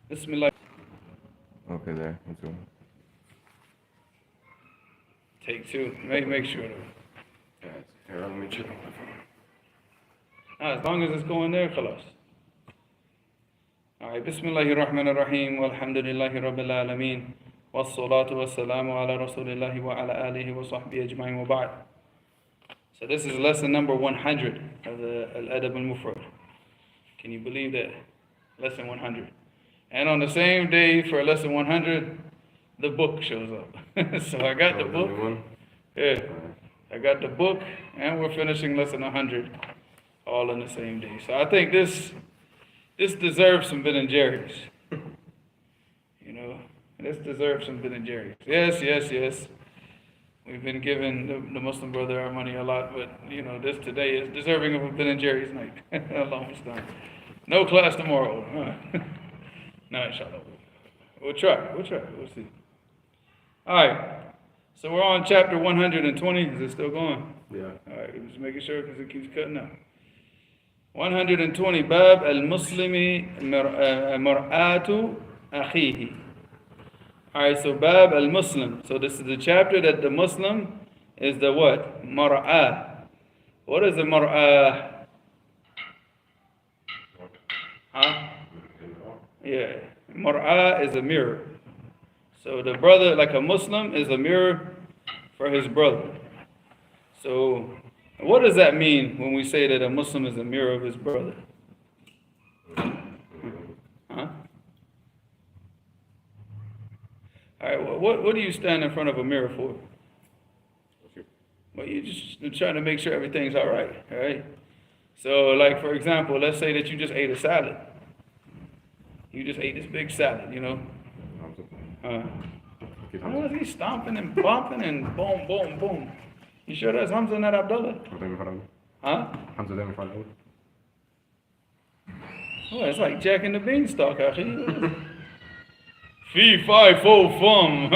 Bismillah. Okay, there. Let's go. Take two. Make sure. Guys, here, let me check on my phone. As long as it's going there, khalas. Alright, Bismillahir Rahmanir Rahim, walhamdulillahi Rabbil Alameen, wassalatu wassalamu ala rasulillahi wa ala alihi wa sahbihi ajma'in wa ba'd. So this is lesson number 100 of the Adab al-Mufrad. Can you believe that? Lesson 100. And on the same day for lesson 100, the book shows up. So I got the book. Yeah, I got the book, and we're finishing lesson 100 all on the same day. So I think this deserves some Ben and Jerry's. You know, this deserves some Ben and Jerry's. Yes. We've been giving the Muslim brother our money a lot, but you know, this today is deserving of a Ben and Jerry's night. Almost done. No class tomorrow. No, inshallah. We'll try. We'll see. All right. So we're on chapter 120. Is it still going? Yeah. All right. Just making sure because it keeps cutting out. 120. Bab al-Muslimi mar'atu akhihi. All right. So Bab al-Muslim. So this is the chapter that the Muslim is the what? Mar'ah. What is the mar'ah? Huh? Yeah. Mar'ah is a mirror. So the brother, like a Muslim, is a mirror for his brother. So what does that mean when we say that a Muslim is a mirror of his brother? Huh? All right, what do you stand in front of a mirror for? Well, you just trying to make sure everything's all right? So like, for example, let's say that you just ate a salad. You just ate this big salad, you know? How is he stomping and bumping and boom, boom, boom? You sure that's Hamza, not Abdullah? Huh? Oh, it's like Jack and the Beanstalk, akhi. Fee, fi, fo, fum.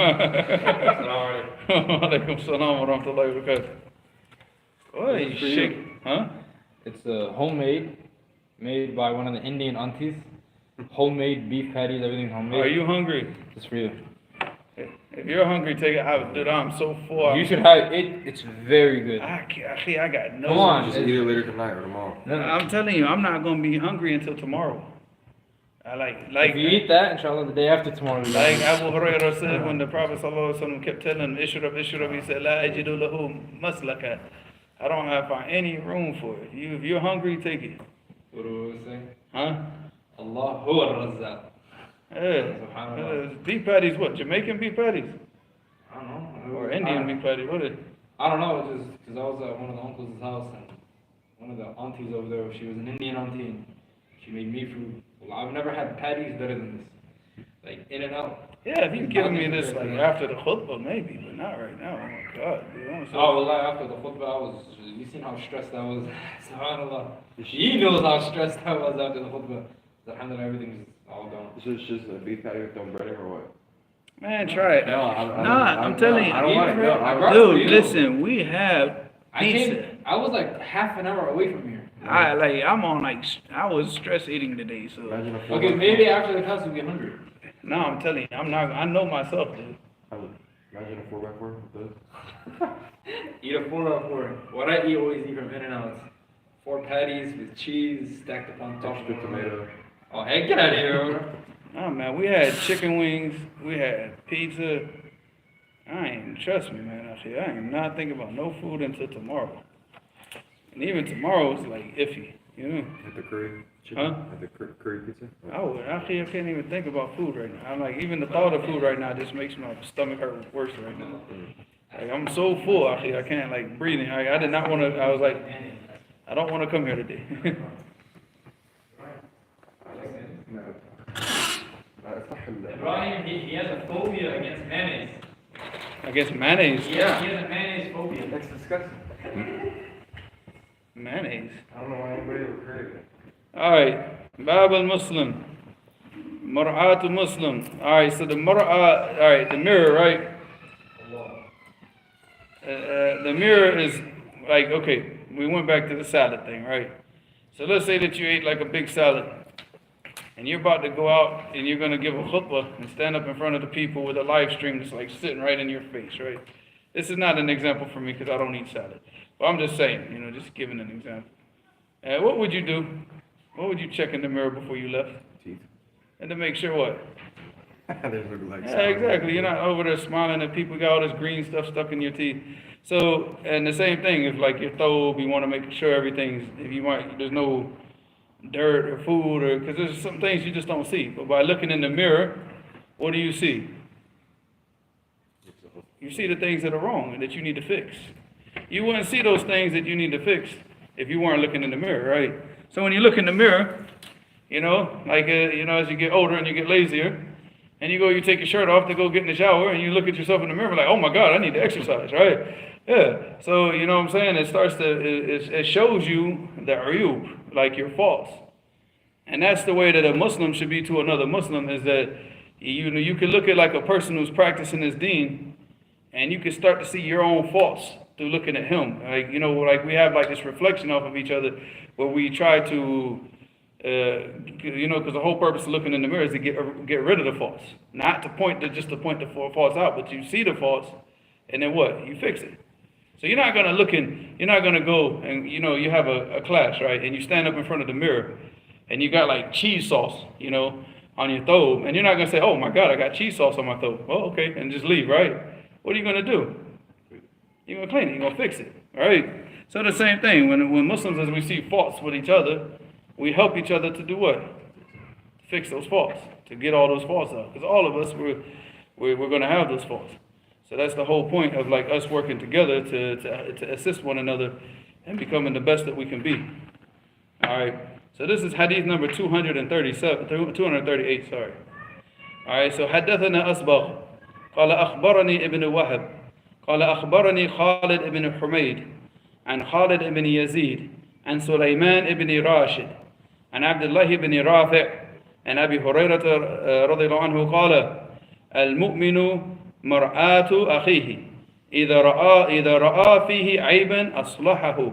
Alaikum salam wa rahmatullahi wa barakatuh. Oh, you shake. Huh? It's homemade, made by one of the Indian aunties. Homemade beef patties, everything's homemade. Are you hungry? Just for you. If you're hungry, take it out. Dude, I'm so full. You should have it. It's very good. I got no. Come on. Just eat it later tonight or tomorrow. I'm telling you, I'm not gonna be hungry until tomorrow. I like. If you eat that, inshallah, the day after tomorrow. Like Abu Hurairah said when the Prophet ﷺ kept telling him, Ishrab, he said, La ajidu lahu maslaka. I don't have any room for it. If you're hungry, take it. What do we say? Huh? Allah huwa al-razzaq. Yeah. Beef patties, what? Jamaican beef patties? I don't know. Or Indian beef patties? What is it? I don't know. It's just because I was at one of the uncles' house and one of the aunties over there, she was an Indian auntie and she made me food. Well, I've never had patties better than this. Like in and out. Yeah, if you've given me this like after the khutbah, maybe, but not right now. Oh my God, dude. Oh, well, after the khutbah, you seen how stressed I was. SubhanAllah. He knows how stressed I was after the khutbah. Alhamdulillah, everything's all gone. So it's just a beef patty with no breading or what? Man, try it. I'm telling you. I don't want it. Dude, listen, we have pizza. I was like half an hour away from here. I was stress eating today, so. Okay, maybe after the class we'll get hungry. No, I'm telling you, I'm not. I know myself, dude. Imagine a 4x4 with this. Eat a 4x4. What I always eat from In-N-Out. 4 patties with cheese stacked upon top of Extra tomato. Oh, hey, get out of here. Oh man, we had chicken wings, we had pizza. Trust me, man. I am not thinking about no food until tomorrow. And even tomorrow is like iffy, you know. At the curry chicken? Huh? At the curry pizza? I can't even think about food right now. I'm like, even the thought of food right now just makes my stomach hurt worse right now. Like, I'm so full, actually, I can't like breathe. I did not want to. I was like, I don't want to come here today. Ibrahim, he has a phobia against mayonnaise. Against mayonnaise? Yeah, he has a mayonnaise phobia. That's disgusting. Mayonnaise? I don't know why anybody ever created it. Alright, Bab al-Muslim. Mar'atu Muslim. Alright, so the mar'a, alright, the mirror, right? The mirror is like, okay, we went back to the salad thing, right? So let's say that you ate like a big salad. and you're about to go out and you're going to give a khutbah and stand up in front of the people with a live stream that's like sitting right in your face, right? This is not an example for me because I don't eat salad. But I'm just saying, just giving an example. What would you do? What would you check in the mirror before you left? Teeth. And to make sure what? They look like Yeah, exactly. You're not over there smiling at people, got all this green stuff stuck in your teeth. So, and the same thing, if like your throat, you want to make sure everything's, there's no dirt or food, or because there's some things you just don't see. But by looking in the mirror, what do you see? You see the things that are wrong and that you need to fix. You wouldn't see those things that you need to fix if you weren't looking in the mirror, right? So when you look in the mirror, as you get older and you get lazier, and you take your shirt off to go get in the shower, and you look at yourself in the mirror like, oh my God, I need to exercise, right? Yeah. So, you know what I'm saying? It shows you the ayub, like your faults. And that's the way that a Muslim should be to another Muslim, is that, you can look at like a person who's practicing his deen, and you can start to see your own faults through looking at him. Like we have like this reflection off of each other where we try to, because the whole purpose of looking in the mirror is to get rid of the faults. Not to point the faults out, but you see the faults, and then what? You fix it. So you're not going to go and, you have a class, right? And you stand up in front of the mirror, and you got like cheese sauce, on your throat, and you're not going to say, oh my God, I got cheese sauce on my throat. Well, okay, and just leave, right? What are you going to do? You're going to clean it. You're going to fix it, all right? So the same thing, when Muslims, as we see faults with each other, we help each other to do what? To fix those faults, to get all those faults out. Because all of us, we're going to have those faults. So that's the whole point of like us working together to assist one another and becoming the best that we can be. All right. So this is hadith number 238, sorry. All right. So حدثنا أصبغ قال أخبرني ابن وهب قال أخبرني خالد ابن حميد عن خالد ابن يزيد عن سليمان ابن راشد عن عبد الله بن رافع عن أبي هريرة رضي الله عنه قال المؤمن مرآة أخيه إذا رأى فيه عيبا أصلحه.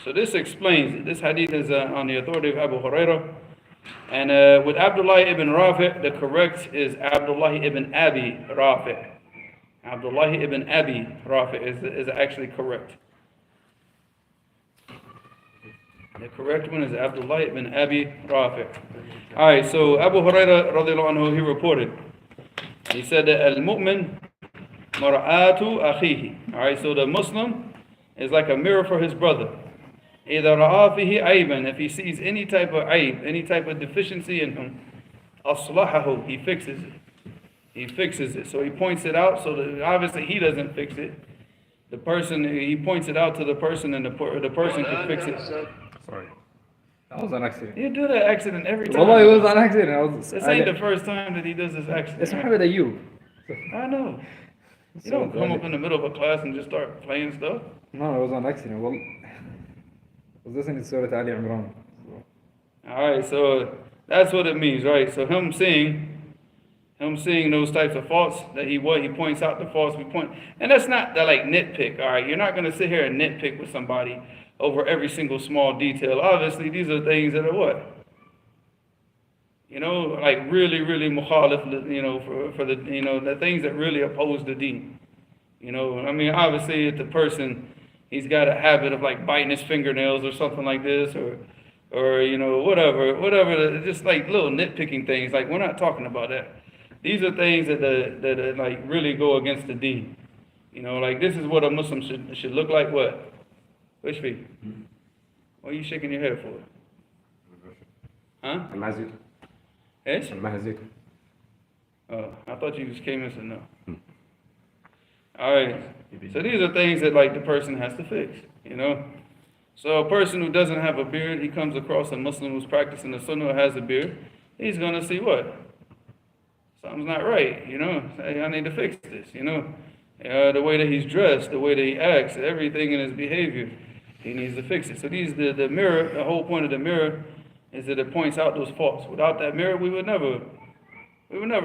So this explains it. This hadith is on the authority of Abu Hurairah. And with Abdullah ibn Rafi', the correct is Abdullah ibn Abi Rafi'. Abdullah ibn Abi Rafi' is actually correct. The correct one is Abdullah ibn Abi Rafi'. Alright, so Abu Hurairah radiallahu anhu, he reported. He said that al-mu'min mar'atu akhihi. Alright, so the Muslim is like a mirror for his brother. إِذَا رَآ فِيهِ عَيْبًا, if he sees any type of aib, any type of deficiency in him, أَصْلَحَهُ, he fixes it. He fixes it. So he points it out, so that obviously he doesn't fix it. The person, he points it out to the person, and the person can fix it. Sorry. That was an accident. You do that accident every time. Wallah, it was an accident. This ain't the first time that he does this accident. It's Muhammad Ayub. I know. You don't come up in the middle of a class and just start playing stuff. No, it was an accident. Well, I was listening to Surah Ali Imran. Alright, so that's what it means, right? So him seeing those types of faults, that he points out the faults, and that's not the like nitpick, alright? You're not going to sit here and nitpick with somebody over every single small detail. Obviously, these are things that are what? Like really, really mukhalif, for the, the things that really oppose the deen. Obviously, if the person, he's got a habit of like biting his fingernails or something like this, or whatever, just like little nitpicking things. Like, we're not talking about that. These are things that like really go against the deen. Like this is what a Muslim should look like. What? Which feet? What are you shaking your head for? Huh? Al-Mazid. Yes? Al-Mazid. Oh, I thought you just came in and said no. Alright. So these are things that like the person has to fix, So a person who doesn't have a beard, he comes across a Muslim who's practicing the sunnah who has a beard, he's going to see what? Something's not right, Say, I need to fix this, the way that he's dressed, the way that he acts, everything in his behavior, he needs to fix it. So the mirror, the whole point of the mirror is that it points out those faults. Without that mirror, we would never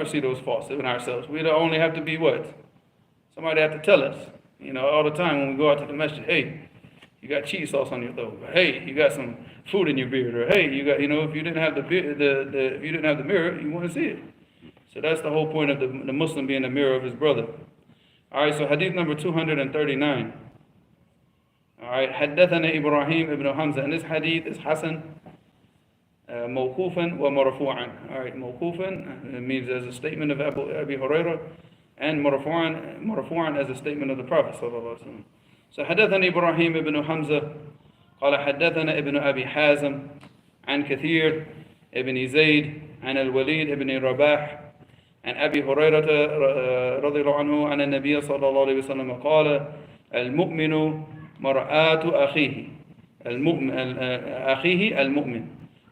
see those faults in ourselves. We'd only have to be what? Somebody have to tell us, all the time when we go out to the masjid, hey, You got cheese sauce on your throat. Hey, you got some food in your beard. Or hey, you got, if you didn't have if you didn't have the mirror, you wouldn't see it. So that's the whole point of the Muslim being the mirror of his brother. All right, so hadith number 239. All right, حدثنا إبراهيم ibn Hamza. And this hadith is Hasan, موقوفا ومرفوعا. All right, موقوفا means as a statement of Abi Hurairah, and مرفوعا as a statement of the Prophet صلى الله عليه وسلم. So حدثنا إبراهيم ibn Hamza قال حدثنا ابن أبي حازم عن كثير ابن زيد عن الوليد ابن رباح عن أبي هريرة رضي الله عنه عن النبي صلى الله عليه وسلم قال المؤمن مرآة أخيه المؤمن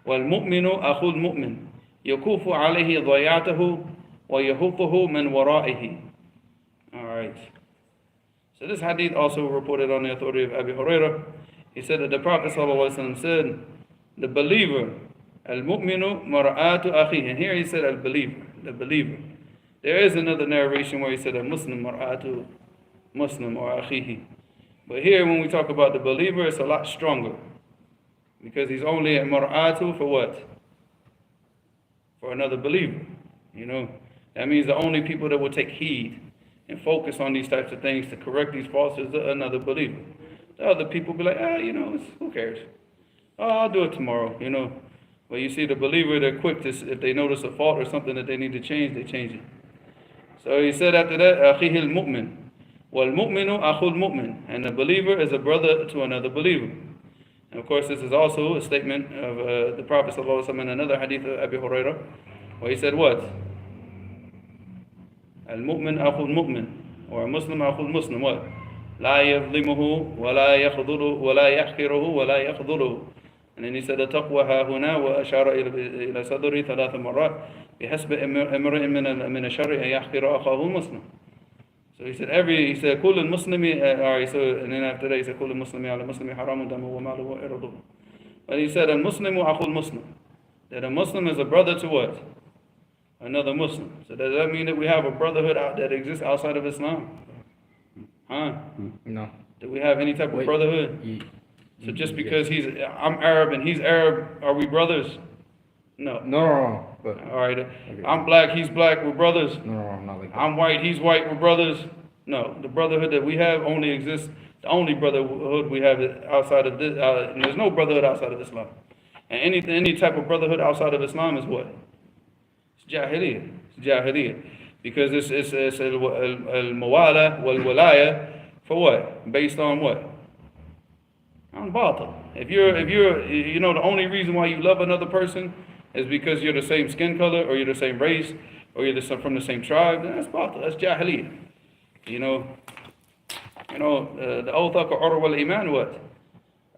والمؤمن أخو المؤمن يكوف عليه ضيعته ويهطه من ورائه. Alright. So this hadith also reported on the authority of Abu Hurairah. He said that the Prophet ﷺ said, the believer, al-mu'minu mar'atu akhihi. And here he said al-believer, the believer. There is another narration where he said al-muslim mar'atu muslim or akhihi. But here when we talk about the believer, it's a lot stronger. Because he's only a mar'atu for what? For another believer. That means the only people that will take heed and focus on these types of things to correct these faults is another believer. The other people be like, who cares? I'll do it tomorrow, But you see the believer, they're quick to, if they notice a fault or something that they need to change, they change it. So he said after that, أخيه المؤمن والمؤمن أخو المؤمن. And the believer is a brother to another believer. And of course, this is also a statement of the Prophet ﷺ in another hadith of Abu Hurairah, where he said what? المؤمن أخو المؤمن, or a Muslim أخو المسلم, what? لا يظلمه ولا يخذله ولا يحقره ولا يخذله. And then he said التقوى ها هنا وأشار إلى صدري 3 مرات بحسب امرئ من الشر أن يحقر أخاه المسلم. So he said كل المسلم, and then after that he said كل المسلم على المسلم حرام دمه وماله وعرضه. But he said المسلم أخو المسلم, that a Muslim is a brother to what? Another Muslim. So does that mean that we have a brotherhood that exists outside of Islam? Huh? No. Do we have any type of brotherhood? So just because I'm Arab and he's Arab, are we brothers? No. No. But, all right. Okay. I'm black, he's black, we're brothers? No, not like that. I'm white, he's white, we're brothers? No. The brotherhood that we have only exists, the only brotherhood we have outside of this, there's no brotherhood outside of Islam. And any type of brotherhood outside of Islam is what? It's Jahiliyyah. It's Jahiliyyah. Because it's al-mawala wal-walaya for what? Based on what? On batil. If you're the only reason why you love another person is because you're the same skin color, or you're the same race, or you're from the same tribe, then that's batil. That's Jahiliyyah. The oath of Qur'an wal iman, what?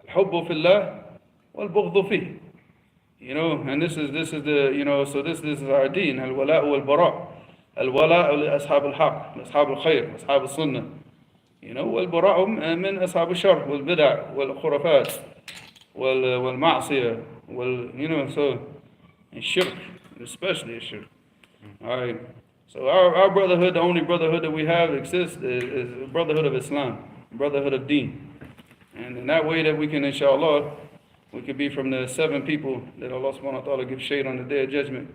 Al-hubbu fillah wal-bughdhu fih. And this is the so this is our deen, al-wala wal-bara. الولاء لأصحاب الحق لأصحاب الخير لأصحاب السنة والبراء من أصحاب الشر والبدع والخرافات والمعصية so and shirk, especially a shirk. Alright, so our brotherhood, the only brotherhood that we have exists is the brotherhood of Islam, brotherhood of deen. And in that way that we can, inshallah, we could be from the 7 people that Allah subhanahu wa ta'ala gives shade on the day of judgment,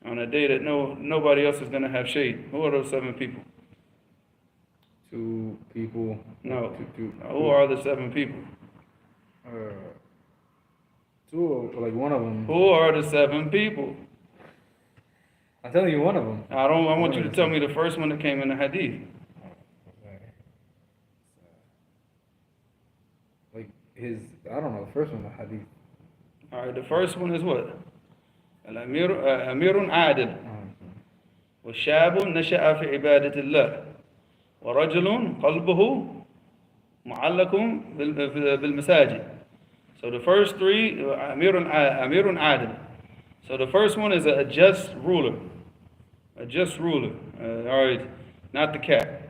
on a day that nobody else is going to have shade. Who are those 7 people? 2 people. No. Who are the 7 people? 2, like one of them. Who are the 7 people? I'm telling you one of them. I want you to tell me the first one that came in the hadith. I don't know, the first one, the hadith. Alright, the first one is what? أمير عادل وشاب نشأ في عبادة الله ورجل قلبه معلق بالمساجد. So the first 3, أمير عادل. So the first one is a just ruler. A just ruler. Alright, not the cat.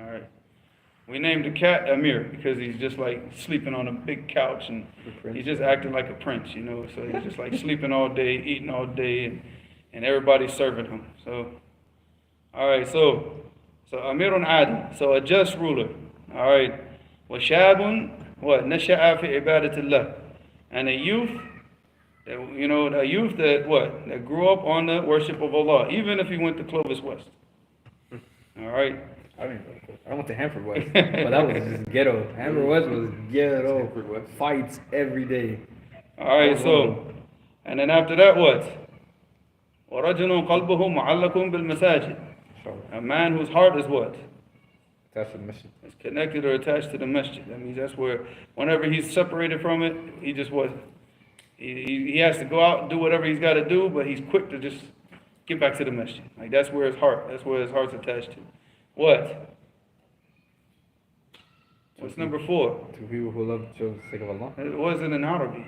Alright. We named the cat Amir because he's just like sleeping on a big couch and he's just acting like a prince, So he's just like sleeping all day, eating all day, and everybody's serving him. So, all right, so Amirun Adil, so a just ruler. All right, وَشَابٌ what? نشأ في عبادة الله. And a youth, a youth that what? That grew up on the worship of Allah, even if he went to Clovis West. All right. I went to Hanford West, but that was just ghetto. Hanford West was ghetto. Fights every day. All right, so, and then after that, what? وَرَجُلٌ قَلْبُهُ مُعَلَّقٌ بِالْمَسَاجِدِ. A man whose heart is what? That's the mission. It's connected or attached to the masjid. That means that's where, whenever he's separated from it, he just what? He has to go out and do whatever he's got to do, but he's quick to just get back to the masjid. Like that's where his heart's attached to. What? What's number 4? To people who love to show the sake of Allah. It wasn't in Arabic.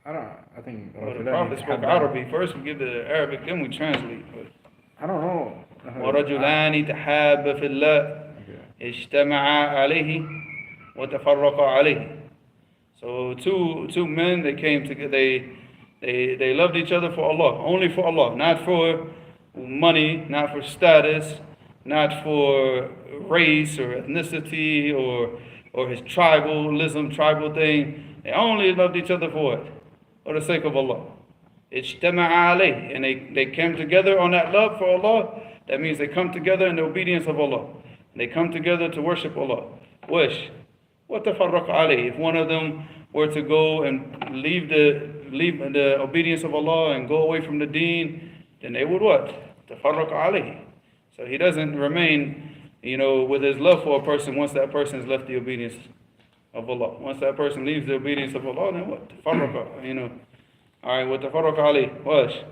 I think. Well, the Prophet spoke Arabic. First we give the Arabic, then we translate. But I don't know. ورجلان تحابا في الله اجتمعا عليه وتفرقا عليه. So two men, they came together. They loved each other for Allah, only for Allah, not for money, not for status, not for race or ethnicity or his tribal thing. They only loved each other for what? For the sake of Allah. اجتمعا عليه, and they came together on that love for Allah. That means they come together in the obedience of Allah. They come together to worship Allah. Wish. وَتَفَرَّقَ عَلَيْهِ. If one of them were to go and leave the obedience of Allah and go away from the deen, then they would what? تَفَرَّقَ عَلَيْهِ. So he doesn't remain, with his love for a person once that person has left the obedience of Allah. Once that person leaves the obedience of Allah, then what? تَفَرَّقَ, All right, وَتَفَرَّقَ عَلَيْهِ. Wish.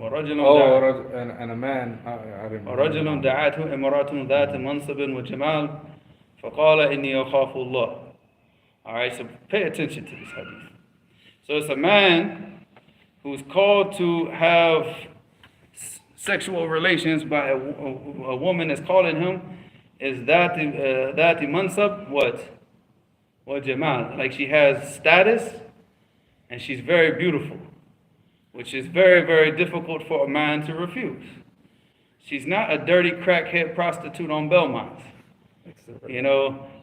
And a man. ورجل دعته امرأة ذات منصب وجمال فقال إني أخاف الله. All right, so pay attention to this hadith. So it's a man who's called to have sexual relations by a woman that's calling him is ذات منصب what jamal, like she has status and she's very beautiful, which is very, very difficult for a man to refuse. She's not a dirty crackhead prostitute on Belmont.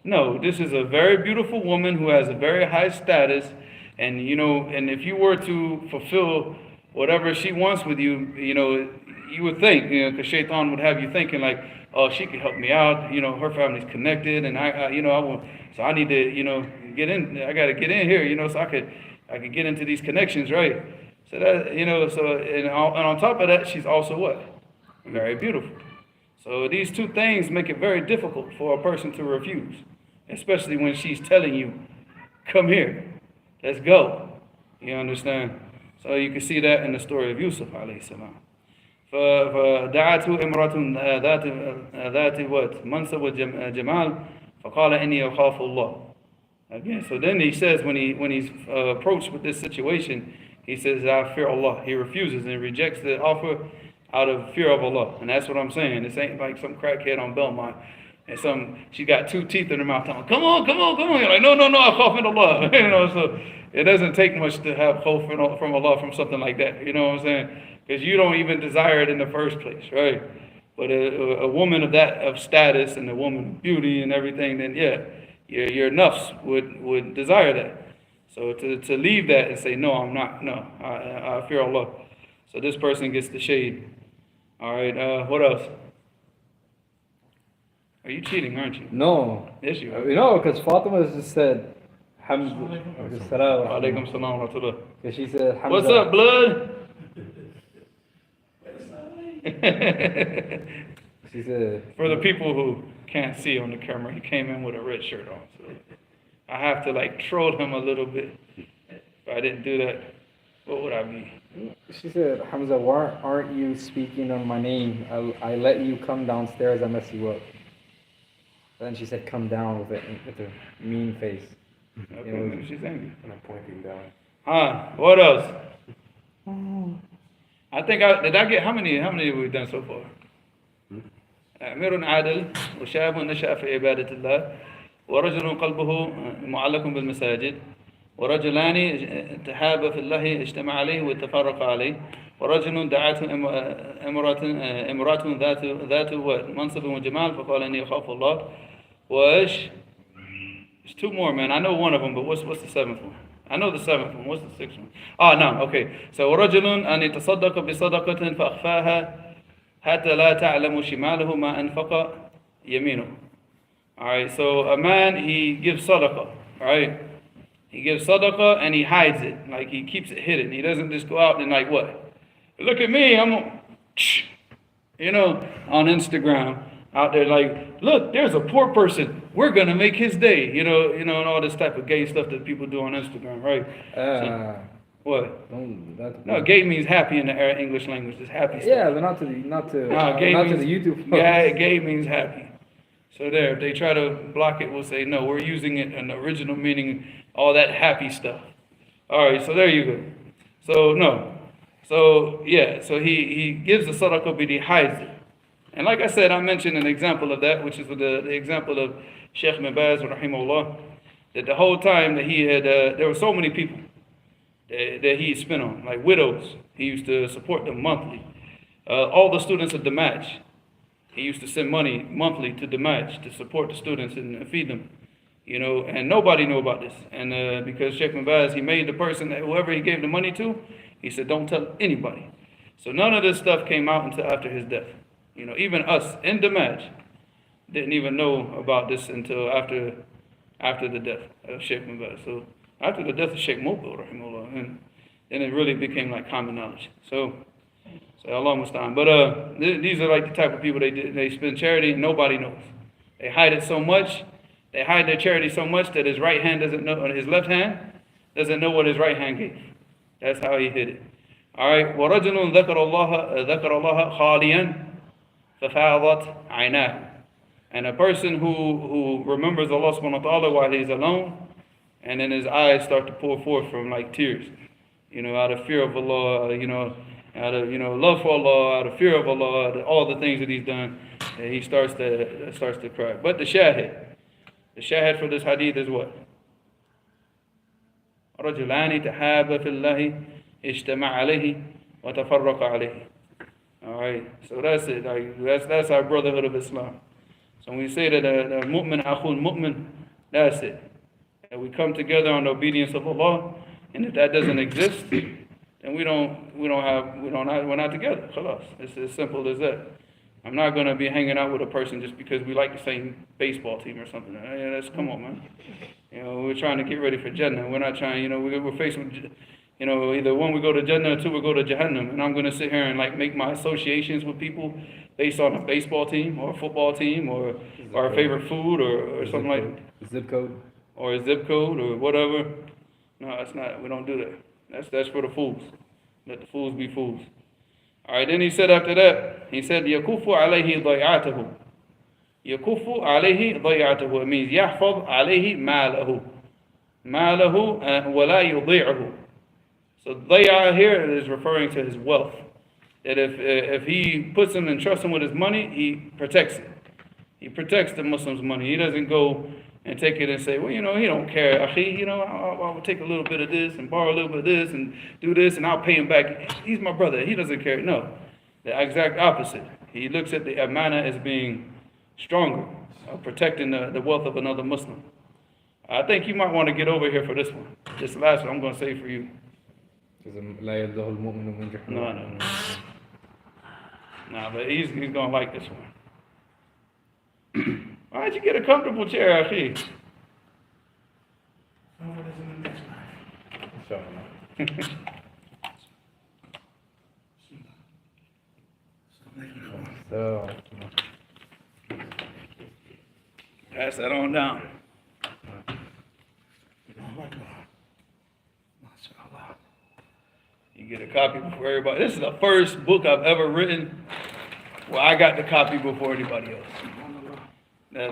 No, this is a very beautiful woman who has a very high status, and and if you were to fulfill whatever she wants with you, you would think, because Shaitan would have you thinking like, oh, she could help me out, her family's connected, and I want, so I need to, get in, I got to get in here, so I could get into these connections, right? So that, and on top of that, she's also what? Very beautiful. So these two things make it very difficult for a person to refuse, especially when she's telling you, come here, let's go. You understand? So you can see that in the story of Yusuf alayhi salam. فدعته امرأة ذات what? منصب وجمال فقال إني أخاف الله. Again, so then he says when he's approached with this situation, he says, I fear Allah. He refuses and rejects the offer out of fear of Allah. And that's what I'm saying. This ain't like some crackhead on Belmont. And she got 2 teeth in her mouth. Telling, come on. You're like, no, I khawf in Allah. So it doesn't take much to have khawf from Allah from something like that. You know what I'm saying? Because you don't even desire it in the first place, right? But a woman of status and a woman of beauty and everything, then yeah, your nafs would desire that. So to leave that and say, no, I'm not, no, I fear Allah. So this person gets the shade. All right, what else? Are you cheating, aren't you? No. Yes, you are. Because Fatima just said, Alaikum salam wa rahmatullah. Because she said, Hamza. What's up, blood? She said, for the people who can't see on the camera, he came in with a red shirt on. So I have to troll him a little bit. If I didn't do that, what would I be? She said, Hamza, why aren't you speaking on my name? I let you come downstairs, I mess you up. Then she said, come down with a mean face. Okay, she's angry. And I'm pointing down. What else? I think did I get how many have we done so far? أمير عادل وشاب نشأ في عبادة الله ورجل قلبه معلق بالمساجد ورجلان تحابا في الله اجتمع عليه وتفرق عليه ورجل دعته امرأة ذات منصب وجمال فقال إني أخاف الله وإيش. There's two more, man. I know one of them, but what's the seventh one? I know the seventh one. What's the sixth one? No. Okay. So ورجل أن يتصدق بصدقة فأخفاها حتى لا تعلم شماله ما أنفق يمينه. All right. So a man, he gives sadaqah. All right. He gives sadaqah and he hides it, like he keeps it hidden. He doesn't just go out and like what? Look at me, I'm, on Instagram out there like, look, there's a poor person. We're gonna make his day, and all this type of gay stuff that people do on Instagram, right? What? No, gay means happy in the English language. It's happy stuff. Yeah, but not to the YouTube. Yeah, gay means happy. So there, if they try to block it, we'll say no. We're using it in the original meaning, all that happy stuff. All right, so there you go. So no. So yeah, so he gives the sadaqah, but he hides it. And like I said, I mentioned an example of that, which is the example of Sheikh Ibn Baz, rahimahullah, that the whole time that he had, there were so many people that he spent on, like widows. He used to support them monthly. All the students of the match, he used to send money monthly to the match to support the students and feed them. And nobody knew about this. And because Sheikh Ibn Baz, he made the person that whoever he gave the money to, he said, don't tell anybody. So none of this stuff came out until after his death. Even us in the match didn't even know about this until after the death of Sheikh Ibn Baz. So after the death of Sheikh Mubin, rahimahullah, and then it really became like common knowledge. So Allah musta'an. But these are like the type of people they spend charity and nobody knows. They hide it so much. They hide their charity so much that his right hand doesn't know, his left hand doesn't know what his right hand gave. That's how he hid it. All right. وَرَجُلٌ ذَكَرَ اللَّهَ خَالِيًا فَفَاضَتْ عَيْنَاهُ. And a person who remembers Allah subhanahu wa ta'ala while he's alone, and then his eyes start to pour forth from like tears, out of fear of Allah, out of love for Allah, out of fear of Allah, out of all the things that he's done, and he starts to cry. But the shahid for this hadith is what? رجلان تحابا في الله اجتمع عليه وتفرق عليه. All right, so that's it. That's our brotherhood of Islam. So when we say that a mu'min akhul mu'min, that's it. That we come together on the obedience of Allah, and if that doesn't exist, then we're not together. Khalas. It's as simple as that. I'm not gonna be hanging out with a person just because we like the same baseball team or something. Come on, man. We're trying to get ready for Jannah. We're not trying. We're faced with, either one we go to Jannah or two we go to Jahannam. And I'm gonna sit here and like make my associations with people based on a baseball team or a football team or our favorite food or something like that. Zip code. Or a zip code or whatever. No, it's not. We don't do that. That's for the fools. Let the fools be fools. All right. Then he said after that, he said, يَكُفُّ عَلَيْهِ ضَيْعَتَهُ. يَكُفُّ عَلَيْهِ ضَيْعَتَهُ. It means يَحْفَظ عَلَيْهِ مَالَهُ. مَالَهُ وَلَا يُضِيعَهُ. So ضَيْعَ here is referring to his wealth. That if he puts him and trusts him with his money, he protects it. He protects the Muslim's money. He doesn't go and take it and say, well, he don't care. Akhi, I'll take a little bit of this and borrow a little bit of this and do this and I'll pay him back. He's my brother. He doesn't care. No, the exact opposite. He looks at the amana as being stronger, protecting the wealth of another Muslim. I think you might want to get over here for this one. This last one I'm going to say for you. No. Nah, but he's going to like this one. Why'd you get a comfortable chair, Akhi? So, pass that on down. You get a copy before everybody. This is the first book I've ever written where I got the copy before anybody else.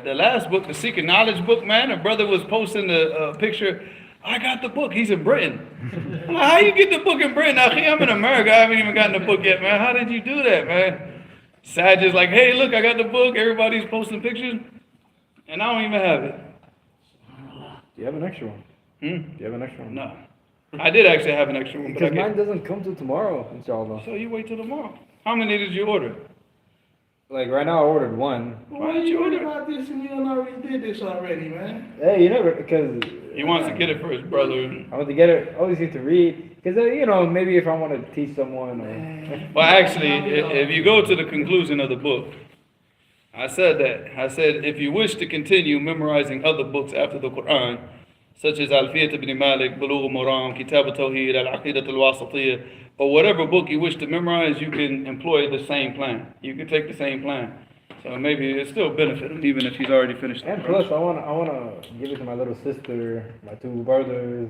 The last book, the Secret Knowledge book, man, a brother was posting a picture. I got the book. He's in Britain. I'm like, how you get the book in Britain? I'm in America. I haven't even gotten the book yet, man. How did you do that, man? Sad just like, hey, look, I got the book. Everybody's posting pictures. And I don't even have it. Do you have an extra one? Do you have an extra one? No. I did actually have an extra one, but I Because mine get. doesn't come till tomorrow, inshallah. So you wait till tomorrow. How many did you order? Like right now, I ordered one. Why did you order? about this and you done already did this already, man? Hey, you never, because He wants to get it for his brother. I want to get it. Always need to read, because you know, maybe if I want to teach someone or. Well, actually, if you go to the conclusion of the book, I said that. I said, if you wish to continue memorizing other books after the Quran, such as Alfiyat ibn Malik, Bulugh al-Maram, Kitab al-Tawheed, Al-Aqidat al-Wasatiyah, or whatever book you wish to memorize, you can employ the same plan. You can take the same plan. So maybe it still benefit him, even if he's already finished the And Quran. plus, I wanna give it to my little sister, my two brothers.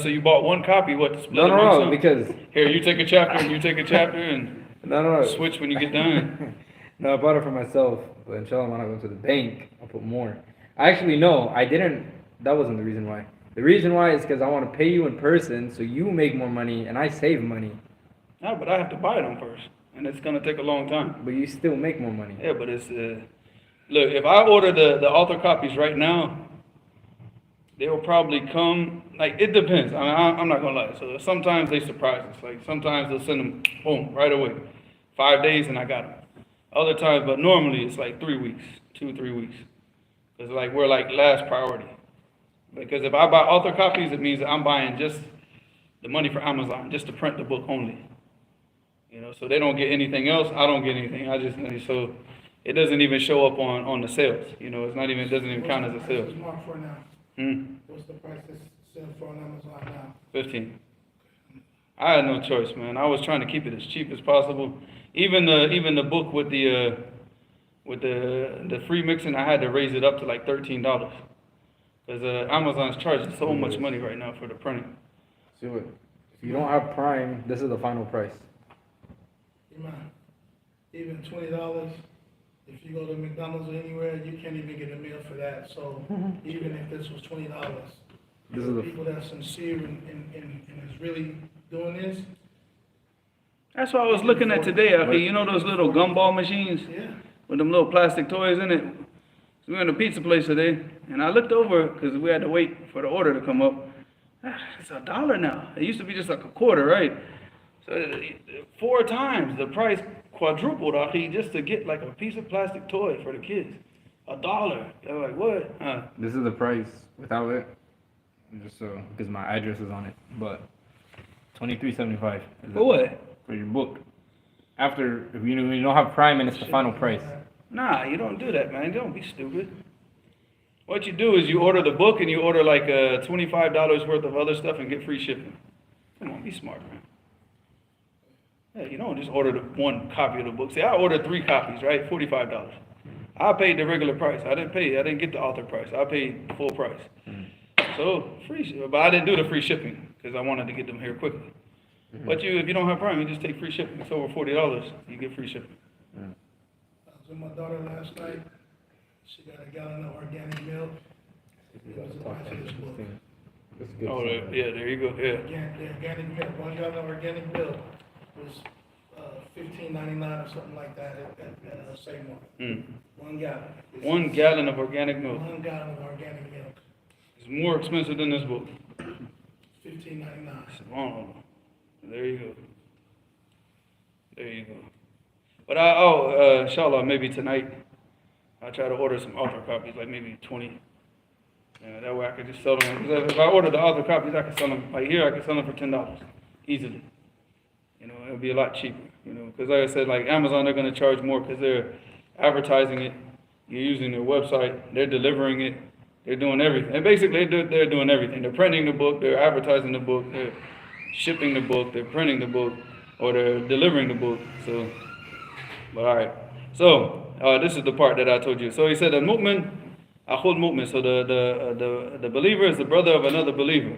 So you bought one copy, what, to split No, amongst no, them? because Here, you take a chapter, and you take a chapter, and no. switch when you get done. No, I bought it for myself, but inshallah, when I go to the bank, I'll put more. Actually, no, I didn't. That wasn't the reason why. The reason why is because I want to pay you in person, so you make more money and I save money. No, but I have to buy them first, and it's gonna take a long time. But you still make more money. Yeah, but it's look. If I order the author copies right now, they will probably come. Like it depends. I'm not gonna lie. So sometimes they surprise us. Like sometimes they'll send them boom right away, 5 days, and I got them. Other times, but normally it's like 3 weeks, 2-3 weeks, because like we're like last priority. Because if I buy author copies, it means that I'm buying just the money for Amazon, just to print the book only. You know, so they don't get anything else. I don't get anything. I just so it doesn't even show up on the sales. You know, it's not even, it doesn't even count as a sales. What's the mark for now? What's the price that's selling for on Amazon now? 15. I had no choice, man. I was trying to keep it as cheap as possible. Even the book with the free mixing, I had to raise it up to like $13 because Amazon's charging so much money right now for the printing. See what? If you don't have Prime, this is the final price. Iman, even $20, if you go to McDonald's or anywhere, you can't even get a meal for that. So even if this was $20, This is the people that are sincere and is really doing this, That's what I was looking at today, Akhi. You know those little gumball machines yeah. with them little plastic toys in it? So we were in a pizza place today, and I looked over because we had to wait for the order to come up. It's $1 now. It used to be just like a quarter, right? So 4 times the price quadrupled, Akhi, just to get like a piece of plastic toy for the kids. $1. They're like, what? This is the price without it, just so because my address is on it. But $23.75. For what? For your book. After if you don't have Prime and it's the final price. Nah, you don't do that, man. Don't be stupid. What you do is you order the book and you order like $25 worth of other stuff and get free shipping. Come on, be smart, man. Yeah, you don't just order the one copy of the book. See, I ordered 3 copies, right? $45. I paid the regular price. I didn't get the author price. I paid full price. So free, but I didn't do the free shipping because I wanted to get them here quickly. But if you don't have Prime, you just take free shipping. It's over $40. You get free shipping. I was with my daughter last night. She got a gallon of organic milk. It was the price of this book. That's good. Oh, yeah, there you go. Yeah. The organic milk, 1 gallon of organic milk was $15.99 or something like that at Seymour. 1 gallon. 1 gallon of organic milk 1 gallon of organic milk, is more expensive than this book. $15.99. Oh, there you go. There you go. But inshallah, maybe tonight I'll try to order some author copies, like maybe 20. Yeah, that way I could just sell them. Because if I order the author copies, I can sell them. Like here, I can sell them for $10 easily. You know, it'll be a lot cheaper. You know, because like I said, like Amazon, they're going to charge more because they're advertising it. You're using their website. They're delivering it. They're doing everything. And basically, they're doing everything. They're printing the book. They're advertising the book. They're shipping the book. They're printing the book, or they're delivering the book. So, but all right. So this is the part that I told you. So he said, "Al-mu'min, akhul mu'min." So the believer is the brother of another believer.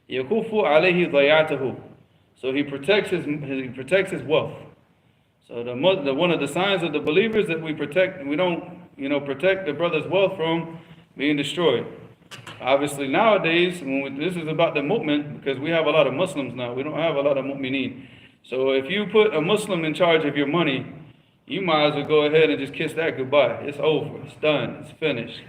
Yakufu alayhi dayatahu. So he protects his wealth. So one of the signs of the believers that we protect, we don't protect the brother's wealth from being destroyed. Obviously nowadays, this is about the mu'min, because we have a lot of Muslims now. We don't have a lot of mu'mineen. So if you put a Muslim in charge of your money, you might as well go ahead and just kiss that goodbye. It's over. It's done. It's finished.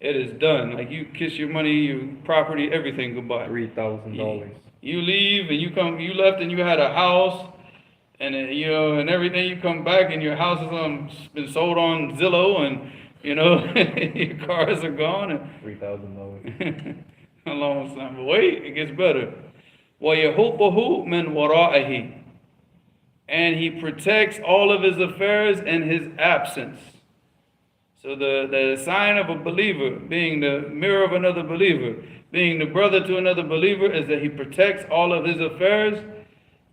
It is done. Like you kiss your money, your property, everything goodbye. $3,000. You leave and you left and you had a house and and everything. You come back and your house is been sold on Zillow and your cars are gone and $3,000. Allahumma sallam. But wait, it gets better. وَيَحُطُّهُ مِنْ وَرَائِهِ, and he protects all of his affairs in his absence. So the sign of a believer, being the mirror of another believer, being the brother to another believer, is that he protects all of his affairs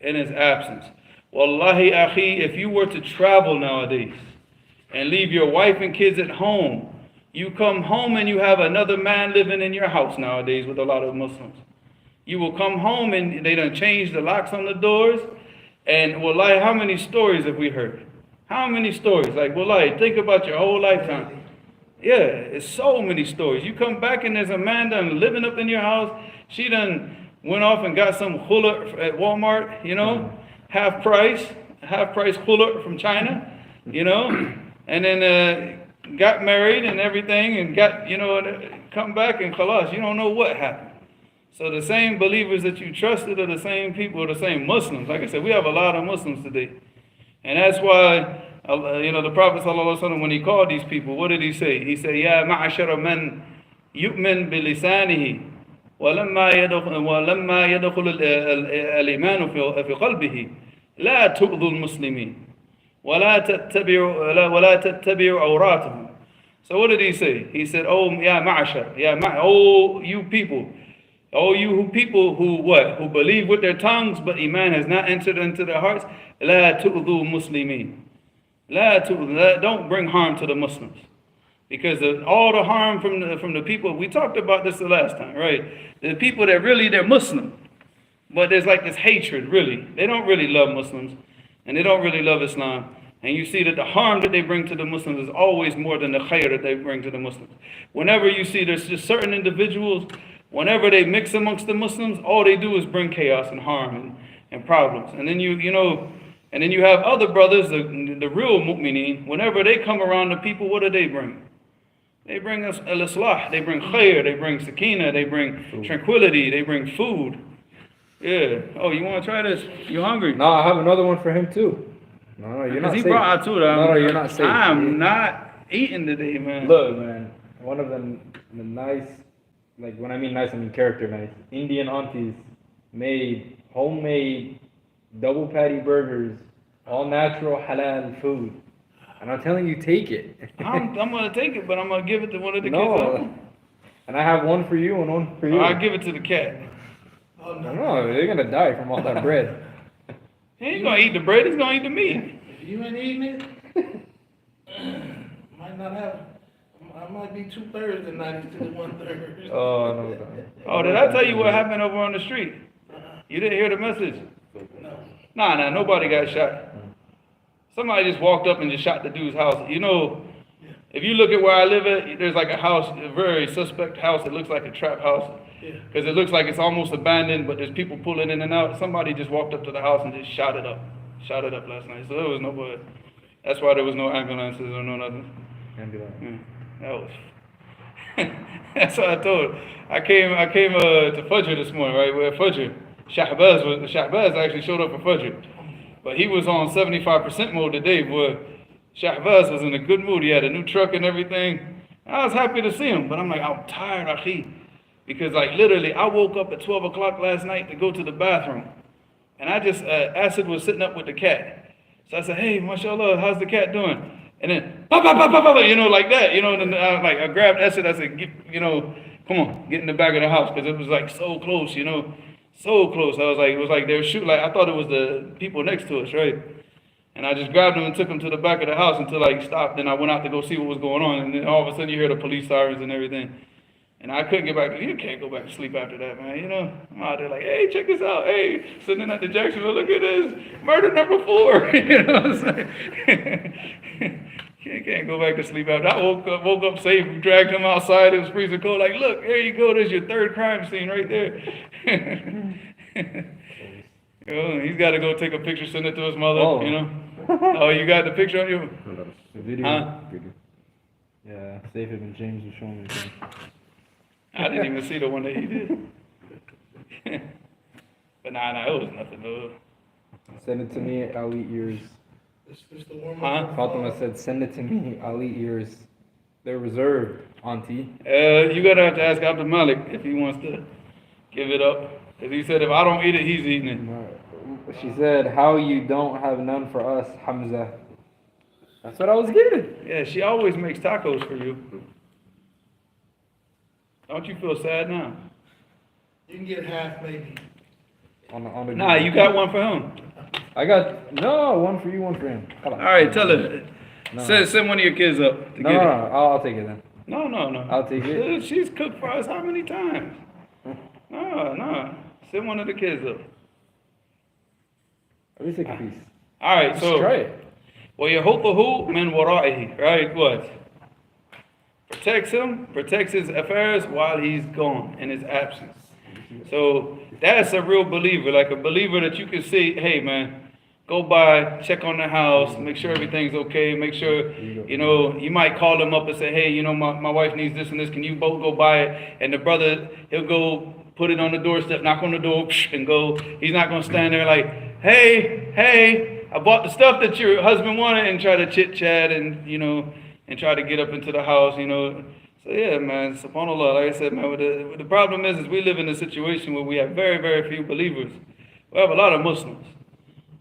in his absence. Wallahi akhi, if you were to travel nowadays and leave your wife and kids at home, you come home and you have another man living in your house nowadays with a lot of Muslims. You will come home and they done changed the locks on the doors. And wallahi, how many stories have we heard? How many stories? Like, wallahi, think about your whole lifetime. Yeah, it's so many stories. You come back and there's a man done living up in your house. She done went off and got some khula at Walmart, half price khula from China, and then got married and everything and got, come back and khalas, you don't know what happened. So the same believers that you trusted are the same people, the same Muslims. Like I said, we have a lot of Muslims today. And that's why, the Prophet ﷺ, when he called these people, what did he say? He said, Ya ma'ashara man yu'min bilisanihi, ولما يدخل الإيمان في قلبه لا تؤذوا المسلمين ولا تتبعوا عوراتهم. So what did he say? He said, oh, oh, you people. Oh, you people who what? Who believe with their tongues, but iman has not entered into their hearts. لا تؤذوا مسلمين. Don't bring harm to the Muslims. Because all the harm from the people, we talked about this the last time, right? The people that really, they're Muslim. But there's like this hatred, really. They don't really love Muslims. And they don't really love Islam. And you see that the harm that they bring to the Muslims is always more than the khair that they bring to the Muslims. Whenever you see there's just certain individuals, whenever they mix amongst the Muslims, all they do is bring chaos and harm and problems. And then and then you have other brothers, the real mu'mineen, whenever they come around the people, what do they bring? They bring us al-islah, they bring khair, they bring sakina, they bring tranquility, they bring food. Yeah. Oh, you want to try this? You hungry? No, I have another one for him too. No, you're not safe. He brought out two. No, you're not safe. I'm not eating today, man. Look, man, one of the nice, like when I mean nice, I mean character nice, Indian aunties made homemade double patty burgers, all natural halal food. And I'm telling you, take it. I'm going to take it, but I'm going to give it to one of the kids. No. And I have one for you and one for you. I'll give it to the cat. Oh, No, they're going to die from all that bread. He ain't going to eat the bread, he's going to eat the meat. If you ain't eating it, might not have. I might be 2/3 tonight instead of 1/3. Oh, no. Oh, did I tell you what happened over on the street? You didn't hear the message? No. Nah, nobody got shot. Somebody just walked up and just shot the dude's house. If you look at where I live at, there's like a house, a very suspect house. It looks like a trap house. Because it looks like it's almost abandoned, but there's people pulling in and out. Somebody just walked up to the house and just shot it up. Shot it up last night. So there was nobody. That's why there was no ambulances or no nothing. Ambulance. That was. That's what I told her. I came to Fajr this morning, right? We're at Fajr. Shahbaz actually showed up for Fajr. But he was on 75% mode today, boy. Shahbaz was in a good mood. He had a new truck and everything. I was happy to see him, but I'm like, I'm tired, akhi. Because like literally, I woke up at 12 o'clock last night to go to the bathroom. And I just, Acid was sitting up with the cat. So I said, hey, mashallah, how's the cat doing? And then, like that, and then I grabbed Acid, I said, come on, get in the back of the house. Because it was like so close, so close. It was like they were shooting, I thought it was the people next to us, right? And I just grabbed him and took him to the back of the house until he stopped. Then I went out to go see what was going on. And then all of a sudden you hear the police sirens and everything. And I couldn't get back. You can't go back to sleep after that, man. I'm out there like, hey, check this out. Hey, sitting at the Jacksonville, look at this. Murder number 4. You know what I'm saying? Can't go back to sleep after. I woke up safe, dragged him outside. It was freezing cold. Like, look, there you go. There's your third crime scene right there. He's got to go take a picture, send it to his mother, Oh, you got the picture on you? The video. Huh? Yeah, Safe Haven James was showing me. Thing. I didn't even see the one that he did. But nah, it was nothing, though. Send it to me, I'll eat yours. It's the warm Huh? up. Fatima said, send it to me, I'll eat yours. They're reserved, auntie. You gotta have to ask Abdul Malik if he wants to give it up. Because he said if I don't eat it, he's eating it. She said, how you don't have none for us, Hamza. That's what I was getting. Yeah, she always makes tacos for you. Don't you feel sad now? You can get half maybe. On the Nah, you got one for him. I got, no, one for you, one for him. Come on. All right, tell her. No. Send one of your kids up to No, get no, it. I'll take it then. No, no, no. I'll take it. She's cooked for us how many times? No. Send one of the kids up. Let me take a piece. All right, Let's so. try it. وَيَحُطُّهُ مِنْ وَرَائِهِ. Right, what? Protects him, protects his affairs while he's gone, in his absence. So that's a real believer, like a believer that you can see, hey man, go by, check on the house, make sure everything's okay, make sure, you might call them up and say, hey, my wife needs this and this, can you both go buy it? And the brother, he'll go put it on the doorstep, knock on the door, and go. He's not going to stand there like, hey, I bought the stuff that your husband wanted, and try to chit-chat and, and try to get up into the house, So yeah, man, subhanAllah, like I said, man, the problem is we live in a situation where we have very, very few believers. We have a lot of Muslims.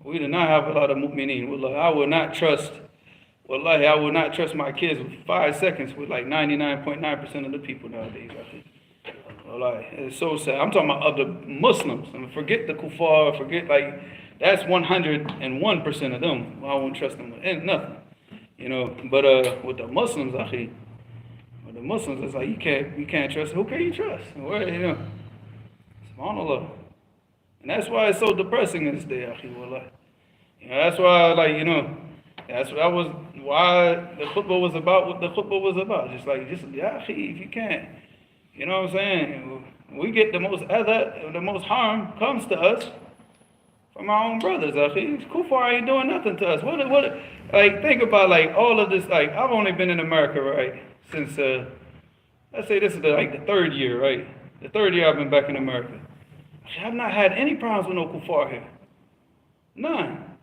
We do not have a lot of mu'mineen. Wallahi, I would not trust my kids with 5 seconds with like 99.9% of the people nowadays, I think. Wallahi, it's so sad. I'm talking about other Muslims. I mean, forget the kuffar, that's 101% of them. I won't trust them with nothing. But with the Muslims, akhi, the Muslims, it's like you can't trust. Who can you trust? SubhanAllah. And that's why it's so depressing in this day, akhi, wallah. That's why, that was why the khutbah was about what the khutbah was about. Akhi, if you can't, you know what I'm saying? We get the most adab, the most harm comes to us from our own brothers, akhi. Kufar ain't doing nothing to us. Think about, all of this, I've only been in America, right? Since, let's say this is the third year, right? The third year I've been back in America. I've not had any problems with no kuffar here. None,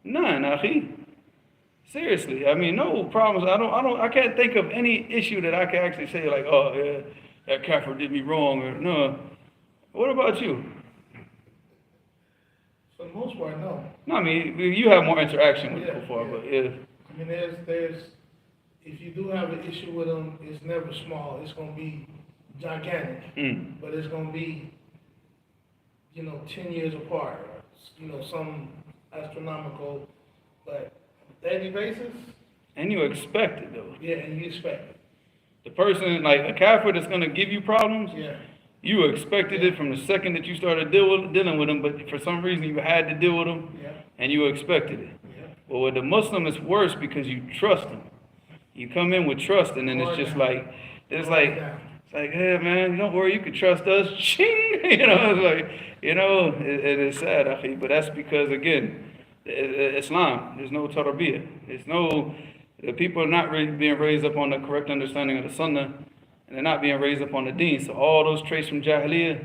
akhi. Seriously, I mean, no problems. I can't think of any issue that I can actually say oh, yeah, that kafir did me wrong, or no. What about you? For the most part, no. No, I mean, you have more interaction with kuffar, but yeah. I mean, there's if you do have an issue with them, it's never small. It's going to be gigantic. But it's going to be, 10 years apart. Some astronomical, but daily basis. And you expect it, though. Yeah, and you expect it. The person, a kafir that's going to give you problems, yeah. You expected it from the second that you started dealing with them, but for some reason you had to deal with them, and you expected it. Yeah. But with the Muslim, it's worse because you trust them. You come in with trust, and then it's just hey man, don't worry, you can trust us. Ching! It is sad, akhi, but that's because again, Islam, there's no tarbiyah. The people are not really being raised up on the correct understanding of the Sunnah, and they're not being raised up on the Deen. So all those traits from Jahiliyyah,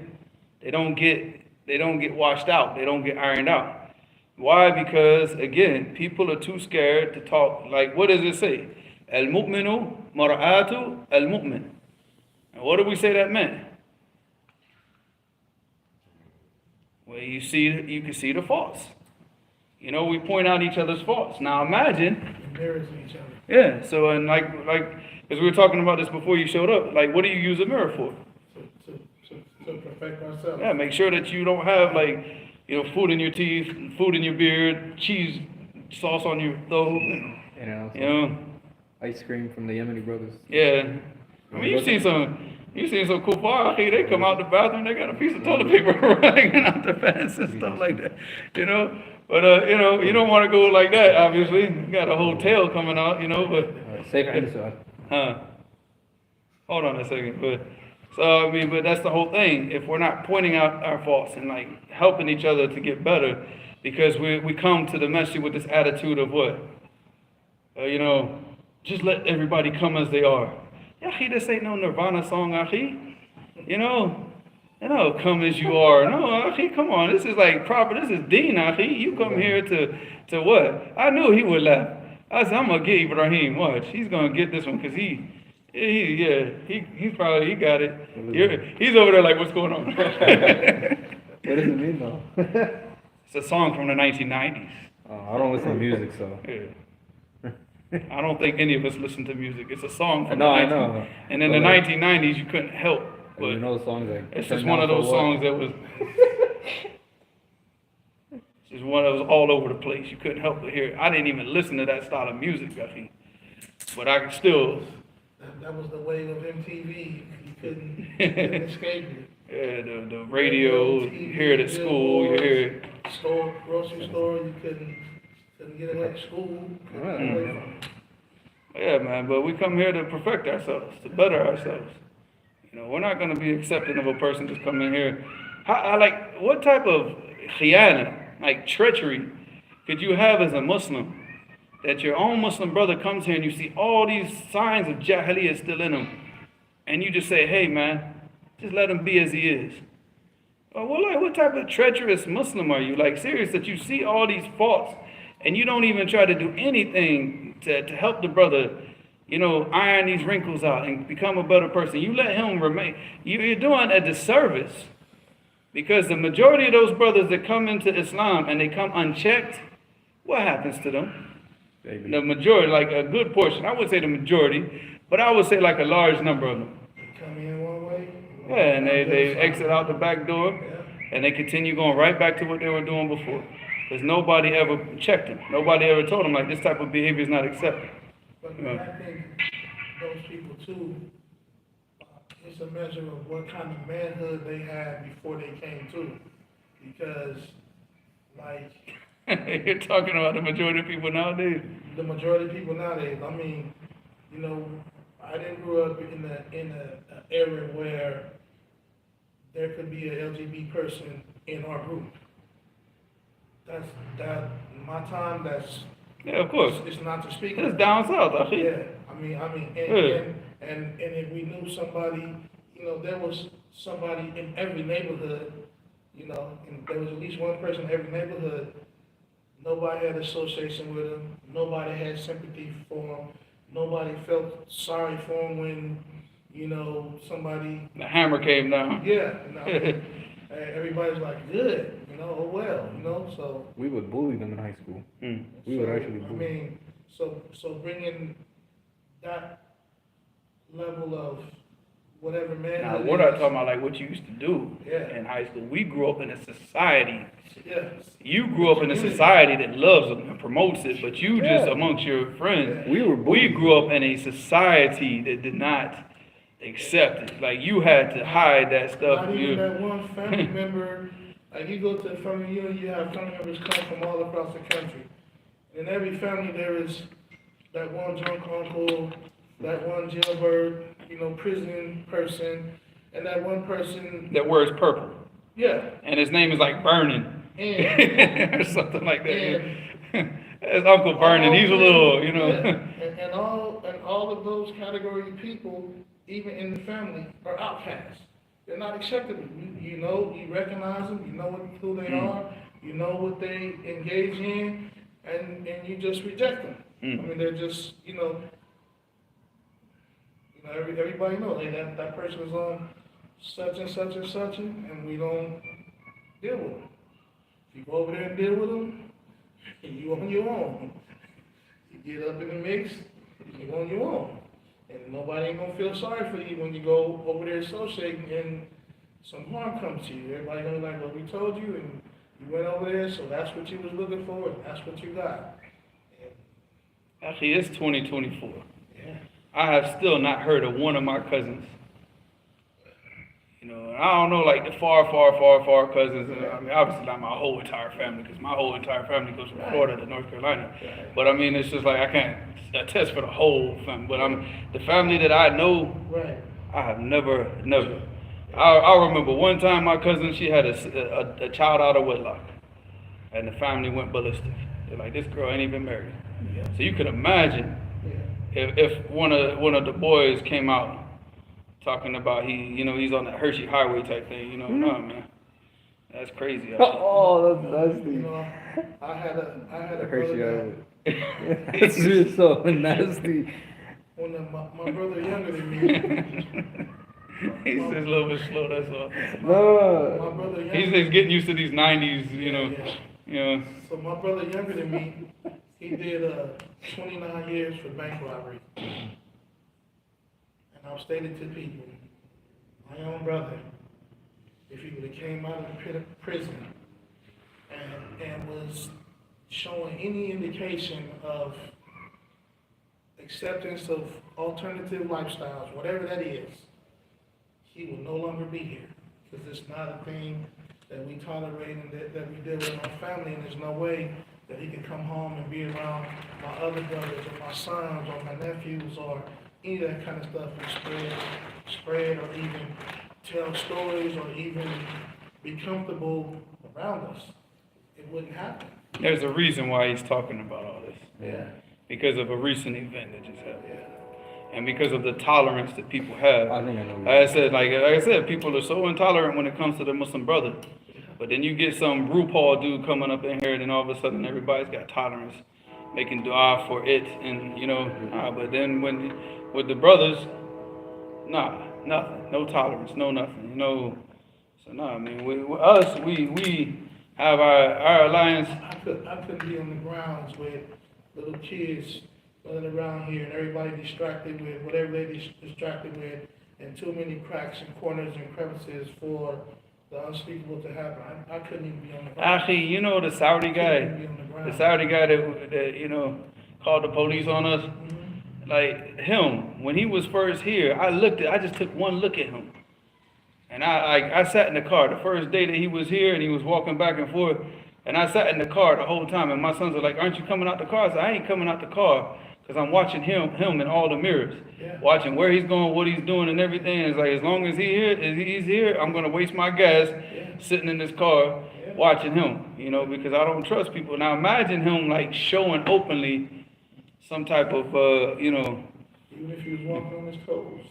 they don't get washed out. They don't get ironed out. Why? Because again, people are too scared to talk. What does it say? Al-mu'minu mar'atu al-mu'min. And what do we say that meant? Well, you can see the faults. We point out each other's faults. Now imagine. Mirrors each other. Yeah. So and as we were talking about this before you showed up, what do you use a mirror for? To perfect ourselves. Yeah. Make sure that you don't have food in your teeth, food in your beard, cheese sauce on your throat. Ice cream from the Yemeni brothers. Yeah. I mean, you've seen some kuffar, they come out the bathroom, they got a piece of toilet paper running out the fence and stuff like that, But, you don't want to go like that, obviously. You got a whole tail coming out, but... Hold on a second, but that's the whole thing. If we're not pointing out our faults and, helping each other to get better, because we come to the masjid with this attitude of what? just let everybody come as they are. Yahi, this ain't no Nirvana song, Ahi. You know, come as you are. No, Ahi, come on. This is like proper. This is Deen, Ahi. You come here to what? I knew he would laugh. I said, I'm gonna get Ibrahim. Watch, he's gonna get this one because he's probably got it. He's over there like, what's going on? What does it mean though? It's a song from the 1990s. I don't listen to music, so. Yeah. I don't think any of us listen to music. It's a song from No, the I 1990s. know. And in the 1990s, you couldn't help. But You know the songs like. it's just one of those songs that was. It's just one that was all over the place. You couldn't help but hear it. I didn't even listen to that style of music, I think. But I could still. That was the wave of MTV. You couldn't escape it. Yeah, the radio, you hear it at school, you hear it. Grocery store, you couldn't get away at school. Couldn't get away from it. Yeah, man, but we come here to perfect ourselves, to better ourselves. You know, we're not going to be accepting of a person just coming here. Like, what type of khiyana, like treachery, could you have as a Muslim? That your own Muslim brother comes here and you see all these signs of jahiliyyah still in him. And you just say, hey, man, just let him be as he is. Well, like, what type of treacherous Muslim are you? Like, serious, that you see all these faults and you don't even try to do anything to help the brother, you know, iron these wrinkles out and become a better person. You let him remain. You're doing a disservice, because the majority of those brothers that come into Islam and they come unchecked, what happens to them? Baby. The majority, like a good portion, I would say the majority, but I would say like a large number of them. Come in one way. Yeah, and they exit out the back door, and they continue going right back to what they were doing before. Because nobody ever checked them. Nobody ever told them, like, this type of behavior is not accepted. But I think those people too, it's a measure of what kind of manhood they had before they came to. Because, like, You're talking about the majority of people nowadays. the majority of people nowadays, I mean, you know, I didn't grow up in an era where there could be an LGBT person in our group. That my time. Yeah, of course. It's not to speak It's of. down south, I think. Yeah, I mean, and if we knew somebody, you know, there was somebody in every neighborhood, you know, and there was at least one person in every neighborhood. Nobody had association with him. Nobody had sympathy for him. Nobody felt sorry for him when, you know, somebody. The hammer came down. Yeah, you know, everybody's like, good, you know, oh well, you know, so. We would bully them in high school. We would actually bully. I mean, so bringing that level of whatever man. Now, we're not talking about like what you used to do Yeah. in high school. We grew up in a society. Yes. You grew up in a society that loves it and promotes it, but you just Yeah. amongst your friends. We were We bullied. grew up in a society that did not accept it. Like, you had to hide that stuff. Not even that one family member, like you go to a family reunion, you have family members come from all across the country. In every family there is that one drunk uncle, that one jailbird, you know, prison person, and that one person, That wears purple. yeah. And his name is like Vernon. And or something like that. And- That's Uncle Vernon. He's a little, you know. yeah. And all of those category of people, even in the family, are outcasts. They're not acceptable. You know, you recognize them, you know who they are, you know what they engage in, and you just reject them. I mean, they're just, you know, everybody knows, hey, that person is on such and such and such, and we don't deal with them. If you go over there and deal with them, you on your own. You get up in the mix, you on your own. And nobody ain't gonna feel sorry for you when you go over there associating and some harm comes to you. Everybody gonna be like, well, we told you, and you went over there, so that's what you was looking for, and that's what you got. Actually, it's 2024. Yeah. I have still not heard of one of my cousins. You know, I don't know, like the far cousins. I mean, obviously not my whole entire family, because my whole entire family goes from Florida to North Carolina. But I mean, it's just like I can't attest for the whole family. But the family that I know, Right. I have never. I remember one time my cousin, she had a child out of wedlock, and the family went ballistic. They're like, this girl ain't even married. Yeah. So you could imagine Yeah. if one of the boys came out talking about he's on that Hershey Highway type thing, no man, that's crazy. Oh, that's You nasty. know, I had a Hershey brother that That's just so nasty. when my brother younger than me. He's just a little bit slow. That's all. My No. brother He's younger. just getting used to these '90s, Yeah. So my brother younger than me, he did 29 years for bank robbery. And I've stated to people, my own brother, if he would have came out of prison and was showing any indication of acceptance of alternative lifestyles, whatever that is, he will no longer be here. Because it's not a thing that we tolerate and that we deal with in our family, and there's no way that he can come home and be around my other brothers or my sons or my nephews or any of that kind of stuff and spread or even tell stories or even be comfortable around us. It wouldn't happen. There's a reason why he's talking about all this. Yeah. Because of a recent event that just happened. Yeah. And because of the tolerance that people have. I think I know. Like I said, people are so intolerant when it comes to the Muslim brother. But then you get some RuPaul dude coming up in here, and then all of a sudden everybody's got tolerance, making dua for it, and but then with the brothers, nothing, no tolerance, no nothing, So I mean, we have our alliance. I couldn't be on the grounds with little kids running around here and everybody distracted with whatever they distracted with, and too many cracks and corners and crevices for the unspeakable to happen. I couldn't even be on the ground. Actually, the Saudi guy, that called the police on us. Mm-hmm. Like him, when he was first here, I just took one look at him. And I sat in the car the first day that he was here, and he was walking back and forth. And I sat in the car the whole time, and my sons were like, "Aren't you coming out the car?" I said, "I ain't coming out the car because I'm watching him in all the mirrors, watching where he's going, what he's doing, and everything." And it's like, as long as he's here, I'm gonna waste my gas sitting in this car watching him, because I don't trust people. Now imagine him like showing openly some type of, Even if he was walking on his toes.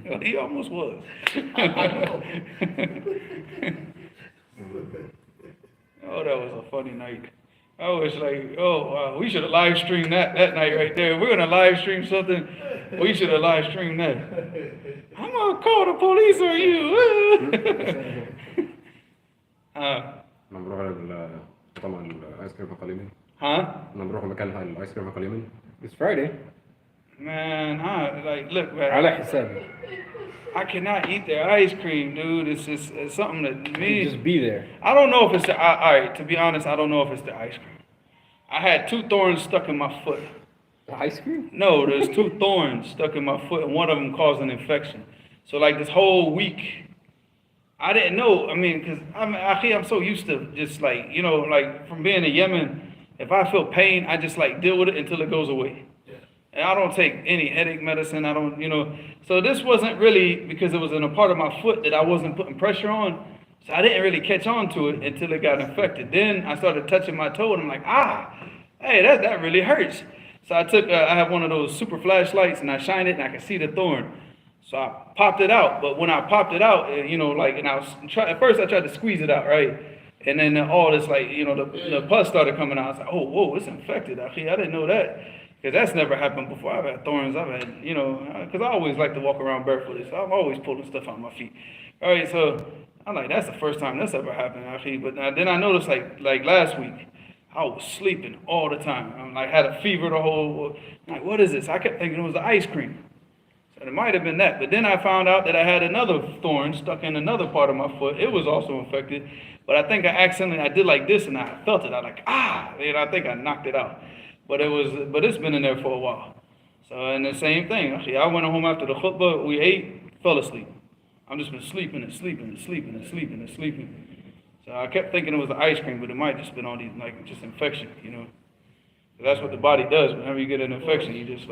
Well, he almost was. Oh, that was a funny night. I was like, oh, wow, we should have live streamed that night right there. We're going to live stream something. We should have live streamed that. I'm going to call the police on you. نروح طبعا الايس كريم قليلا. Huh? نروح مكان الايس كريم قليلا. It's Friday. Man, look, man. على حسابي. I cannot eat their ice cream, dude. It's something that me. Just be there. I don't know if it's all right. To be honest, I don't know if it's the ice cream. I had 2 thorns stuck in my foot. The ice cream? No, there's 2 thorns stuck in my foot, and one of them caused an infection. So like this whole week, I didn't know. I mean, because I'm so used to just like like from being in Yemen. If I feel pain, I just like deal with it until it goes away. And I don't take any headache medicine. I don't, So this wasn't really because it was in a part of my foot that I wasn't putting pressure on. So I didn't really catch on to it until it got infected. Then I started touching my toe, and I'm like, hey, that really hurts. So I have one of those super flashlights, and I shine it, and I can see the thorn. So I popped it out. But when I popped it out, and I was at first I tried to squeeze it out, right? And then all this, the pus started coming out. I was like, oh, whoa, it's infected. I didn't know that. Because that's never happened before. I've had thorns. I've had, because I always like to walk around barefooted. So I'm always pulling stuff out of my feet. All right, so I'm like, that's the first time that's ever happened, actually. But then I noticed, like last week, I was sleeping all the time. I'm like, had a fever the whole, I'm like, what is this? I kept thinking it was the ice cream. So it might have been that. But then I found out that I had another thorn stuck in another part of my foot. It was also infected. But I think I did like this, and I felt it. I like, I think I knocked it out. But it's been in there for a while. So, and the same thing. Actually, I went home after the khutbah, we ate, fell asleep. I've just been sleeping. So I kept thinking it was the ice cream, but it might just been all these, just infection, So that's what the body does. Whenever you get an infection, you just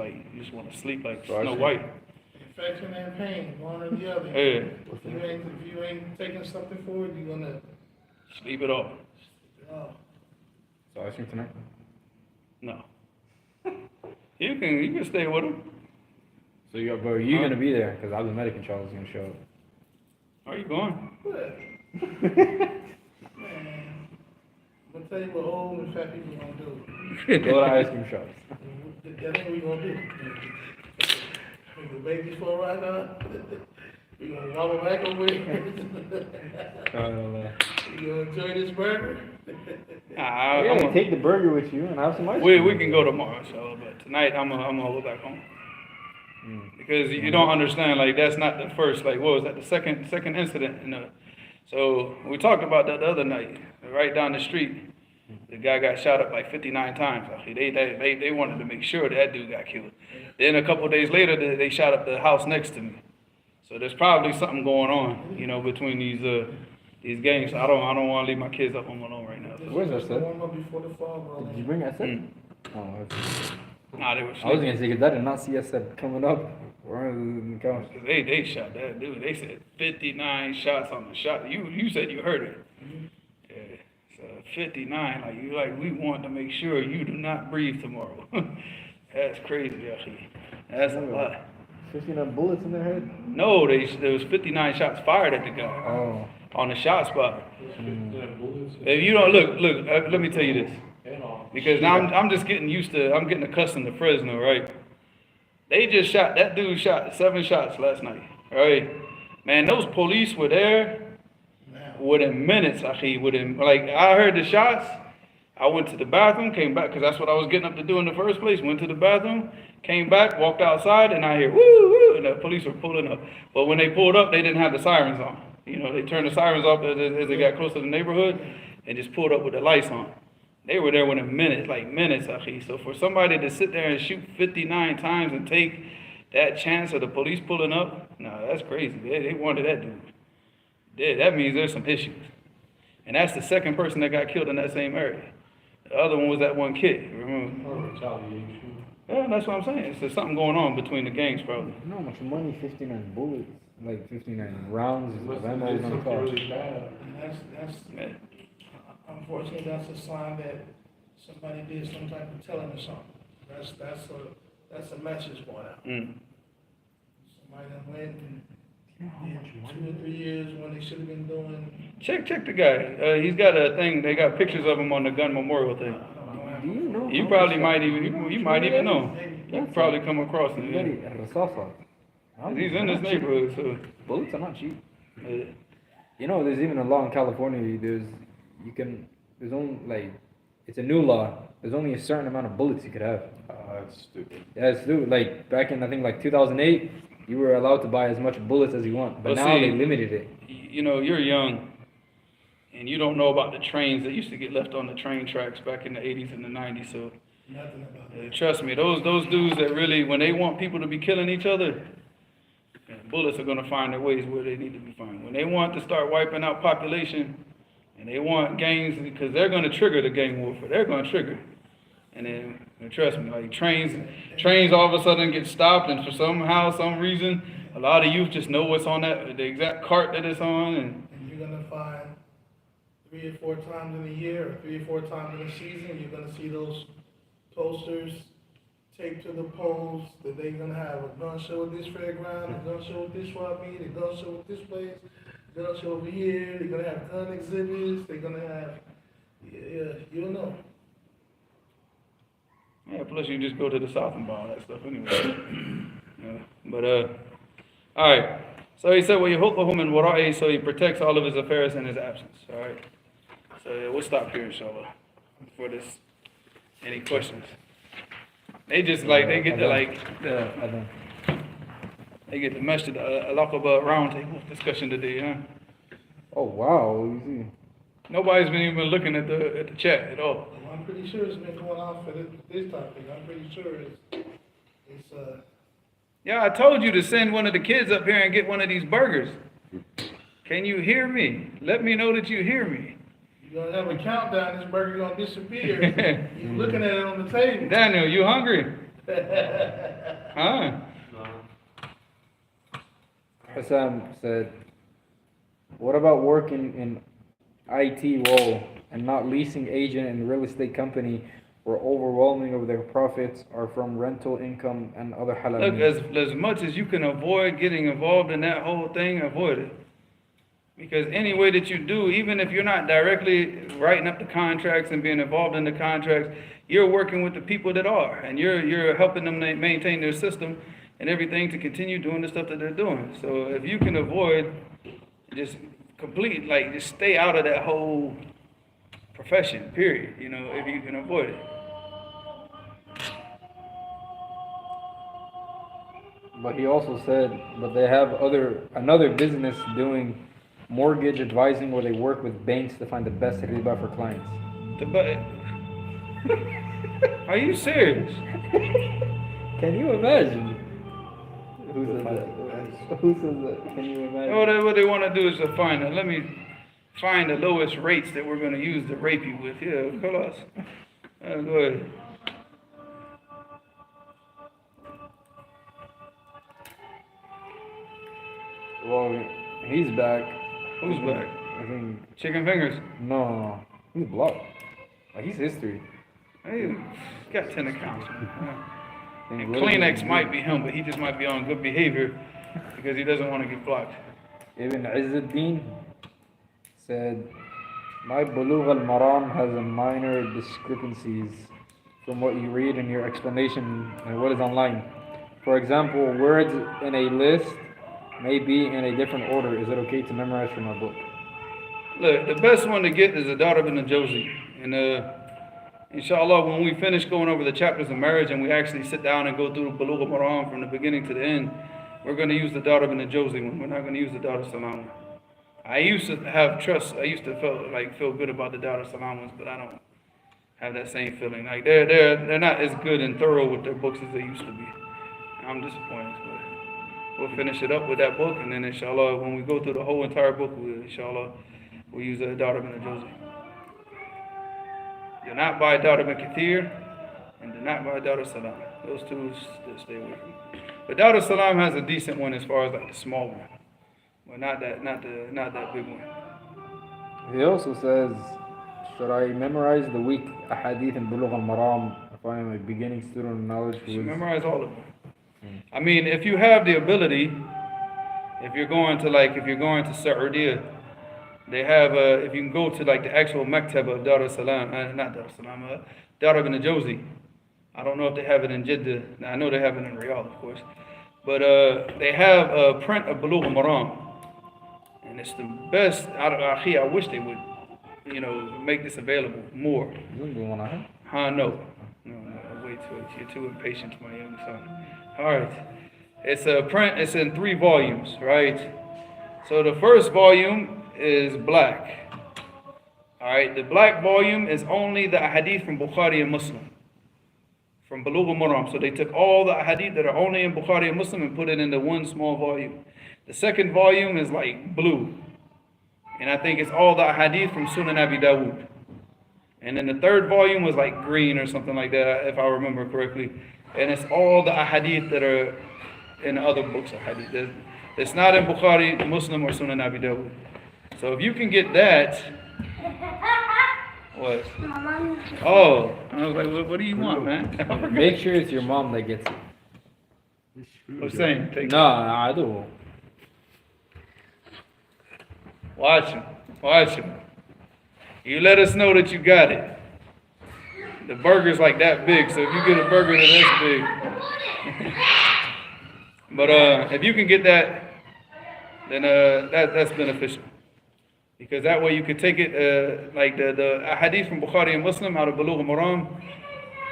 want to sleep like Snow White. Infection and pain, one or the other. Yeah. If you ain't taking something for it, you're gonna Sleep it off. Oh. So ice cream tonight? No. You can stay with him. So you're gonna be there because Abdulmalik and Charles is gonna show up. Are you going? What? Man, I'm gonna tell you what old and fat people gonna do. Go to ice cream shops. That ain't what we gonna do. We gonna bake this for right now. We gonna wobble back over it. You gonna enjoy this burger? Yeah, take the burger with you and have some ice cream. We can go tomorrow, so but tonight I'm gonna go back home. Because you don't understand, like that's not the first, like what was that, the second incident, so we talked about that the other night, right down the street. The guy got shot up like 59 times. They wanted to make sure that dude got killed. Then a couple of days later, they shot up the house next to me. So there's probably something going on, between these gangs. So I don't want to leave my kids up home alone right now. Where's that set? Warm up before the fall, bro. Did you bring that set? Oh, okay. Nah, they were I was sleeping. gonna say because I did not see that set coming up. We're on the couch. They shot that dude. They said 59 shots on the shot. You said you heard it. Yeah. So 59, we want to make sure you do not breathe tomorrow. That's crazy, actually. That's a lot. 59 bullets in their head? No, there was 59 shots fired at the guy. Oh. On the shot spot. If you don't look, let me tell you this. Because now I'm just getting I'm getting accustomed to Fresno, right? They just that dude shot 7 shots last night, right? Man, those police were there within minutes, I heard the shots. I went to the bathroom, came back, because that's what I was getting up to do in the first place. Went to the bathroom, came back, walked outside, and I hear, woo, woo, and the police were pulling up. But when they pulled up, they didn't have the sirens on. They turned the sirens off as they got close to the neighborhood, and just pulled up with the lights on. They were there within minutes, akhi. So for somebody to sit there and shoot 59 times and take that chance of the police pulling up, that's crazy. They wanted that dude. Yeah, that means there's some issues. And that's the second person that got killed in that same area. The other one was that one kid, remember? Yeah, that's what I'm saying. There's something going on between the gangs, probably. You know how much money 59 bullets, 59 rounds of ammo is gonna cost? And unfortunately, that's a sign that somebody did some type of telling or something. That's a message going out. Somebody that went and did 2 or 3 years when they should have been doing. Check the guy. He's got a thing. They got pictures of him on the gun memorial thing. Do you know? You probably might even know. You probably come across him. Yeah. He's in this neighborhood, so Bullets are not cheap. There's even a law in California. There's only it's a new law. There's only a certain amount of bullets you could have. That's stupid. Yeah, it's stupid. Back in I think 2008, you were allowed to buy as much bullets as you want, but now they limited it. You're young, and you don't know about the trains that used to get left on the train tracks back in the 80s and the 90s. So Nothing about it. trust me, those dudes that really, when they want people to be killing each other, bullets are gonna find their ways where they need to be found. When they want to start wiping out population, and they want gangs, because they're gonna trigger the gang warfare. They're gonna trigger. And then, trust me, trains all of a sudden get stopped, and for some reason, a lot of youth just know what's on the exact cart that it's on. And you're gonna find 3 or 4 times in a year, or 3 or 4 times in a season, you're gonna see those posters taped to the poles that they're gonna have a gun show at this fairground, a gun show at this swap meet, a gun show at this place, a gun show over here. They're gonna have gun exhibits. They're gonna have, you'll know. Yeah, plus you just go to the South and buy all that stuff anyway. All right. So he said, وَيَحُطُّهُ مِنْ وَرَائِهِ, so he protects all of his affairs in his absence. All right. So we'll stop here, inshallah, for this. Any questions? They just they get the Masjid al-Aqaba roundtable discussion today, huh? Oh wow, you see. Nobody's been even looking at the chat at all. I'm pretty sure it's been going on for this topic. I'm pretty sure it's Yeah, I told you to send one of the kids up here and get one of these burgers. Can you hear me? Let me know that you hear me. You're gonna have a countdown. This burger gonna disappear. You're looking at it on the table. Daniel, you hungry? Huh? Hassan said, "What about working in IT role and not leasing agent in real estate company for overwhelming of their profits are from rental income and other halal Look, means. as much as you can avoid getting involved in that whole thing, avoid it. Because any way that you do, even if you're not directly writing up the contracts and being involved in the contracts, you're working with the people that are, and you're helping them maintain their system and everything to continue doing the stuff that they're doing. So if you can avoid just just stay out of that whole profession, period, if you can avoid it. But he also said, but they have another business doing mortgage advising where they work with banks to find the best riba for clients. Are you serious? Can you imagine? Who says that? Who says that? Can you imagine? What they want to do is to let me find the lowest rates that we're going to use to rape you with. Yeah, خلاص. Go ahead. Well, he's back. Who's back? I think. Chicken fingers. No, he's blocked. Like, he's history. Hey, got 10 accounts. And And Kleenex might be him, but he just might be on good behavior because he doesn't want to get blocked. Ibn Izzuddin said, my Bulugh al-Maram has a minor discrepancies from what you read in your explanation and what is online. For example, words in a list may be in a different order. Is it okay to memorize from our book? Look, the best one to get is Adab ibn Jawzi. And inshallah, when we finish going over the chapters of marriage and we actually sit down and go through Bulugh al-Maram from the beginning to the end, we're going to use the Adab ibn Jawzi one. We're not going to use the Dar al-Salam one. I used to have trust. I used to feel good about the Dar al-Salam ones, but I don't have that same feeling. Like they're not as good and thorough with their books as they used to be. I'm disappointed, but we'll finish it up with that book, and then inshallah, when we go through the whole entire book, we'll use the Adab ibn Jawzi. Do not buy Dar ibn Kathir, and do not buy Dar al-Salam. Those two stay away from. But Dar al-Salam has a decent one as far as like the small one. Well, not that big one. He also says, should I memorize the weak ahadith in Bulugh al-Maram if I am a beginning student of knowledge? You should memorize all of them. I mean, if you have the ability, if you're going to Saudi, they have if you can go to like the actual maktab of Dar al-Salam, not Dar al-Salam, Dar ibn Jawzi. I don't know if they have it in Jeddah. I know they have it in Riyadh, of course. But they have a print of Bulugh al-Maram. And it's the best out of Akhi. I wish they would, make this available more. No, wait till it. You're too impatient, my young son. All right. It's a print. It's in 3 volumes, right? So the first volume is black. All right. The black volume is only the hadith from Bukhari and Muslim, from Bulugh al-Maram. So they took all the hadith that are only in Bukhari and Muslim and put it into one small volume. The second volume is like blue, and I think it's all the hadith from Sunan Abi Dawud. And then the third volume was like green or something like that, if I remember correctly. And it's all the hadith that are in other books of hadith. It's not in Bukhari, Muslim, or Sunan Abi Dawud. So if you can get that, what? Oh, I was like, what do you want, man? Make sure it's your mom that gets it. Hussein, take it. No, I do. Watch him. You let us know that you got it. The burger's like that big, so if you get a burger that's big. But if you can get that, then that's beneficial. Because that way you could take it, like the hadith from Bukhari and Muslim out of Bulugh al-Maram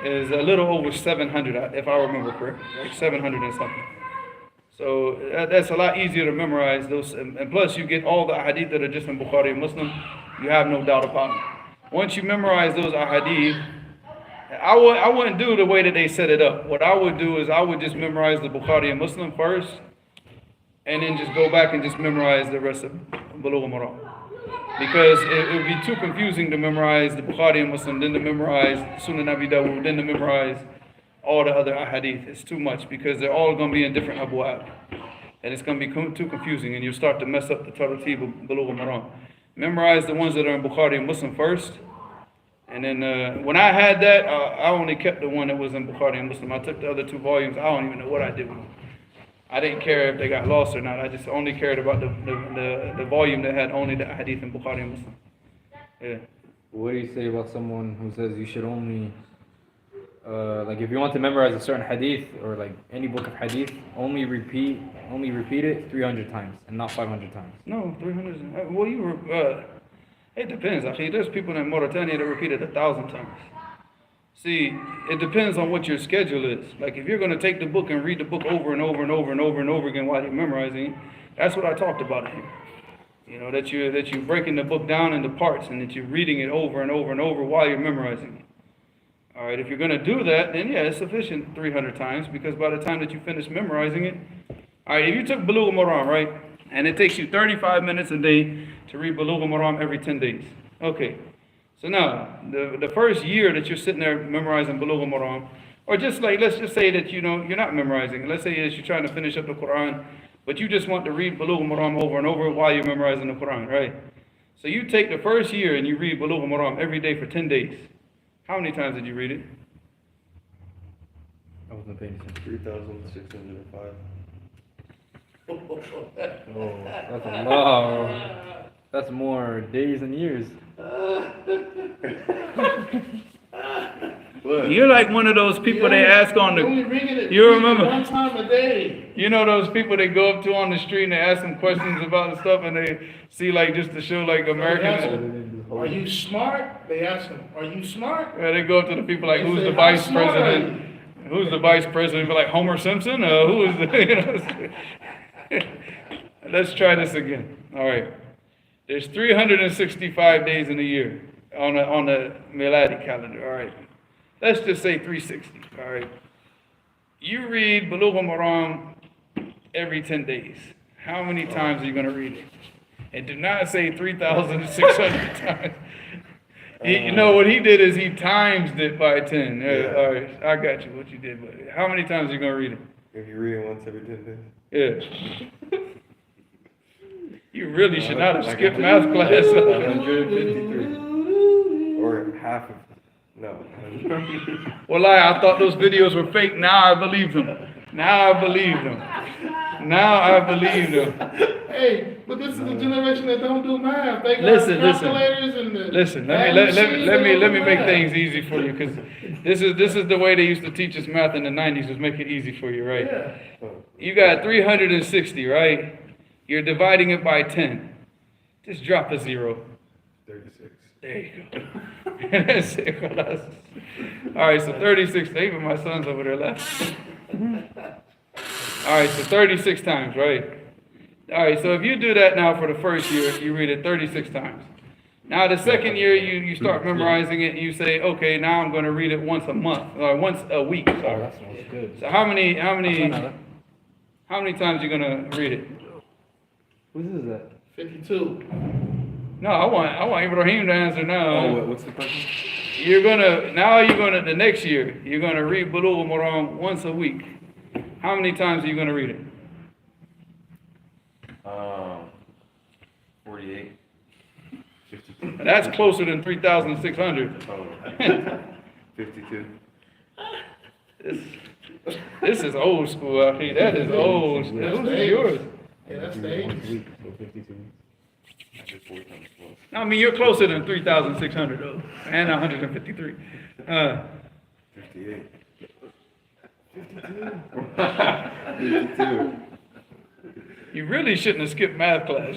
is a little over 700, if I remember correctly, like 700 and something. So that's a lot easier to memorize those, and plus you get all the ahadith that are just in Bukhari and Muslim. You have no doubt about it. Once you memorize those ahadith, I wouldn't do the way that they set it up. What I would do is I would just memorize the Bukhari and Muslim first, and then just go back and just memorize the rest of Bulugh al-Maram. Because it would be too confusing to memorize the Bukhari and Muslim, then to memorize Sunan Abi Dawud, then to memorize all the other ahadith. It's too much because they're all going to be in different abwab. And it's going to be too confusing, and you start to mess up the taratib of Bulugh al-Maram. Memorize the ones that are in Bukhari and Muslim first, And then when I had that, I only kept the one that was in Bukhari and Muslim. I took the other two volumes. I don't even know what I did with them. I didn't care if they got lost or not. I just only cared about the volume that had only the hadith in Bukhari and Muslim. Yeah. What do you say about someone who says you should only, like if you want to memorize a certain hadith or like any book of hadith, only repeat it 300 times and not 500 times? No, 300. Well, it depends. I think there's people in Mauritania that repeat it 1,000 times. See, it depends on what your schedule is. Like if you're going to take the book and read the book over and over and over and over and over again while you're memorizing it, that's what I talked about here. You know, that you're breaking the book down into parts and that you're reading it over and over and over while you're memorizing it. All right, if you're going to do that, then yeah, it's sufficient 300 times, because by the time that you finish memorizing it, all right, if you took Bulugh al-Maram, right, and it takes you 35 minutes a day to read Bulugh al-Maram every 10 days. Okay. So now, the first year that you're sitting there memorizing Bulugh al-Maram, or just like, let's just say that, you know, you're not memorizing. Let's say that you're trying to finish up the Quran, but you just want to read Bulugh al-Maram over and over while you're memorizing the Quran, right? So you take the first year and you read Bulugh al-Maram every day for 10 days. How many times did you read it? I wasn't paying attention. 3,605. Oh, that's a lot. That's more days and years. You're like one of those people they ask on the. You remember? One time a day. You know those people they go up to on the street and they ask them questions about the stuff and they see like just to show like American. Are you smart? They ask them. Are you smart? Yeah, they go up to the people like, They who's say, the vice "How smart are president? Who's the vice president? Be like Homer Simpson? Who is the? You know? Let's try this again. All right. There's 365 days in a year on the Miladi calendar. All right. Let's just say 360. All right. You read Bulugh al-Maram every 10 days. How many times are you going to read it? And do not say 3,600 times. You know what he did is he times it by 10. Yeah. All right. I got you what you did. But how many times are you going to read it? If you read it once every 10 days. Yeah. You really should not have skipped math class. 153. Or half of. No. Well, I thought those videos were fake. Now I believe them. Now I believe them. Now I believe them. Hey, but this is the generation that don't do math. They got Listen. calculators and the Listen, math let machines me and make math. things easy for you, because this is the way they used to teach us math in the 90s, was make it easy for you, right? Yeah. You got 360, right? You're dividing it by 10. Just drop a 0. 36. There you go. That's it. All right, so 36. Even my son's over there laughing. All right, so 36 times, right? All right, so if you do that now for the first year, you read it 36 times. Now the second year, you start memorizing it, and you say, okay, now I'm going to read it once a month, or once a week. Oh, Sorry. that sounds good. So how many times are you going to read it? Whose is that? 52. No, I want Ibrahim to answer now. Oh, what's the question? The next year, you're gonna read Bulugh al-Maram once a week. How many times are you gonna read it? 48. 52. That's closer than 3,600. 52. This is old school out here. That is old. Who's yours? Yeah, that's the age. Week, so 52 weeks. That's 4 times 12. I mean, you're closer than 3,600 though, and 153. 58. 52. You really shouldn't have skipped math class.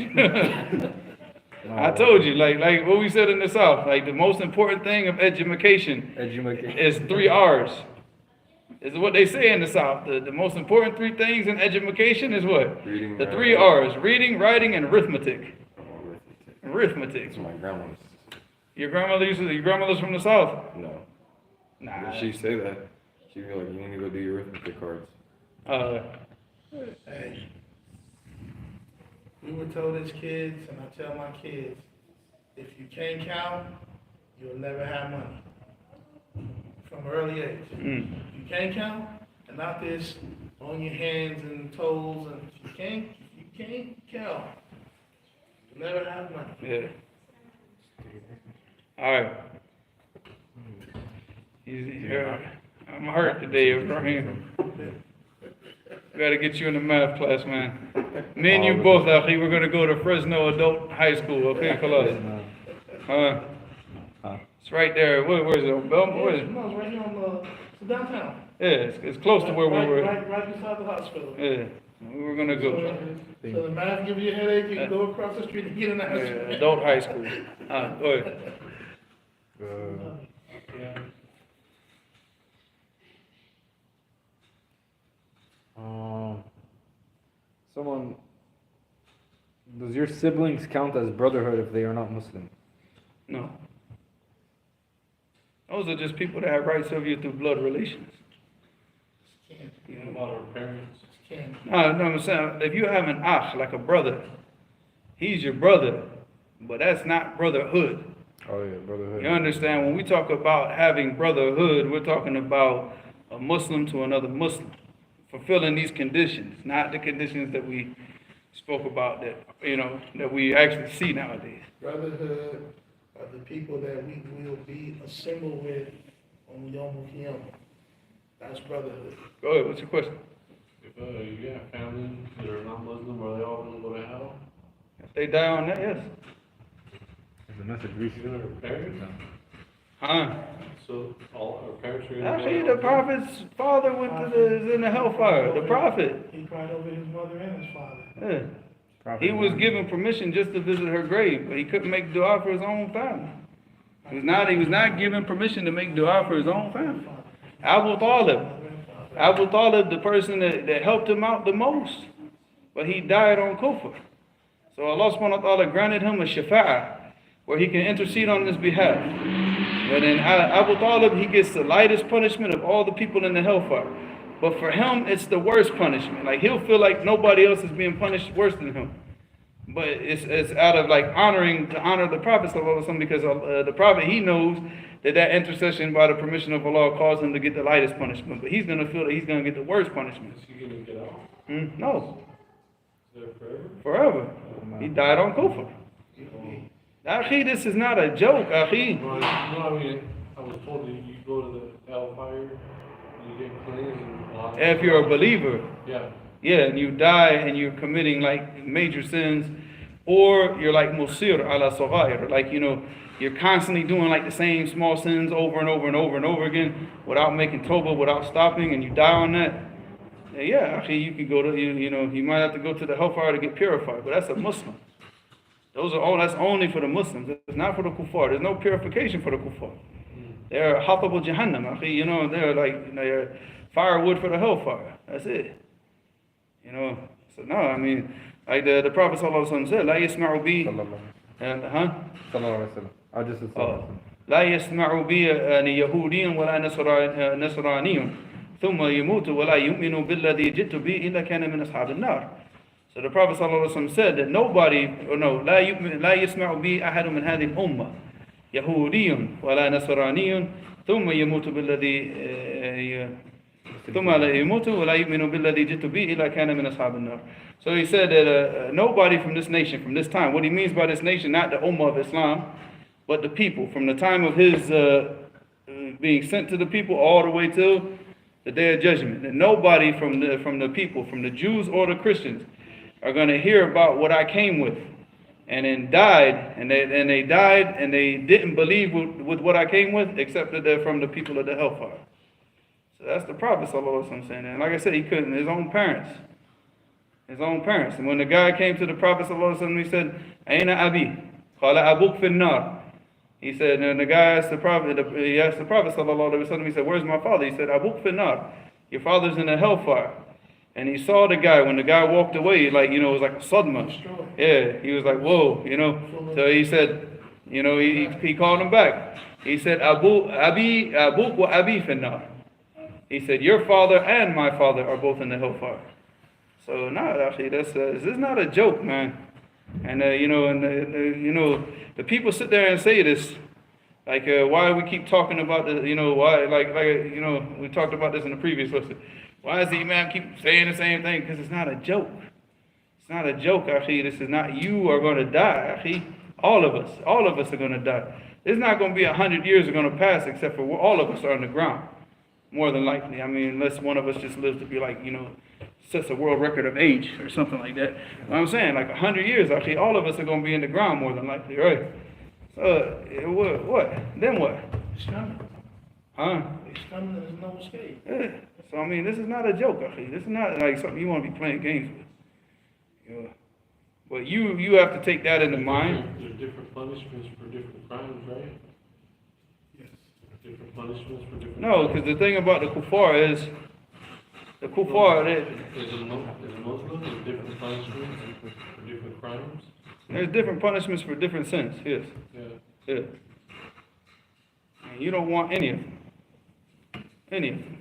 I told you, like what we said in the South, like the most important thing of education is 3 R's. Is what they say in the South. The most important 3 things in education is what? Reading, The 3 R's: reading, writing, and arithmetic. Arithmetic. That's my grandma's. Your grandmother's from the South? No. Nah. If she say that, she'd be like, you need to go do your arithmetic cards. Hey, we were told as kids, and I tell my kids, if you can't count, you'll never have money. From an early age. You can't count, and not this on your hands and toes, and if you can't count, you'll never have money. Yeah. All right. I'm hurt today, Ibrahim. Gotta get you in the math class, man. Me and you both, Akhi, we're gonna go to Fresno Adult High School, okay, Khalas? It's right there. Where is it? Belmont? Where is it? No, it's right here on downtown. Yeah, it's close to where we were. Right beside the hospital. Yeah, we were gonna go. So the math gives you a headache, you can go across the street and get in the hospital. Adult high school. Go ahead. Someone, does your siblings count as brotherhood if they are not Muslim? No. Those are just people that have rights over you through blood relations. About our parents. No, I'm saying, if you have an akh, like a brother, he's your brother, but that's not brotherhood. Oh yeah, brotherhood. You understand, when we talk about having brotherhood, we're talking about a Muslim to another Muslim, fulfilling these conditions, not the conditions that we spoke about that, that we actually see nowadays. Brotherhood are the people that we will be assembled with on Yom Kippur. That's brotherhood. Go ahead, what's your question? If you have family that are not Muslim, are they all going to go to hell? If they die on that, yes. The message reached Even our parents? Huh? So all our parents are going to Actually, the prophet's father is in the hellfire. The prophet. He cried over his mother and his father. Yeah. He was given permission just to visit her grave, but he couldn't make dua for his own family. He was not given permission to make dua for his own family. Abu Talib, the person that helped him out the most, but he died on kufr. So Allah subhanahu wa ta'ala granted him a shafa'ah, where he can intercede on his behalf. But then Abu Talib, he gets the lightest punishment of all the people in the hellfire. But for him, it's the worst punishment. Like, he'll feel like nobody else is being punished worse than him. But it's out of like to honor the Prophet sallallahu alaihi wasallam, because the Prophet, he knows that intercession by the permission of Allah caused him to get the lightest punishment. But he's going to feel that he's going to get the worst punishment. Is he going to get out? No. Is that forever? Forever. He died on kufr. Akhi, this is not a joke, Akhi. No, I mean, I was told that you go to the hellfire and you get cleansed and If you're a believer. Yeah. Yeah, and you die and you're committing like major sins, or you're like musir ala saghair, like you're constantly doing like the same small sins over and over and over and over again without making tawbah, without stopping, and you die on that. Yeah, actually you can go to you might have to go to the hellfire to get purified, but that's a Muslim. That's only for the Muslims. It's not for the kuffar. There's no purification for the kuffar. They're hatabul jahannam, akhi. They're firewood for the hellfire. That's it. So no, I mean, like the Prophet sallallahu alaihi wasallam said, "La yasma'u bi," sallallahu alaihi wasallam. I just said sallallahu. لا يسمع بي يهودي ولا نصراني ثم يموت ولا يؤمن بالذي جئت به إلا كان من أصحاب النار. So the Prophet ﷺ said that لا يسمع بي أحد من هذه الأمة يهودي ولا نصراني ثم يموت بالذي ثم يموت ولا يؤمن بالذي جئت به إلا كان من أصحاب النار. So he said that nobody from this nation, from this time, what he means by this nation, not the Ummah of Islam, but the people, from the time of his being sent to the people all the way till the day of judgment. And nobody from the people, from the Jews or the Christians, are going to hear about what I came with, and then died, and they died, and they didn't believe with what I came with, except that they're from the people of the hellfire. So that's the Prophet sallallahu alaihi wasallam saying. And like I said, he couldn't. His own parents. And when the guy came to the Prophet sallallahu alaihi wasallam, he said, "Aina abi?" Qala abuk fin nar. He said, and the guy asked the Prophet, sallallahu alaihi wasallam, he said, "Where's my father?" He said, "Abuk fin nar." Your father's in the hellfire. And he saw the guy. When the guy walked away, it was like a sadma. Yeah, he was like, whoa, So he said, he called him back. He said, abuk wa abi fin nar. He said, your father and my father are both in the hellfire. So no, actually, this is not a joke, man. And the people sit there and say this, like, why do we keep talking about the, why, we talked about this in the previous lesson. Why does the Imam keep saying the same thing? Because it's not a joke. It's not a joke, akhi. This is not, you are going to die, akhi. All of us are going to die. It's not going to be 100 years are going to pass except for all of us are on the ground, more than likely. I mean, unless one of us just lives to be like, sets a world record of age or something like that. But I'm saying, like 100 years, actually, all of us are going to be in the ground more than likely, right? So, what? Then what? It's coming. Huh? It's coming, there's no escape. Yeah. So, I mean, this is not a joke, actually. This is not like something you want to be playing games with. But you have to take that into mind. There's different punishments for different crimes, right? Yes. Different punishments for different No, crimes. because the thing about the kuffar is, the kuffar, Is a Muslim, there's different punishments for different crimes? there's different punishments for different sins, yes. Yeah. Yeah. And you don't want any of them. Any of them.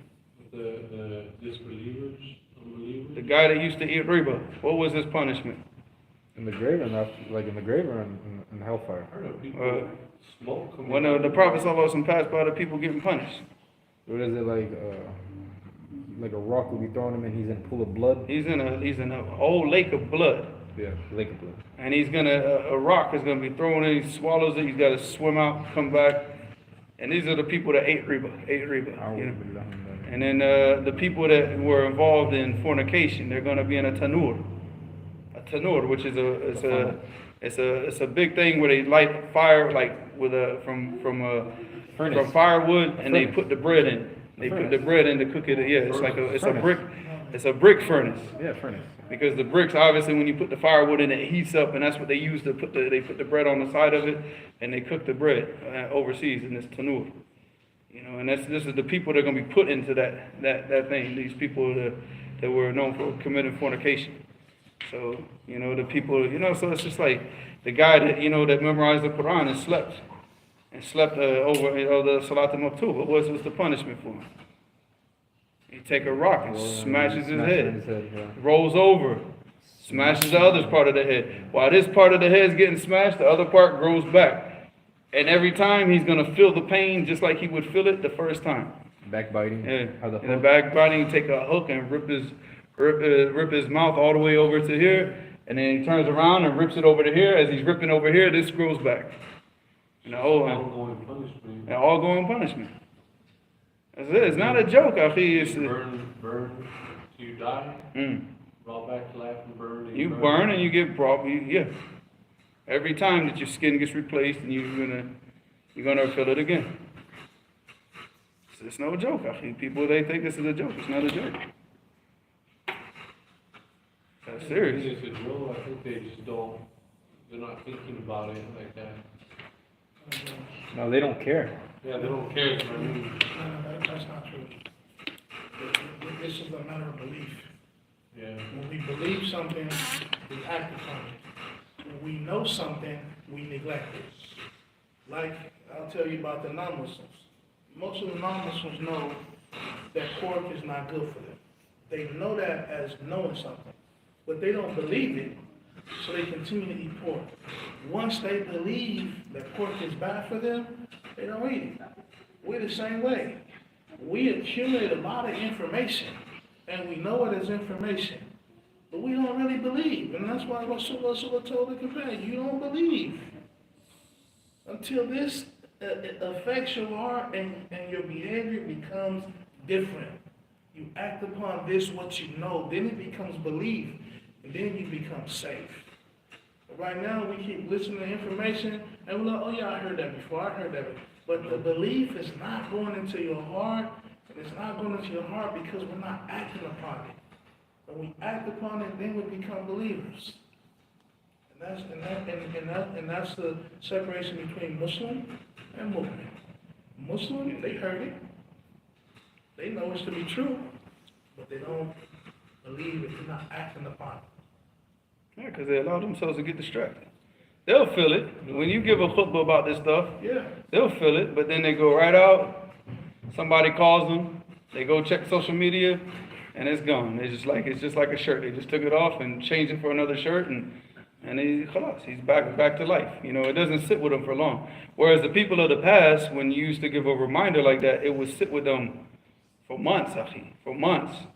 The disbelievers, unbelievers? The guy that used to eat riba, what was his punishment? In the grave, and like in the grave or in hellfire. I heard of people smoke. When the Prophet ﷺ passed by, the people getting punished. What is it like a rock will be thrown him and he's in a pool of blood? He's in a whole lake of blood. Yeah, lake of blood. And he's a rock is gonna be thrown in, he swallows it, he's gotta swim out, come back. And these are the people that ate riba. And then the people that were involved in fornication, they're gonna be in a tanur. A tanur, which is it's a big thing where they light fire like with from firewood, and they put the bread in. They put the bread in to cook it. Yeah, it's a brick furnace. Yeah, furnace. Because the bricks, obviously, when you put the firewood in, it heats up, and that's what they use to they put the bread on the side of it, and they cook the bread overseas in this tanur. And this is the people that are going to be put into that thing. These people that were known for committing fornication. So the people, so it's just like the guy that that memorized the Quran and slept over the Salat al-Maktub. What's the punishment for him? He take a rock and smashes his head, rolls over, smashes the other part of the head. While this part of the head is getting smashed, the other part grows back. And every time he's going to feel the pain just like he would feel it the first time. Backbiting. Yeah. In the backbiting, you take a hook and rip his mouth all the way over to here, and then he turns around and rips it over to here. As he's ripping over here, this grows back. Ongoing punishment. An ongoing punishment. That's it. It's not a joke. I feel it's Burn till you die. Brought back to life and burned. And you burn and you get brought. Yeah. Every time that your skin gets replaced, and you're gonna feel it again. It's no joke. I think people they think this is a joke. It's not a joke. That's serious. It's a drill. I think they just don't. They're not thinking about it like that. No, they don't care. Yeah, they don't care. That's what I mean. No, that's not true. This is a matter of belief. Yeah. When we believe something, we act upon it. When we know something, we neglect it. Like, I'll tell you about the non-Muslims. Most of the non-Muslims know that pork is not good for them. They know that as knowing something, but they don't believe it, so they continue to eat pork. Once they believe that pork is bad for them, they don't eat it. We're the same way. We accumulate a lot of information, and we know it as information, but we don't really believe. And that's why Rasulullah told the companion, you don't believe until this affects your heart and your behavior becomes different. You act upon this, what you know, then it becomes belief, and then you become safe. But right now, we keep listening to information, and we're like, oh yeah, I heard that before, But the belief is not going into your heart, and it's not going into your heart because we're not acting upon it. When we act upon it, then we become believers. And that's the separation between Muslim and Mu'min. Muslim, they heard it. They know it's to be true, but they don't believe it. They're not acting upon it. Yeah, because they allow themselves to get distracted. They'll feel it. When you give a khutbah about this stuff, Yeah. they'll feel it, but then they go right out. Somebody calls them. They go check social media, and it's gone. It's just like a shirt. They just took it off and changed it for another shirt, and he's back to life. It doesn't sit with them for long. Whereas the people of the past, when you used to give a reminder like that, it would sit with them for months, for months.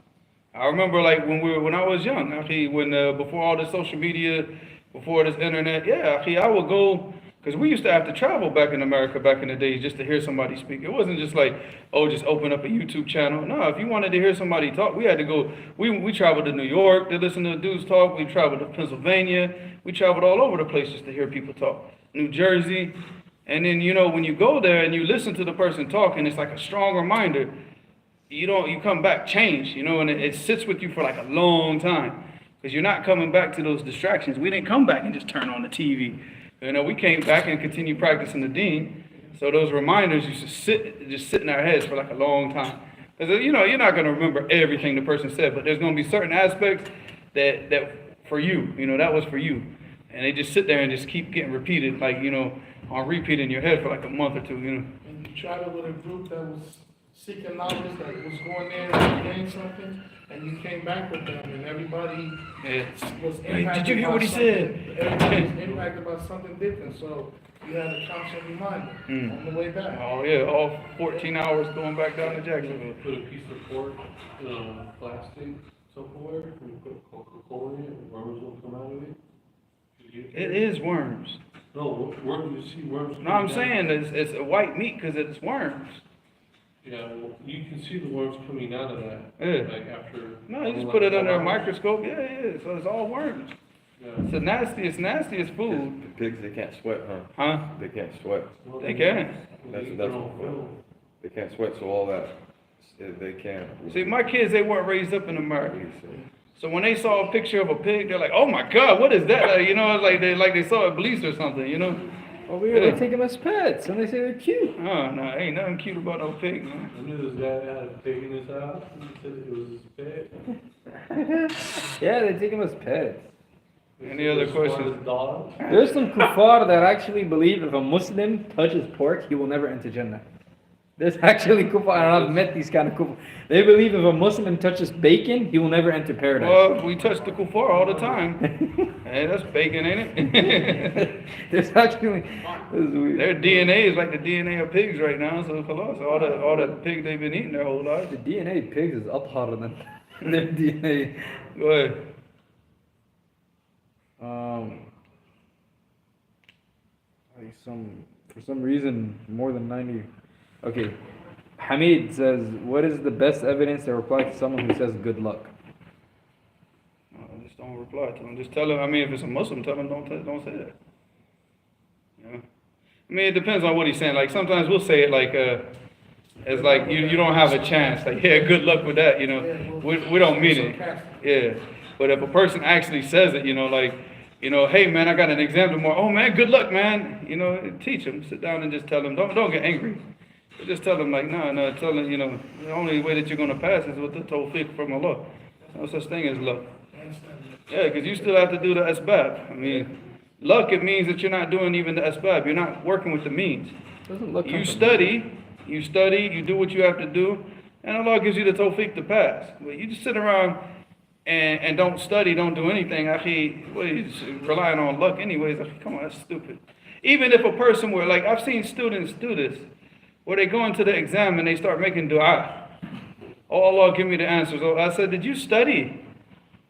I remember like when I was young, when before all the social media before this internet, yeah, I would go, because we used to have to travel back in America back in the days just to hear somebody speak. It wasn't just like, oh, just open up a YouTube channel. No, if you wanted to hear somebody talk, we had to go, we traveled to New York to listen to dudes talk. We traveled to Pennsylvania. We traveled all over the place just to hear people talk. New Jersey. And then, when you go there and you listen to the person talking, it's like a strong reminder. You come back changed, and it sits with you for like a long time. Because you're not coming back to those distractions. We didn't come back and just turn on the TV. We came back and continued practicing the deen. So those reminders used to sit in our heads for like a long time. Because, you're not going to remember everything the person said, but there's going to be certain aspects that for you, that was for you. And they just sit there and just keep getting repeated, like, on repeat in your head for like a month or two, And you traveled with a group that was seeking knowledge, that was going there and gain something, and you came back with them, and everybody was impacted. Hey, did you hear what he said? Everybody was impacted by something different, so you had a constant reminder on the way back. Oh, yeah, all 14 hours going back down to Jacksonville. Put a piece of pork in plastic Tupperware, and you put Coca-Cola in it, and worms will come out of it. It is worms. No, worms, you see worms. No, I'm saying it's a white meat because it's worms. Yeah, well, you can see the worms coming out of that. Yeah. Like after. No, you just put it under a microscope. Yeah, so it's all worms. Yeah. It's the nastiest food. The pigs, they can't sweat, huh? Huh? They can't sweat. Well, They can. That's what, they can't sweat, so all that, they can't. See, my kids, they weren't raised up in America. So when they saw a picture of a pig, they're like, "Oh my God, what is that?" It's like they saw a police or something, Over here, they take them as pets, and they say they're cute. Oh, no, ain't nothing cute about no pig, man. I knew this guy had a pig in his house, and he said it was his pet. Yeah, they take them as pets. Any other questions? Dog. There's some kuffar that actually believe if a Muslim touches pork, he will never enter Jannah. There's actually kuffar, and I've met these kind of kuffar. They believe if a Muslim touches bacon, he will never enter paradise. Well, we touch the kuffar all the time. Hey, that's bacon, ain't it? There's actually, this is weird. Their DNA is like the DNA of pigs right now, so all the pig they've been eating their whole life. The DNA of pigs is athar than their DNA. Go ahead. Like for some reason, more than 90. Okay, Hamid says, what is the best evidence to reply to someone who says good luck? Just don't reply to them. Just tell them. I mean, if it's a Muslim, tell them don't say that. I mean, it depends on what he's saying. Like sometimes we'll say it like as like you don't have a chance. Like yeah, good luck with that. We don't mean it. Yeah, but if a person actually says it, hey man, I got an exam tomorrow. Oh man, good luck, man. Teach them. Sit down and just tell them. Don't get angry. But just tell them like no. Tell them the only way that you're gonna pass is with the tawfiq from Allah. No such thing as luck. Yeah, because you still have to do the asbab. I mean, luck, it means that you're not doing even the asbab. You're not working with the means. You study, you do what you have to do, and Allah gives you the tawfiq to pass. But you just sit around and don't study, don't do anything. You just relying on luck anyways. Come on, that's stupid. Even if a person were, like, I've seen students do this, where they go into the exam and they start making dua. Oh, Allah, give me the answers. Oh, I said, did you study?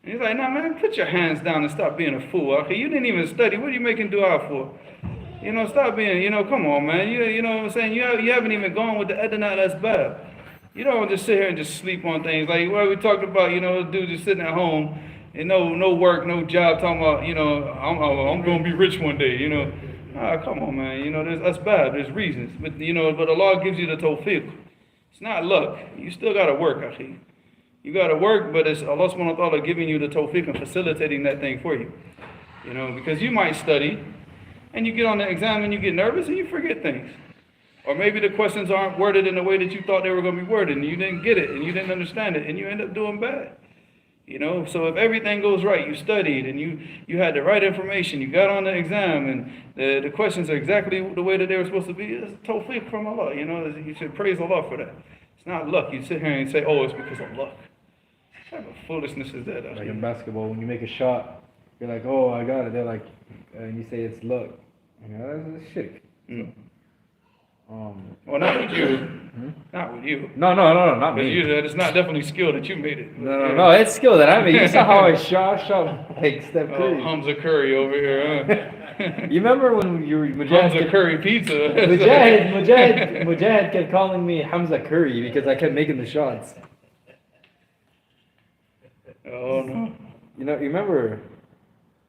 And he's like, nah, man, put your hands down and stop being a fool. Okay, you didn't even study. What are you making dua for? Stop being, come on, man. You know what I'm saying? You haven't even gone with the adana al-asbab. You don't just sit here and just sleep on things. Like what we talked about, dude just sitting at home and no work, no job, talking about, I'm going to be rich one day, come on, man. There's asbab, there's reasons. But Allah gives you the tawfiq. It's not luck. You still got to work, akhi. You got to work, but it's Allah subhanahu wa ta'ala giving you the tawfiq and facilitating that thing for you. Because you might study and you get on the exam and you get nervous and you forget things. Or maybe the questions aren't worded in the way that you thought they were going to be worded and you didn't get it and you didn't understand it and you end up doing bad. So if everything goes right, you studied and you had the right information, you got on the exam and the questions are exactly the way that they were supposed to be, it's tawfiq from Allah. You should praise Allah for that. It's not luck. You sit here and say, oh, it's because of luck. What type of foolishness is that? Like in basketball, when you make a shot, you're like, oh, I got it. They're like, and you say it's luck. That's shirk. Well, not with you. Not with you. No, not Because me. it's not definitely skill that you made it. No, it's skill that I made. You saw how I shot like Steph Oh, Curry. Hamza Curry over here, huh? You remember when you were Hamza Curry pizza. Mujahid kept calling me Hamza Curry because I kept making the shots. Oh no. You remember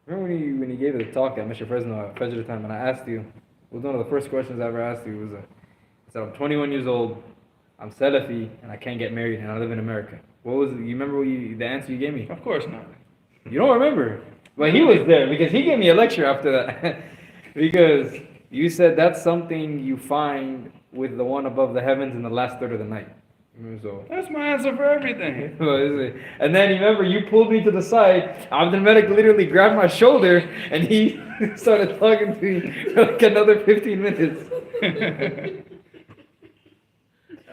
when you gave the talk at Mr. Fresno at Fajr time, and I asked you, it was one of the first questions I ever asked you, I said, I'm 21 years old, I'm Salafi, and I can't get married, and I live in America. What was it? You remember the answer you gave me? Of course not. You don't remember? But he was there, because he gave me a lecture after that. Because you said that's something you find with the one above the heavens in the last third of the night. So. That's my answer for everything. And then remember, you pulled me to the side. Abdul Malik literally grabbed my shoulder and he started talking to me for like another 15 minutes.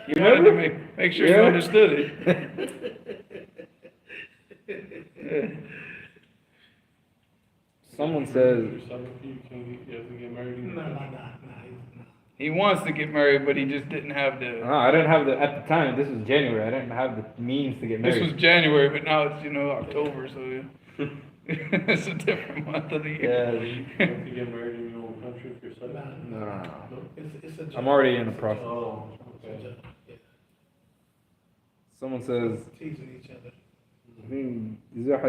You wanted to make sure you understood it. Someone says. You have to get married. No. He wants to get married, but he just didn't have the. No, I didn't have at the time. This was January. I didn't have the means to get married. This was January, but now it's October, so yeah. It's a different month of the year. Yeah. You have to get married in your own country if you're Salafi. No. It's a joke. I'm already in the process. Oh, It's a okay. joke. Yeah. Someone says. Teasing each other. إذا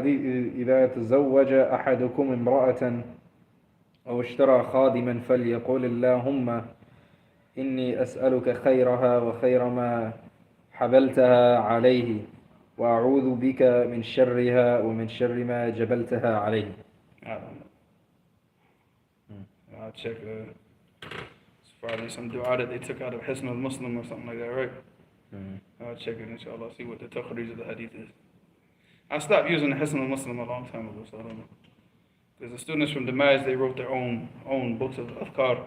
إذا تزوج أحدكم امرأة أو اشترى خادما فليقول اللهم إني أسألك خيرها وخير ما حبلتها عليه وأعوذ بك من شرها ومن شر ما جبلتها عليه. I don't know. I'll check. It's probably some dua that they took out of Hisn al-Muslim or something like that, right? I'll check it, inshallah, see what the takhrij of the hadith is. I stopped using the Hisn al-Muslim a long time ago, so I don't know. Because the students from Damascus, they wrote their own books of afkar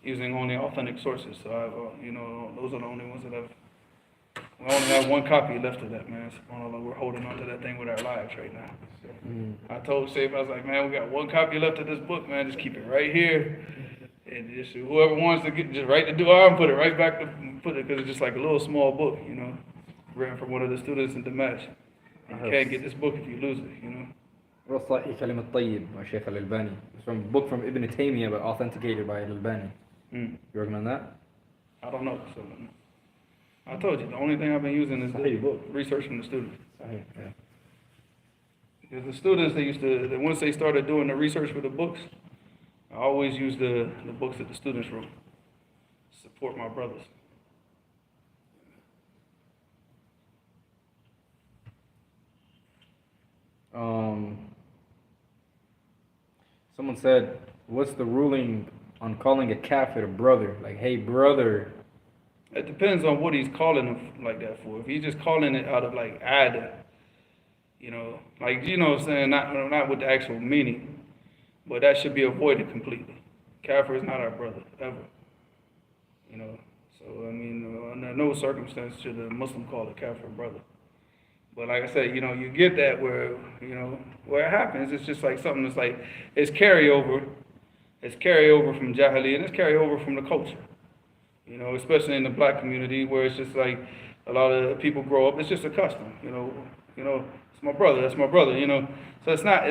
using only authentic sources. So those are the only ones that we only have one copy left of that, man. SubhanAllah, we're holding on to that thing with our lives right now. So I told Saif, I was like, man, we got one copy left of this book, man. Just keep it right here. And just whoever wants to just write the dua and put it right back because it's just like a little small book, written from one of the students in Damascus. And you can't get this book if you lose it, رصائي كلمة الطيب by Sheikh Al-Albani. It's from a book from Ibn Taymiyyah but authenticated by Al-Albani. You working on that? I don't know. So I told you, the only thing I've been using is the book, research from the students. Yeah. Because the students, once they started doing the research for the books, I always use the books that the students wrote. Support my brothers. Someone said, what's the ruling on calling a kafir a brother? Like, hey, brother. It depends on what he's calling him like that for. If he's just calling it out of like adab, what I'm saying, not with the actual meaning, but that should be avoided completely. Kafir is not our brother, ever. So under no circumstance should a Muslim call a kafir brother. But like I said, you get that where it happens. It's just like something that's like, it's carryover. It's carryover from Jahili, and it's carryover from the culture. Especially in the black community where it's just like a lot of people grow up, it's just a custom, it's my brother, that's my brother, So it's not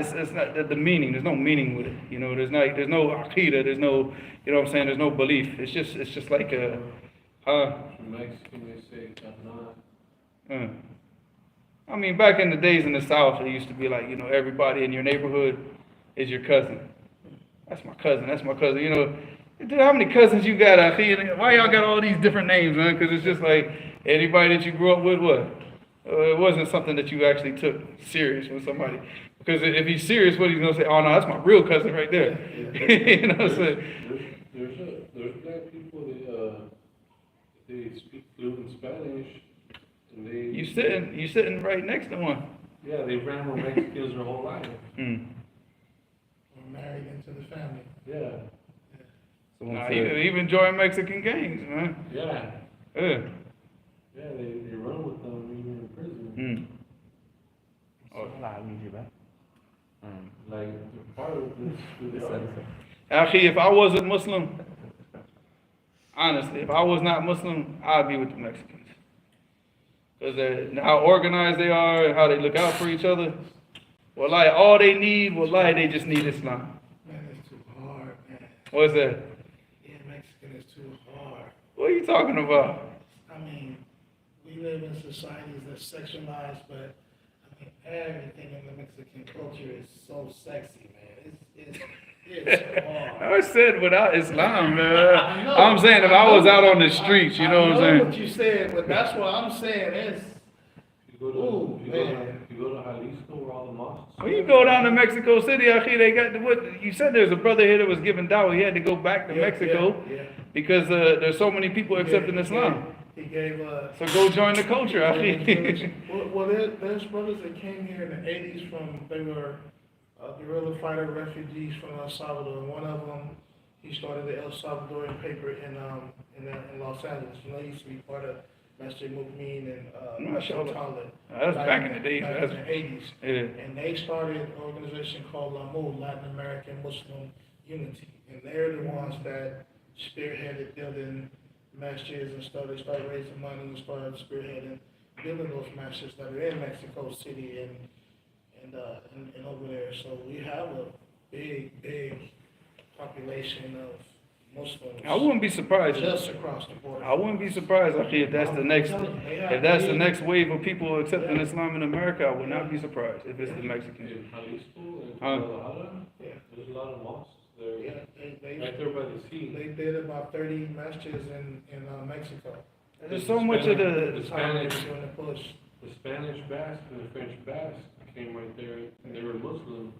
the meaning, there's no meaning with it, there's no aqidah, there's no, there's no belief. It's just like a, Mexican, they say, back in the days in the South, it used to be like, everybody in your neighborhood is your cousin. That's my cousin, Dude, how many cousins you got, Akhi? Why y'all got all these different names, man? Because it's just like anybody that you grew up with, what? It wasn't something that you actually took serious with somebody. Because if he's serious, what he's going to say, oh no, that's my real cousin right there. So. There's black people, they speak fluent Spanish. And You sitting right next to one. Yeah, they ran with Mexicans their whole life. We're married into the family. Yeah. Even join Mexican gangs, man. Yeah. Yeah. Yeah, they run with them even in prison. Like, they're part of this. Akhi, if I wasn't Muslim, Honestly, if I was not Muslim, I'd be with the Mexicans. Because how organized they are and how they look out for each other. Wallahi, all they need, wallahi, they just need Islam. Man, it's too hard, man. What's that? Yeah, Mexican is too hard. What are you talking about? I mean, we live in societies that's sexualized, but I mean, everything in the Mexican culture is so sexy, man. It's hard. I said without Islam, I man. know, I'm saying if I was out on the streets, you know what I'm I know saying? what you said, but that's what I'm saying is, ooh, man. You go to Jalisco where all the mosques. When you go down to Mexico City, akhi, they got what you said. There's a brother here that was giving dawah. He had to go back to Mexico because there's so many people accepting Islam. He gave So go join the culture, akhi. well, there's brothers that came here in the 80s they were guerrilla fighter refugees from El Salvador. And one of them, he started the El Salvadorian paper in Los Angeles. You know, he used to be part of Masjid Mu'min and Mashallah. Masjid That was back in the days. Back in the 80s. Yeah. And they started an organization called LAMU, Latin American Muslim Unity. And they're the ones that spearheaded building masjids and stuff. They started raising money and started spearheading building those masjids that are in Mexico City and over there. So we have a big population of Muslims. I wouldn't be surprised. Just across the border. I wouldn't be surprised, akhi, if that's the next wave of people accepting Islam in America. I would not be surprised if it's the Mexicans. In Jalisco and Huh? Guadalajara, Yeah. there's a lot of mosques there. Yeah, Right there by the sea. they did about 30 masjids in Mexico. There's so much of The the. Spanish, Doing the push. the Spanish Basque and the French Basque came right there. They were Muslim.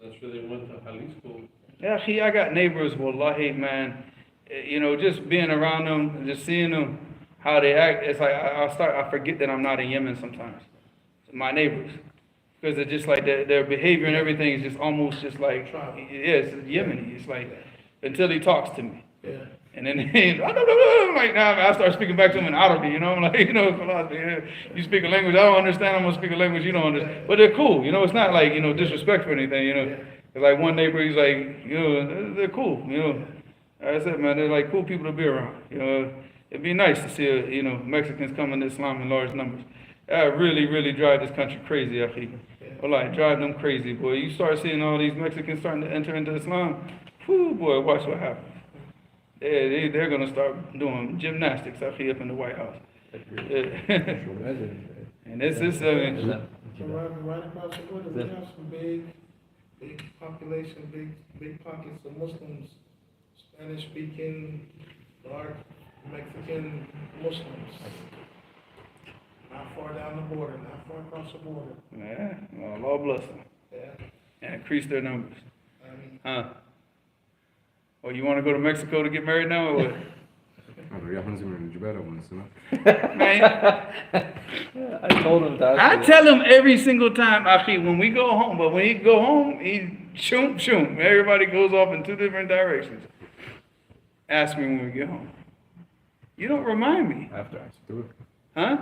That's where they went to Jalisco. Yeah, akhi, I got neighbors, wallahi, man. You know, just being around them, and just seeing them, how they act. It's like I forget that I'm not in Yemen sometimes. My neighbors. Because it's just like their behavior and everything is just almost just like, it's Yemeni. It's like, until he talks to me. Yeah. And then I'm like, nah, I start speaking back to him in Arabic, you know, I'm like, you know, philosophy, you speak a language I don't understand, I'm gonna speak a language you don't understand. But they're cool, you know, it's not like, you know, disrespect or anything, you know. It's like one neighbor, he's like, you know, they're cool, you know. I said, man, they're like cool people to be around, you know. It'd be nice to see, you know, Mexicans come into Islam in large numbers. That really drive this country crazy, akhi. Well, like, drive them crazy, boy. You start seeing all these Mexicans starting to enter into Islam, whew, boy, watch what happens. They're going to start doing gymnastics akhi, up in the White House. And this is, So right across the border, we have some big population, big pockets of Muslims, Spanish-speaking, dark Mexican Muslims. Not far down the border, not far across the border. yeah, well, Allah bless them. Yeah, And increase their numbers. I mean, Huh? Well, you want to go to Mexico to get married now or what? Man, I told him that. I tell him every single time, akhi, when we go home, but when he go home, he shoom. Everybody goes off in two different directions. Ask me when we get home. You don't remind me. Huh?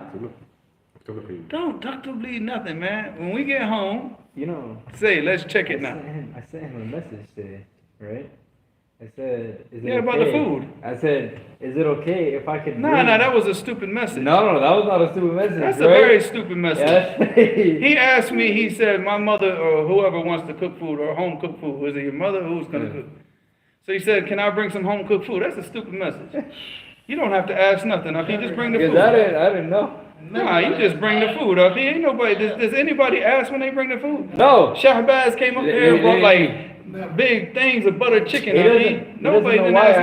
Don't talk to bleed nothing, man. When we get home, You know, say, let's check it now. I sent him a message today, right? I said, is it okay? About the food. I said, is it okay if I could Nah, that was a stupid message. No, that was not a stupid message. That's right? a very stupid message. Yes. He asked me, he said, my mother or whoever wants to cook food or home cooked food, is it your mother who's going to cook? So he said, can I bring some home cooked food? That's a stupid message. You don't have to ask nothing. You just bring the food. I didn't know. Nah, you just bring the food. Ain't nobody, does anybody ask when they bring the food? No. Shahbaz came up here and brought like big things of buttered chicken. Nobody didn't ask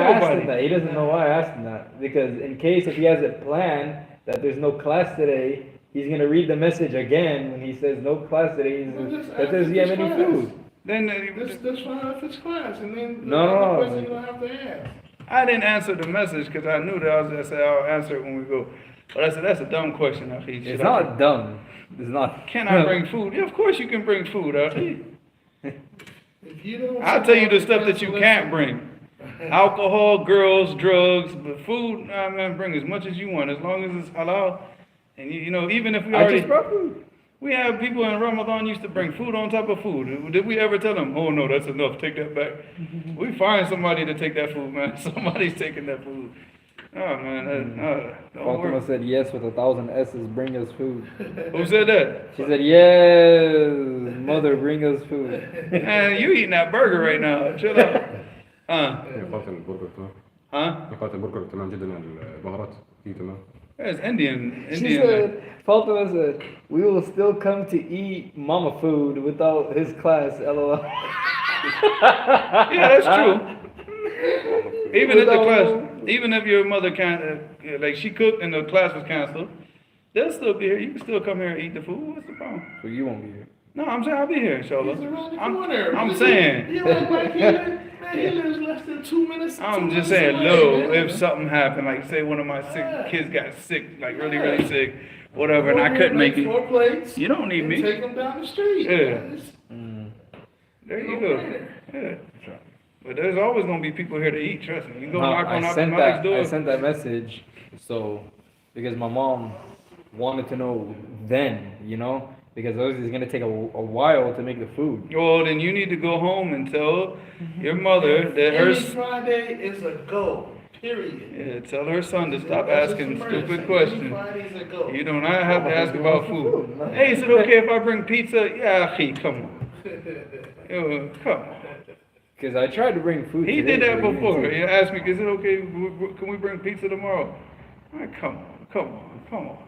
nobody. He doesn't know why I asked him that. Because in case if he has it planned that there's no class today, he's going to read the message again when he says no class today. That there's Yemeni food. Then this fine if it's class, and then No. the question you don't have to ask. I didn't answer the message because I knew that I said I'll answer it when we go. But I said that's a dumb question. It's not dumb. It's not. Can I bring food? Yeah, of course you can bring food. If you don't, I'll tell you the stuff that you can't bring. Alcohol, girls, drugs, but food, nah, man, bring as much as you want, as long as it's halal. And you know, even if we I already, just brought food. We have people in Ramadan used to bring food on top of food. Did we ever tell them, oh no, that's enough, take that back? We find somebody to take that food, man. Somebody's taking that food. Oh man, don't Fatima worry. said yes with 1,000 S's, bring us food. Who said that? She said, yes, mother, bring us food. Man, you eating that burger right now. Chill out. نقاط البرجر تمام. Huh? نقاط البرجر تمام جدا. البهارات فيه تمام. It's Indian. She said, Fatima said, we will still come to eat mama food without his class, lol. Yeah, that's true. Even if the class, even if your mother can't, like she cooked and the class was canceled, they'll still be here. You can still come here and eat the food. What's the problem? So you won't be here. No, I'm saying I'll be here, inshallah. He's around the corner. I'm saying. You know, like he lives less than 2 minutes. I'm 2 just minutes saying, away, Lil, man. if something happened, like say one of my sick kids got sick, like really sick, whatever, and I couldn't make it. 4 plates. You don't need and me. Take them down the street. Yeah. It's There you no go. brainer. Yeah. But there's always gonna be people here to eat. Trust me. You can go No, knock on I our sent next that. door. I sent that message, so because my mom wanted to know then, you know, because obviously it's gonna take a while to make the food. Well, then you need to go home and tell your mother that her. Any Friday is a go. Period. Yeah, tell her son to stop That's asking just the stupid first. questions. Any Friday is a go. You do not have to ask about food. Hey, is it okay if I bring pizza? Yeah, he, come on. Yo, come on. Because I tried to bring food. He today, did that but he didn't before. take He it. asked me, is it okay? Can we bring pizza tomorrow? All right, come on.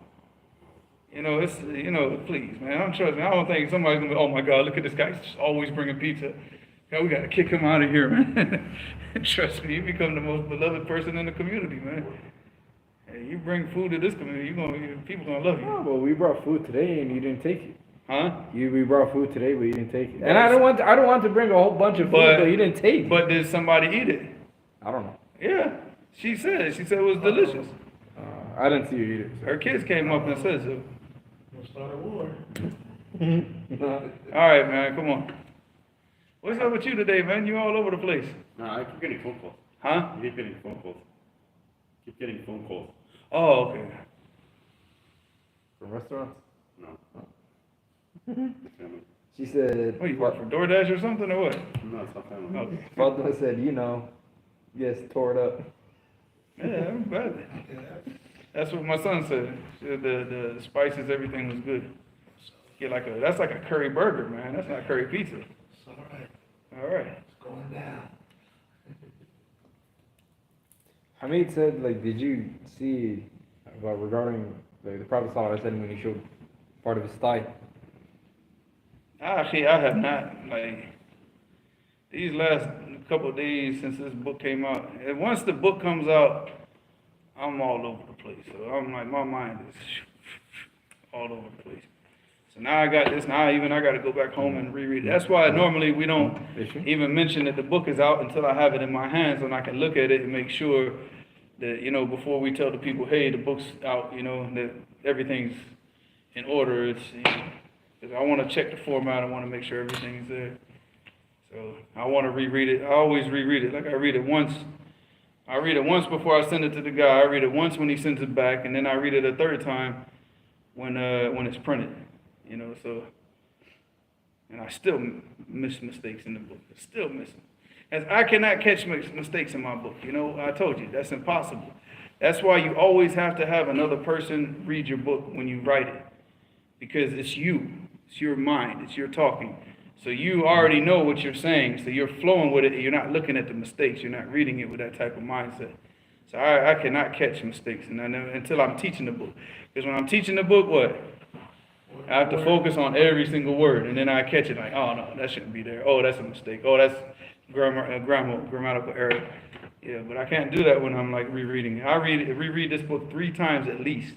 You know, please, man. I'm trusting. I don't think somebody's gonna be, oh my God, look at this guy. He's always bringing pizza. Yeah, we gotta kick him out of here, man. Trust me, you become the most beloved person in the community, man. Hey, you bring food to this community, people gonna love No, you. but we brought food today and you didn't take it. Huh? We brought food today, but you didn't take it. And I don't want to bring a whole bunch of food, But- but you didn't take it. But did somebody eat it? I don't know. Yeah. She said it was delicious. I didn't see you eat it. Her kids came up and said so. We'll start a war. All right, man, come on. What's up with you today, man? You all over the place. No, I keep getting phone calls. Huh? I keep getting phone calls. Keep getting phone calls. Oh, okay. From restaurants? No. Family. She said, What, you work for DoorDash or something, or what? No, it's not family. Okay. Fatima said, you know, yes, tore it up. Yeah, I'm glad. That's what my son said. He said the spices, everything was good. Get that's like a curry burger, man. That's not curry pizza. It's all right. All right. It's going down. Hamid said, like, did you see about regarding the Prophet ﷺ when he showed part of his thigh? Actually, I have not, like, these last couple of days since this book came out. And once the book comes out, I'm all over the place. So I'm like, my mind is all over the place. So now I got this, I got to go back home and reread it. That's why normally we don't even mention that the book is out until I have it in my hands and I can look at it and make sure that, you know, before we tell the people, hey, the book's out, you know, that everything's in order. It's, you know, 'cause I want to check the format. I want to make sure everything's there. So I want to reread it. I always reread it. Like I read it once. I read it once before I send it to the guy. I read it once when he sends it back, and then I read it a third time when it's printed. You know, so, and I still miss mistakes in the book. I still miss them. As I cannot catch mistakes in my book. You know, I told you, that's impossible. That's why you always have to have another person read your book when you write it. Because it's you. It's your mind. It's your talking. So you already know what you're saying. So you're flowing with it. And you're not looking at the mistakes. You're not reading it with that type of mindset. So I cannot catch mistakes until I'm teaching the book. Because when I'm teaching the book, what? I have to focus on every single word, and then I catch it like, oh no, that shouldn't be there. Oh, that's a mistake. Oh, that's grammatical error. Yeah, but I can't do that when I'm like rereading it. I reread this book 3 times at least.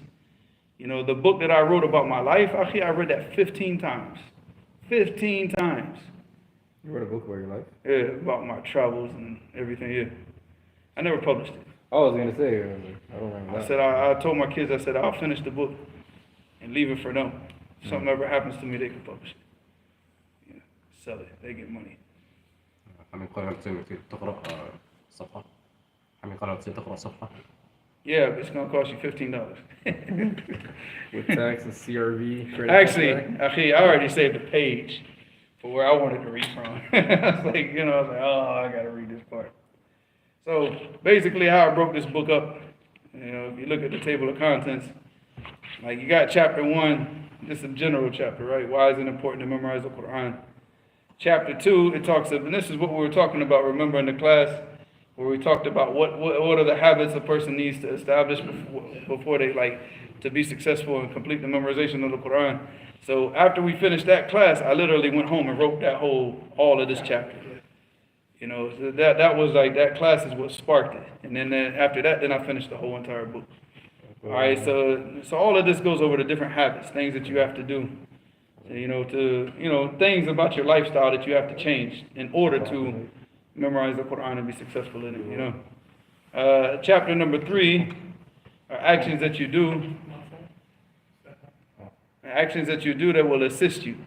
You know, the book that I wrote about my life, actually, I read that 15 times. 15 times. You wrote a book about your life? Yeah, about my travels and everything. Yeah, I never published it. I was gonna say, I don't remember I that. said I told my kids, I said I'll finish the book and leave it for them. If something ever happens to me, they can publish it. Yeah, sell it. They get money. حمي قرأت تقرأ صفحة. حمي قرأت تقرأ صفحة. Yeah, but it's gonna cost you $15. With tax and CRV. credit Actually, card. I already saved a page for where I wanted to read from. I was like, oh, I gotta read this part. So basically, how I broke this book up, if you look at the table of contents, like you got chapter 1, just a general chapter, right? Why is it important to memorize the Quran? Chapter 2, it talks of, and this is what we were talking about, remember in the class, where we talked about what are the habits a person needs to establish before they to be successful and complete the memorization of the Quran. So after we finished that class, I literally went home and wrote all of this chapter. So that was that class is what sparked it. And then after that, then I finished the whole entire book. All right, so all of this goes over the different habits, things that you have to do. Things about your lifestyle that you have to change in order to memorize the Quran and be successful in it. Chapter number 3 are actions that you do. Actions that you do that will assist you.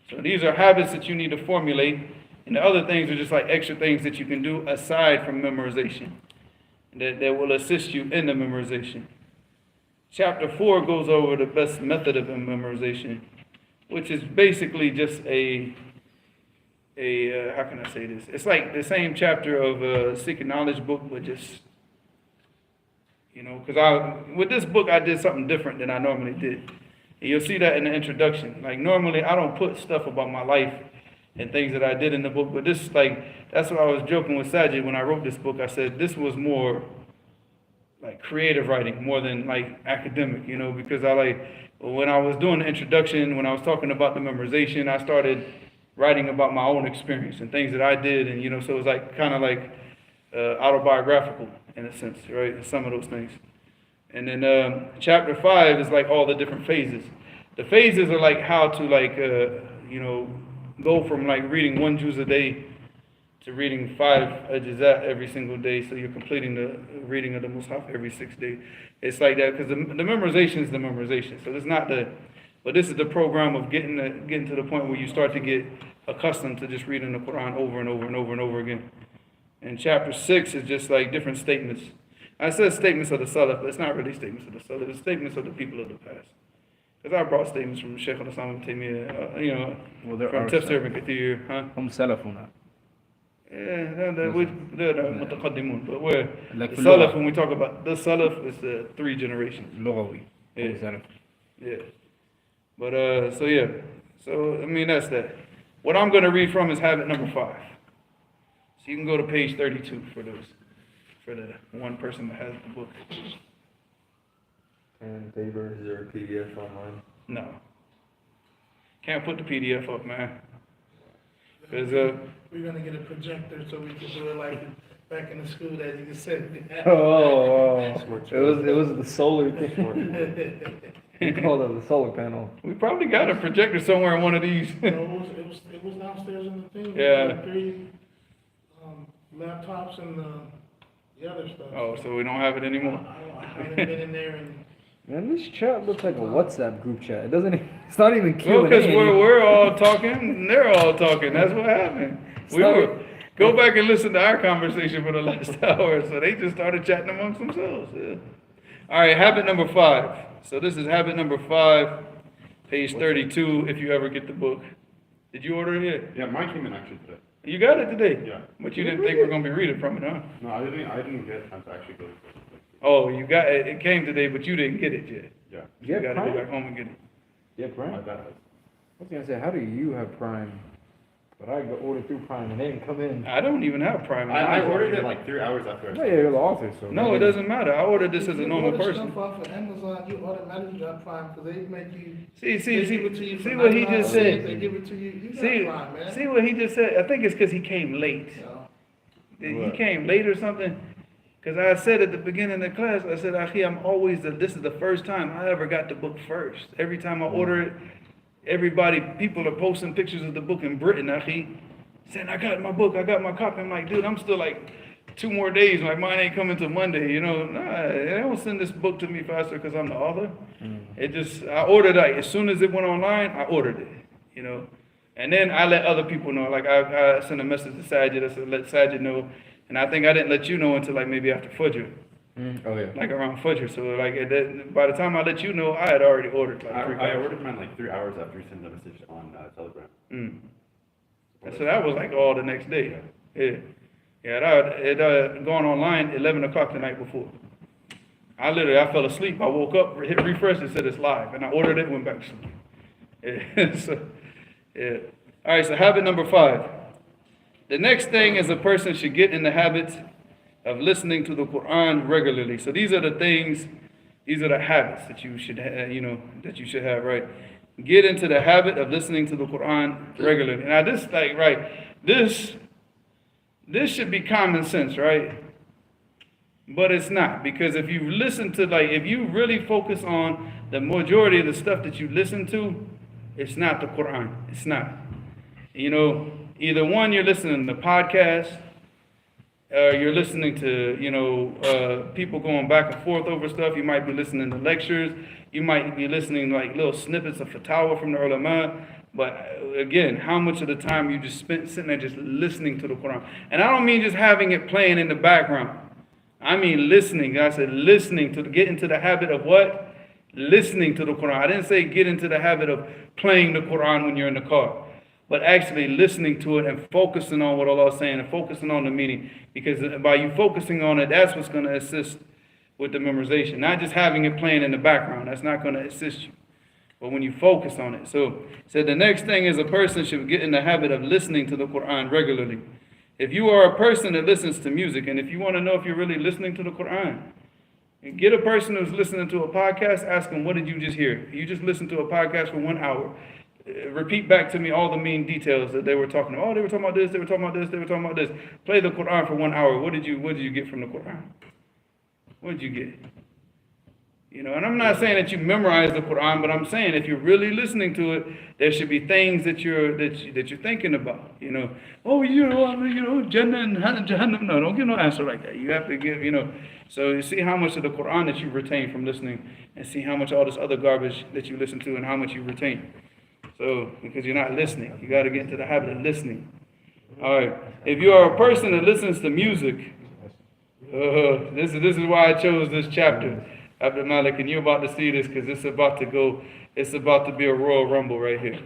So these are habits that you need to formulate, and the other things are just like extra things that you can do aside from memorization that will assist you in the memorization. Chapter 4 goes over the best method of memorization, which is basically just a how can I say this? It's like the same chapter of Seeking Knowledge book, but just, because with this book I did something different than I normally did. And you'll see that in the introduction. Like normally I don't put stuff about my life and things that I did in the book, but this that's what I was joking with Sajid when I wrote this book. I said this was more like creative writing more than like academic, because when I was doing the introduction, when I was talking about the memorization, I started writing about my own experience and things that I did, and so it was kind of autobiographical in a sense, right? Some of those things. And then chapter 5 is like all the different phases. The phases are like how to go from reading 1 juz a day to reading 5 ajzat every single day, so you're completing the reading of the Mus'haf every 6 days. It's like that because the memorization is the memorization. So it's not but this is the program of getting to the point where you start to get accustomed to just reading the Quran over and over and over and over again. And chapter 6 is just like different statements. I said statements of the Salaf, but it's not really statements of the Salaf. It's statements of the people of the past. Because I brought statements from Shaykh al-Islam ibn Taymiyyah, from Tafsir ibn Kathir, هم سلفنا. Yeah, they're the mutaqaddimun, but the Salaf, when we talk about the Salaf, it's the 3 generations. لغوي. Yeah. But, that's that. What I'm going to read from is habit number 5. So you can go to page 32 for the one person that has the book. And paper, is there a PDF online? No. Can't put the PDF up, man. Because we're gonna get a projector so we can do it like back in the school that you can sit. It was the solar thing. You called it the solar panel. we probably got a projector somewhere in one of these. No, it was downstairs in the thing. Yeah. Like 3 laptops and the other stuff. Oh, so we don't have it anymore. I haven't been in there and. Man, this chat looks like a WhatsApp group chat. It doesn't. It's not even Q&A. Well, because we're all talking, and they're all talking. That's what happened. Go back and listen to our conversation for the last hour. So they just started chatting amongst themselves. Yeah. All right, habit number 5. So this is habit number 5, page 32. If you ever get the book, did you order it yet? Yeah, mine came in actually today. You got it today. Yeah. But you didn't think we're gonna be reading from it, huh? No, I didn't get time to actually go. Oh, you got it. It came today, but you didn't get it yet. Yeah. You got to go Prime? back home and get it. Yeah, My Prime. bad. I was gonna say, how do you have Prime? But I go order through Prime and they didn't come in. I don't even have Prime. I ordered it like 3 hours after. Oh yeah, you're the author, so. No, it doesn't matter. I ordered this as a normal If you person. order stuff off of Amazon, you automatically got Prime because they make you. See They give it to you see for what he 99 just cents. said. They give it to you. You got See, Prime, man. see what he just said. I think it's because he came late. He What? came late or something. Because I said at the beginning of the class, I said, Akhi, this is the first time I ever got the book first. Every time I order it, people are posting pictures of the book in Britain, Akhi, saying, I got my book, I got my copy. I'm like, dude, I'm still like 2 more days. Like, mine ain't coming till Monday, Nah, they don't send this book to me faster because I'm the author. I ordered it. As soon as it went online, I ordered it, And then I let other people know. Like, I sent a message to Sajid. I said, let Sajid know. And I think I didn't let you know until like maybe after Fajr. Oh yeah. like around Fajr. So like by the time I let you know, I had already ordered like 3 I copies. ordered mine like 3 hours after you sent the message on Telegram. And so that was like all the next day. Yeah. Yeah, it gone online 11 o'clock the night before. I fell asleep. I woke up, hit refresh, and said it's live. And I ordered it and went back to sleep. Yeah. So, yeah. All right, so habit number 5. The next thing is a person should get in the habit of listening to the Quran regularly. So these are the things, these are the habits that you should that you should have, right? Get into the habit of listening to the Quran regularly. Now this should be common sense, right? But it's not, because if you listen to, if you really focus on the majority of the stuff that you listen to, it's not the Quran. It's not. Either one, you're listening to podcasts, you're listening to, people going back and forth over stuff. You might be listening to lectures. You might be listening to little snippets of fatwa from the ulama. But again, how much of the time you just spent sitting there just listening to the Quran? And I don't mean just having it playing in the background. I mean listening. I said listening, to get into the habit of what? Listening to the Quran. I didn't say get into the habit of playing the Quran when you're in the car, but actually listening to it and focusing on what Allah is saying and focusing on the meaning. Because by you focusing on it, that's what's going to assist with the memorization. Not just having it playing in the background. That's not going to assist you. But when you focus on it. So the next thing is a person should get in the habit of listening to the Quran regularly. If you are a person that listens to music, and if you want to know if you're really listening to the Quran, get a person who's listening to a podcast, ask them, what did you just hear? You just listened to a podcast for 1 hour. Repeat back to me all the main details that they were talking about. Oh, they were talking about this, they were talking about this, they were talking about this. Play the Quran for 1 hour. What did you get from the Quran? What did you get? And I'm not saying that you memorize the Quran, but I'm saying if you're really listening to it, there should be things that you're thinking about. Jannah and Jahannam. No, don't give no answer like that. You have to give, So you see how much of the Quran that you retain from listening, and see how much all this other garbage that you listen to and how much you retain. So, because you're not listening. You got to get into the habit of listening. All right. If you are a person that listens to music, this is why I chose this chapter, Abdul Malik, and you're about to see this because it's about to be a Royal Rumble right here.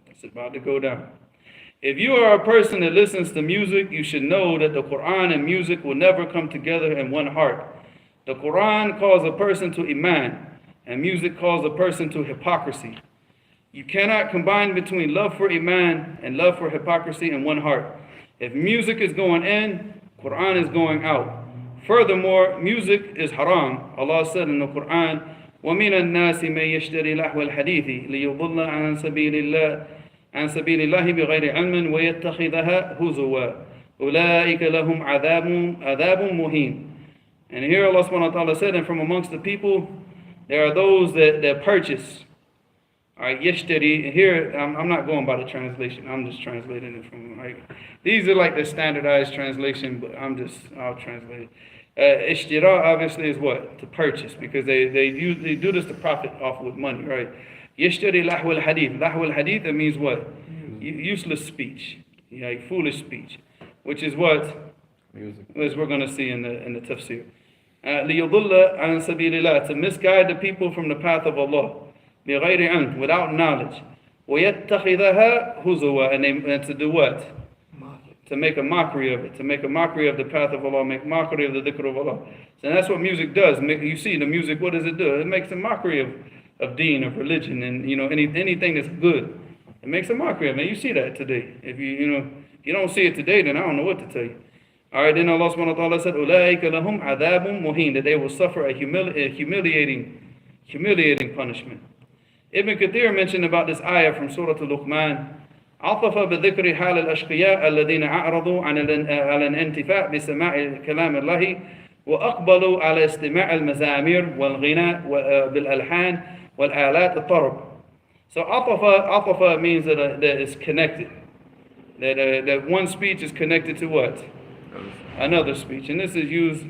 It's about to go down. If you are a person that listens to music, you should know that the Quran and music will never come together in one heart. The Quran calls a person to Iman, and music calls a person to hypocrisy. You cannot combine between love for Iman and love for hypocrisy in one heart. If music is going in, Quran is going out. Furthermore, music is haram. Allah said in the Quran, وَمِنَ النَّاسِ مَن يَشْتَرِي لَهْوَ الْحَدِيثِ لِيُضِلَّ عَنْ سَبِيلِ اللَّهِ بِغَيْرِ عِلْمٍ وَيَتَّخِذَهَا هُزُوًا أُولَٰئِكَ لَهُمْ عَذَابٌ مُهِينٌ. And here Allah subhanahu wa ta'ala said, and from amongst the people, there are those that purchase. All right, yashtari. Here, I'm not going by the translation. I'm just translating it from, these are like the standardized translation, but I'll translate it. Ishtira obviously is what? To purchase, because they do this to profit off with money, right? Yashtari lahwa al-hadith. Lahwa al-hadith, that means what? Useless speech. Foolish speech. Which is what? Music. As we're going to see in the tafsir. لِيُضُلَّ عَنْ سَبِيلِ اللَّهِ, to misguide the people from the path of Allah. بِغَيْرِ عِلْمٍ, without knowledge. وَيَتَّخِذَهَا هُزُوًا, and to do what? To make a mockery of it, to make a mockery of the path of Allah, make mockery of the dhikr of Allah. So that's what music does. You see the music, what does it do? It makes a mockery of deen, of religion, and anything that's good. It makes a mockery of it. You see that today. If you don't see it today, then I don't know what to tell you. All right, then Allah subhanahu wa ta'ala said, أُولَٰئِكَ لَهُمْ عَذَابٌ مُهِينٌ, that they will suffer a humiliating punishment. Ibn Kathir mentioned about this ayah from Surah Al-Luqman. عطف بذكر حال الأشقياء الذين أعرضوا على الانتفاع بسماع كلام الله وأقبلوا على استماع المزامير والغناء بالألحان والآلات الطرب. So عطف means that it's connected. That one speech is connected to what? Another speech. And this is used,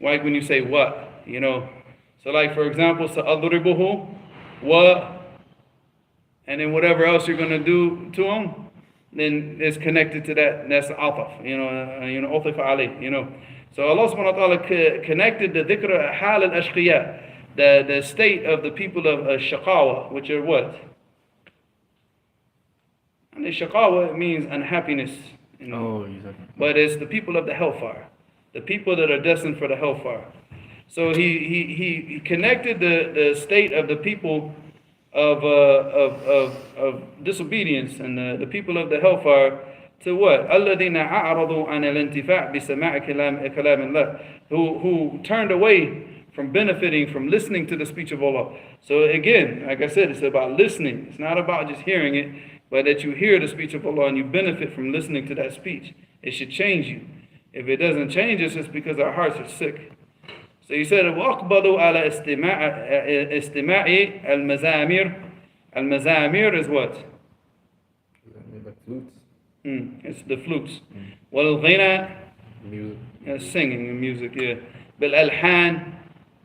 like when you say what, So like for example, سأضربه wa, and then whatever else you're going to do to them, then it's connected to that. That's ataf, ataf alayh, So Allah subhanahu wa ta'ala connected the dhikr hal al-ashqiya, the state of the people of shaqawa, which are what? And the shaqawa means unhappiness. You know? But it's the people of the hellfire, the people that are destined for the hellfire. So he connected the state of the people of disobedience and the people of the hellfire to what? الَّذِينَ أَعْرَضُوا عَنِ الْإِنْتِفَاعِ بِسَمَاعِ كَلَامِ اللَّهِ, who turned away from benefiting from listening to the speech of Allah. So again, like I said, it's about listening. It's not about just hearing it, but that you hear the speech of Allah and you benefit from listening to that speech. It should change you. If it doesn't change us, it's because our hearts are sick. So he said, وَأَقْبَضُوا عَلَى اسْتِمَاعِ الْمَزَامِرِ. Al-mazamir is what? Like flutes. It's the flutes. Wal-ghina, singing and music, yeah. Bil-alhan,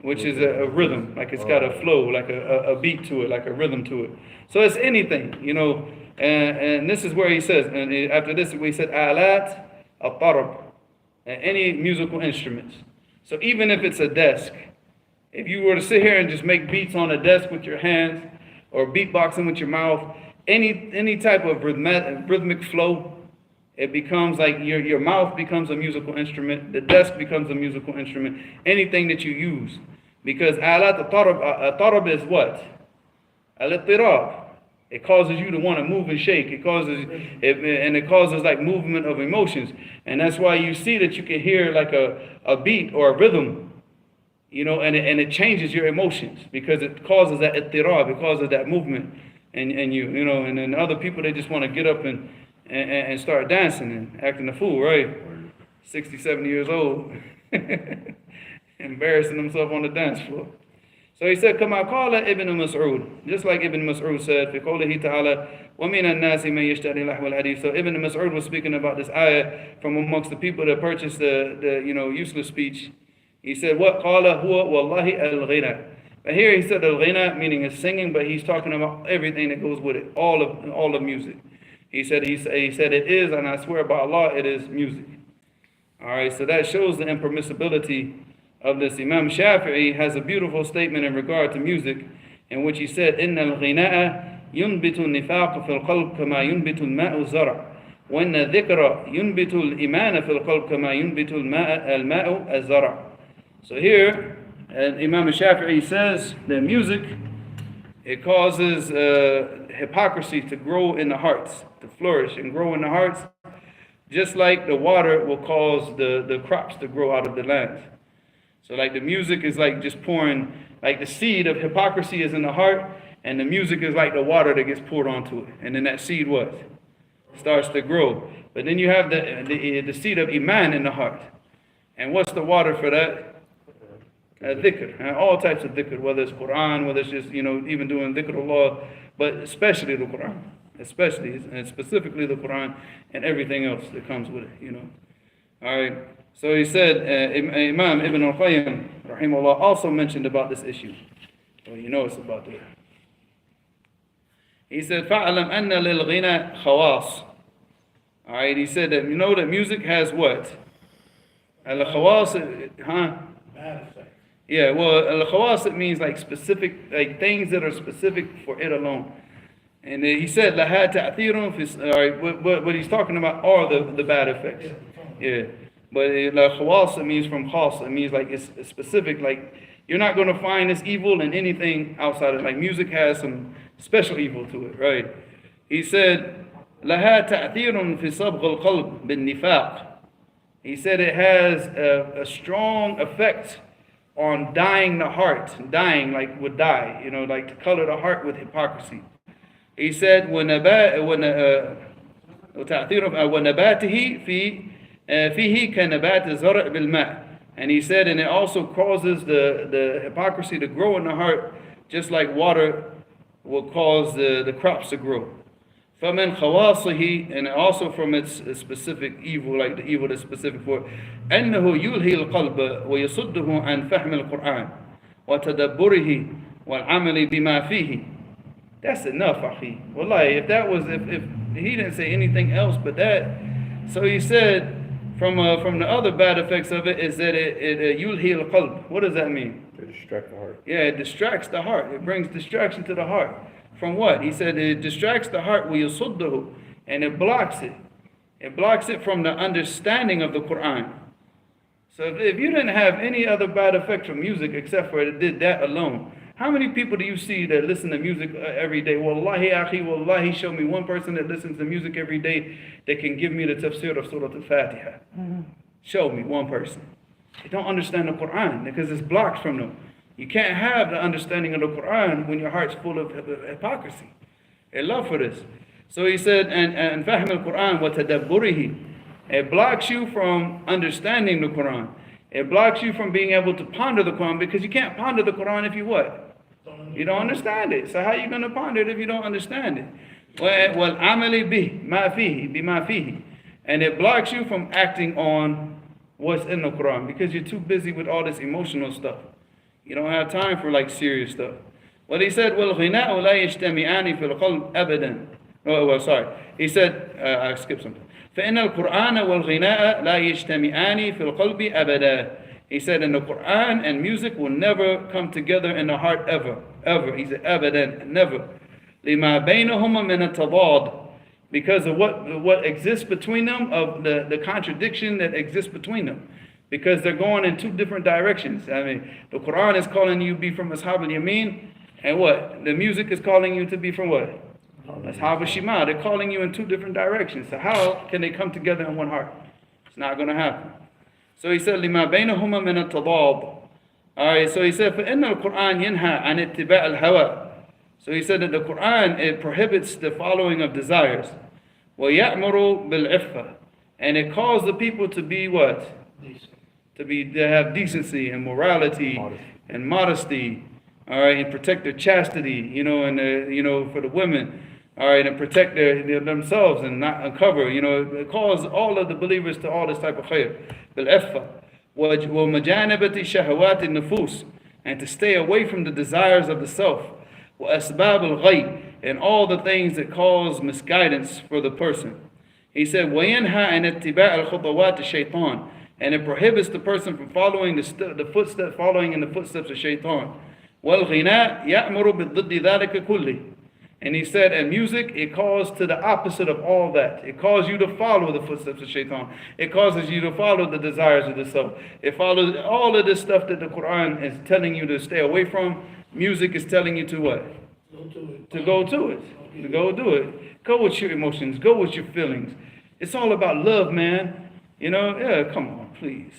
which is a rhythm, like it's got a flow, like a beat to it, like a rhythm to it. So it's anything, you know. And this is where he says, and after this we said, alat al-tarab, any musical instruments. So even if it's a desk, if you were to sit here and just make beats on a desk with your hands, or beatboxing with your mouth, any type of rhythmic flow, it becomes like your mouth becomes a musical instrument, the desk becomes a musical instrument, anything that you use. Because alat al-tarab is what? Al-ittirab. It causes you to want to move and shake. It causes like movement of emotions. And that's why you see that you can hear like a beat or a rhythm, you know, and it changes your emotions because it causes that ittirab, it causes that movement. And you know, and then other people, they just want to get up and start dancing and acting a fool, right? 60, 70 years old, embarrassing themselves on the dance floor. So he said, كما قال ابن مسعود, just like Ibn Mas'ud said, في قوله تعالى, ومن الناس من يشتري لحو الحديث. So Ibn Mas'ud was speaking about this ayah from amongst the people that purchased the useless speech. He said, what قال هو والله الغنى. But here he said al-ghina, meaning it's singing, but he's talking about everything that goes with it, all of music. He said it is, and I swear by Allah, it is music. All right, so that shows the impermissibility of this. Imam Shafi'i has a beautiful statement in regard to music, in which he said, إن الغناء ينبت النفاق في القلب كما ينبت الماء الزرع وإن الذكر ينبت الإيمان في القلب كما ينبت الماء الزرع. So here, Imam Shafi'i says that music, it causes hypocrisy to grow in the hearts, to flourish and grow in the hearts, just like the water will cause the crops to grow out of the land. So like the music is like just pouring, like the seed of hypocrisy is in the heart, and the music is like the water that gets poured onto it. And then that seed what? Starts to grow. But then you have the seed of iman in the heart. And what's the water for that? Dhikr, and all types of dhikr, whether it's Quran, whether it's just, even doing dhikrullah, but especially the Quran, and specifically the Quran and everything else that comes with it, All right, so he said, Imam Ibn al-Qayyim, rahimahullah, also mentioned about this issue. Well, it's about that. He said, فَعْلَمْ أَنَّ لِلْغِنَى خَوَاص. All right, he said that, that music has what? Al-khawas, Bad effect. Yeah, well, al-khawas, it means like specific, like things that are specific for it alone. And he said, لَهَا تَعْثِيرٌ فِي. All right, what he's talking about are the bad effects. Yeah, but al-khawas, it means from khas, it means like it's specific, like you're not going to find this evil in anything outside of it. Like music has some special evil to it, right? He said, لَهَا تَعْثِيرٌ فِي صَبْغِ الْقَلْبِ بِالنِّفَاقِ. He said it has a strong effect on dyeing the heart, dyeing like would dye, like to color the heart with hypocrisy. He said, وَنَبَاتِهِ فِيهِ كَنَبَاتِ الزَّرْعِ بِالْمَاءِ. And he said, and it also causes the hypocrisy to grow in the heart, just like water will cause the crops to grow. فَمِنْ خَوَاصِهِ, and also from its specific evil, like the evil that's specific for it, أَنَّهُ يُلْهِي الْقَلْبَ وَيَصُدُّهُ عَنْ فَحْمِ الْقُرْآنِ وَتَدَبُّرِهِ وَالْعَمَلِ بِمَا فِيهِ. That's enough, akhi. Wallahi, if he didn't say anything else but that. So he said From the other bad effects of it is that it yulhi al-qalb. What does that mean? To distract the heart. Yeah, it distracts the heart. It brings distraction to the heart. From what? He said it distracts the heart وَيَصُدُّهُ, and it blocks it. It blocks it from the understanding of the Quran. So if you didn't have any other bad effect from music except for it did that alone, how many people do you see that listen to music every day? Wallahi, akhi, wallahi, show me one person that listens to music every day that can give me the tafsir of Surah Al-Fatiha. Show me one person. They don't understand the Quran because it's blocked from them. You can't have the understanding of the Quran when your heart's full of hypocrisy. I love for this. So he said, and fahm al-Quran wa tadabburihi. It blocks you from understanding the Quran. It blocks you from being able to ponder the Quran because you can't ponder the Quran if you what? You don't understand it. So how are you going to ponder it if you don't understand it? Well, amali bima fihi. And it blocks you from acting on what's in the Quran because you're too busy with all this emotional stuff. You don't have time for like serious stuff. Well, he said, well, غِنَاءُ لَا يَجْتَمِعَانِ فِي الْقَلْبِ أَبَدًا. Oh, well, sorry. He said, I skipped something. فَإِنَّ الْقُرْآنَ وَالْغِنَاءَ لَا يَجْتَمِعَانِ فِي الْقَلْبِ أَبَدًا. He said, and the Quran and music will never come together in the heart ever. Ever. He said, أَبَدًا, never. لِمَا بَيْنَهُمَا مِنَ التَّضَادِ. Because of what exists between them, of the contradiction that exists between them. Because they're going in two different directions. I mean, the Quran is calling you to be from Ashab al-Yamin, and what? The music is calling you to be from what? Ashab al-Shima. They're calling you in two different directions. So how can they come together in one heart? It's not going to happen. So he said, لِمَا بَيْنَهُمَا مِنَ التَّضَادِ. Alright, so he said, فَإِنَّ الْقُرْآنَ يَنْهَى عَنِ اتِّبَاعِ الْهَوَى. So he said that the Quran, it prohibits the following of desires. وَيَأْمُرُ بِالْعِفَّةِ. And it calls the people to be what? To have decency and morality and modesty, all right, and protect their chastity, and for the women, all right, and protect themselves and not uncover, it calls all of the believers to all this type of khair. بالعفة ومجانبة شهوات النفوس, and to stay away from the desires of the self. وأسباب الغي, and all the things that cause misguidance for the person. He said, وَيَنْهَى عَنِ اتِّبَاعِ الْخُطَوَاتِ الشَّيْطَانِ. And it prohibits the person from following following in the footsteps of shaitan. وَالْغِنَاء يَأْمُرُ بِالضِّدِّ ذَلِكَ كُلِّهِ. And he said, and music, it calls to the opposite of all that. It calls you to follow the footsteps of shaitan. It causes you to follow the desires of the self. It follows all of this stuff that the Quran is telling you to stay away from. Music is telling you to what? To go to it. To go do it. Go with your emotions. Go with your feelings. It's all about love, man. Yeah, come on, please.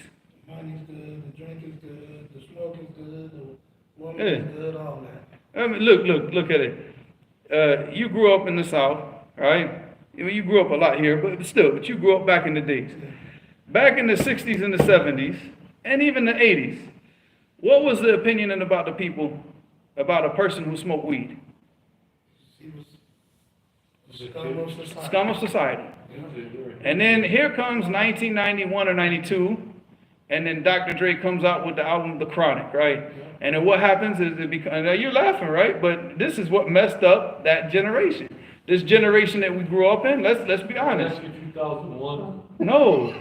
Money's good, the drink is good, the smoke is good, the woman is good, all that. I mean, look at it. You grew up in the South, right? You grew up a lot here, but you grew up back in the days. Back in the 60s and the 70s, and even the 80s, what was the opinion about the people, about a person who smoked weed? He was scum of society. Scum of society. And then here comes 1991 or 92, and then Dr. Dre comes out with the album The Chronic, right? And then what happens is now you're laughing, right? But this is what messed up that generation. This generation that we grew up in, let's be honest. 2001? No,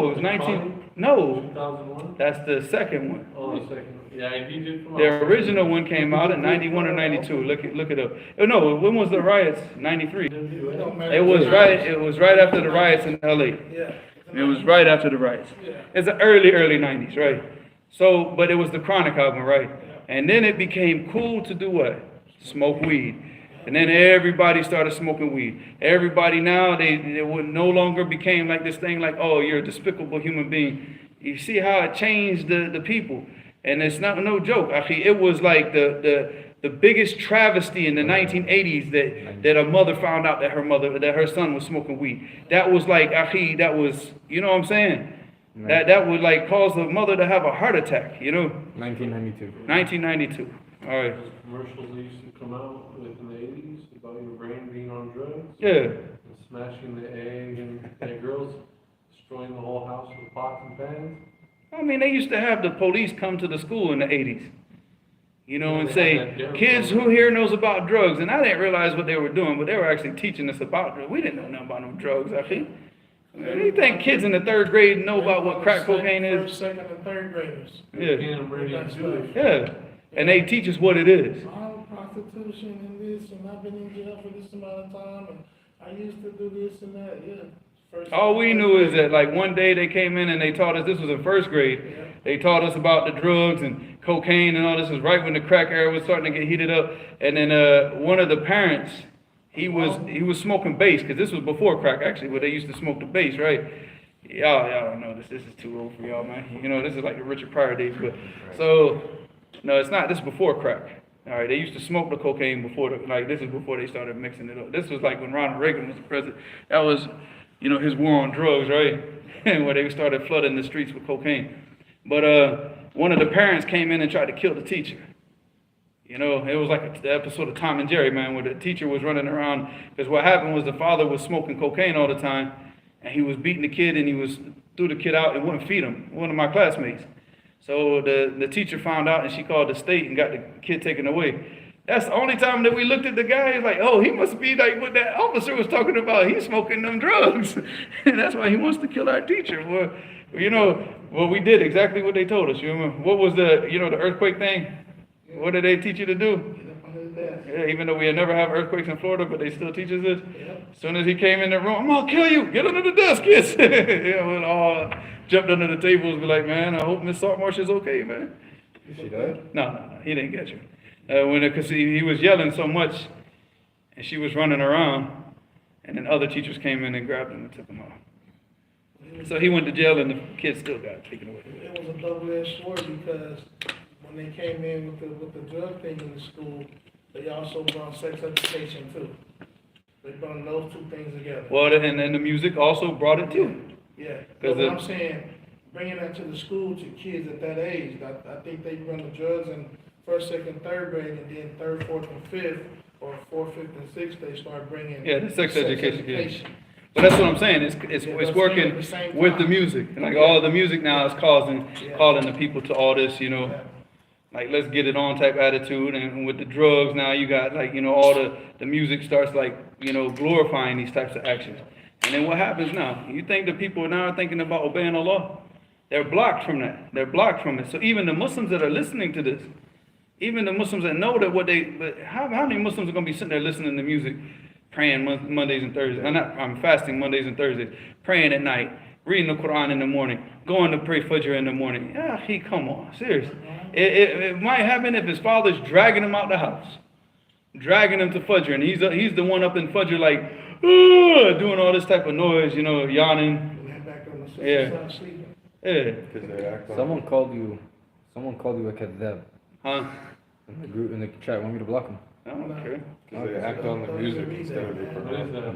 it was 19. No, 2001? that's the second one. Oh, the second one. Yeah, if you did from The original one came out in 91 or 92. Look it up. Oh, no, when was the riots? 93. It was right after the riots in LA. Yeah. It was right after the riots. It's the early 90s, right? So, but it was the Chronic album, right? And then it became cool to do what? Smoke weed. And then everybody started smoking weed. Everybody now, they would no longer became like this thing like, oh, you're a despicable human being. You see how it changed the people. And it's not no joke. It was like the biggest travesty in the 1980s that a mother found out that her son was smoking weed. That was like, that was, you know what I'm saying? Right. That would like cause the mother to have a heart attack, 1992. 1992. All right. Those commercials that used to come out in the 80s about your brain being on drugs. Yeah. And smashing the egg and girls destroying the whole house with pots and pans. I mean, they used to have the police come to the school in the 80s, and say, kids who here knows about drugs. And I didn't realize what they were doing, but they were actually teaching us about drugs. We didn't know nothing about no drugs, You think kids in the 3rd grade know about what crack cocaine is? First, second, and third graders. Yeah. Can't really do it. Yeah. And they teach us what it is. Prostitution and this, and I've been in jail for this amount of time, and I used to do this and that, yeah. First, All we knew is that like one day they came in and they taught us, this was in 1st grade, Yeah. they taught us about the drugs and cocaine and all this. Was right when the crack era was starting to get heated up. And then one of the parents, he was smoking bass, because this was before crack actually, where they used to smoke the bass, right? Y'all don't know this. This is too old for y'all, man. You know, this is like the Richard Pryor days. But so no, it's not. This is before crack. All right, they used to smoke the cocaine before this is before they started mixing it up. This was like when Ronald Reagan was the president. That was, you know, his war on drugs, right? Where they started flooding the streets with cocaine. But one of the parents came in and tried to kill the teacher. You know, it was like the episode of Tom and Jerry, man, where the teacher was running around. Because what happened was the father was smoking cocaine all the time, and he was beating the kid, and he threw the kid out and wouldn't feed him. One of my classmates. So the teacher found out, and she called the state and got the kid taken away. That's the only time that we looked at the guy, like, oh, he must be like what that officer was talking about. He's smoking them drugs. And that's why he wants to kill our teacher. Well, you know, well, we did exactly what they told us. You remember? What was the earthquake thing? What did they teach you to do? Get up under the desk. Yeah, even though we had never have earthquakes in Florida, but they still teach us this. Yep. As soon as he came in the room, I'm gonna kill you. Get under the desk, kids. Yeah, we'll all jumped under the tables, be like, man, I hope Miss Saltmarsh is okay, man. She died? No, he didn't get you. Because he was yelling so much, and she was running around, and then other teachers came in and grabbed him and took him off. So he went to jail, and the kid still got taken away. It was a double-edged sword, because when they came in with the drug thing in the school, they also brought sex education too. They brought those two things together. Well, and then the music also brought it too. Yeah, Because but I'm saying, bringing that to the school, to kids at that age, I think they run the drugs in 1st, 2nd, 3rd grade, and then 3rd, 4th, and 5th, or 4th, 5th, and 6th, they start bringing The sex education. Yeah. But that's what I'm saying. It's working with the music. And like all the music now is calling the people to all this, you know, like let's get it on type attitude. And with the drugs now, you got like, you know, all the music starts like, you know, glorifying these types of actions. And then what happens now? You think the people now are thinking about obeying the law? They're blocked from that. They're blocked from it. So even the Muslims that are listening to this, even the Muslims that know that but how many Muslims are going to be sitting there listening to music, praying Mondays and Thursdays? I'm fasting Mondays and Thursdays, praying at night, reading the Quran in the morning, going to pray Fajr in the morning. Yeah, come on, seriously. It might happen if his father's dragging him out the house, dragging him to Fajr, and he's the one up in Fajr like, doing all this type of noise, you know, yawning. Yeah. Someone called you a kadhab. Huh? In the group, in the chat, want me to block him? I don't care. Because they act on the music instead of the What is Quran. that?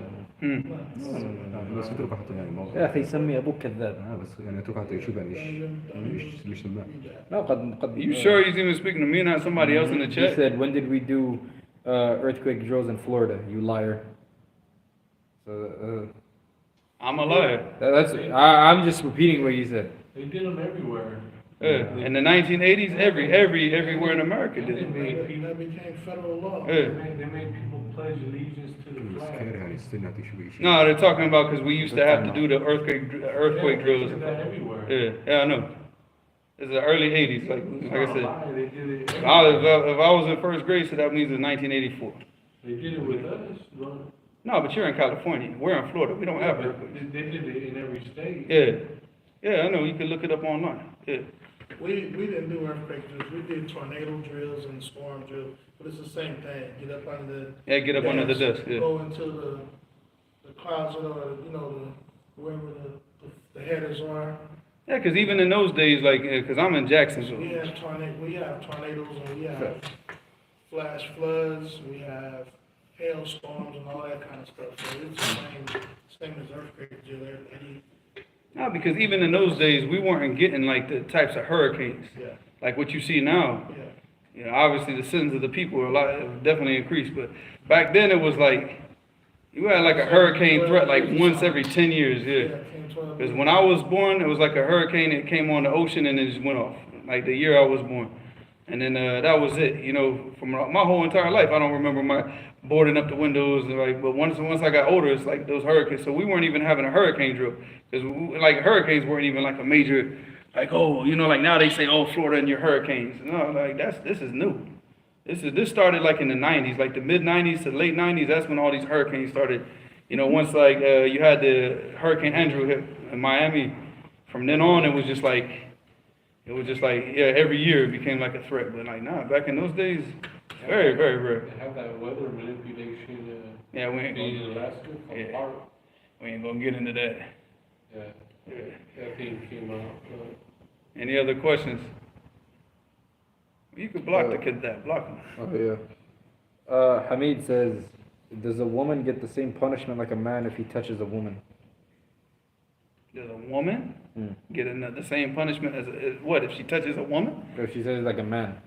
بس اترك حتى يعني يا موضوع اخي يسمي ابوك كذاب. بس يعني اترك حتى يشوف يعني مش سماع. لا قد You sure he's even speaking to me, not somebody else in the He chat? said, when did we do earthquake drills in Florida? You liar. So I'm a liar. I'm just repeating what you said. They did them everywhere. In the 1980s, everywhere in America did They it. made people, That became federal law. they made people pledge allegiance to the بس flag. خير يعني استنى تشوف شيء. No, they're talking about because we used to have to do the earthquake They drills. did that everywhere. Yeah, I know. It's the early 80s, like I said. They did it If everywhere. I was in 1st grade, so that means it's 1984. They did it with us, bro. No, but you're in California. We're in Florida. We don't have earthquakes. They did it in every state. Yeah, I know. You can look it up online. Yeah. We didn't do earthquake drills, we did tornado drills and storm drills, but it's the same thing, get up under the. Yeah, get up under the desk. Yeah. Go into the closet or, you know, wherever the headers are. Yeah, because even in those days, like, because I'm in Jacksonville. We have tornadoes and we have flash floods, we have hailstorms and all that kind of stuff, so it's the same as earthquake drill, No, because even in those days, we weren't getting like the types of hurricanes, yeah, like what you see now. yeah. You know, obviously the sins of the people are have definitely increased, but back then it was like, you had like a hurricane threat like once every 10 years, yeah. 10, 12 Because when I was born, it was like a hurricane that came on the ocean and it just went off, like the year I was born. And then that was it. You know, from my whole entire life, I don't remember my boarding up the windows. Like, but once I got older, it's like those hurricanes. So we weren't even having a hurricane drill because like hurricanes weren't even like a major, like, oh, you know, like now they say, oh, Florida and your hurricanes. No, like this is new. This started like in the 90s, like the mid 90s to late 90s. That's when all these hurricanes started. You know, once like you had the Hurricane Andrew hit in Miami. From then on, it was just like, yeah, every year it became like a threat. But like, nah, back in those days, very, very rare. They have that weather manipulation, Yeah, we ain't being gonna, elastic yeah. apart. we ain't gonna get into that. Yeah, that thing came out. Any other questions? You could block the kid that, block him. Oh yeah. Hamid says, does a woman get the same punishment like a man if he touches a woman? Does a woman get the same punishment as what if she touches a woman? If she says like a man.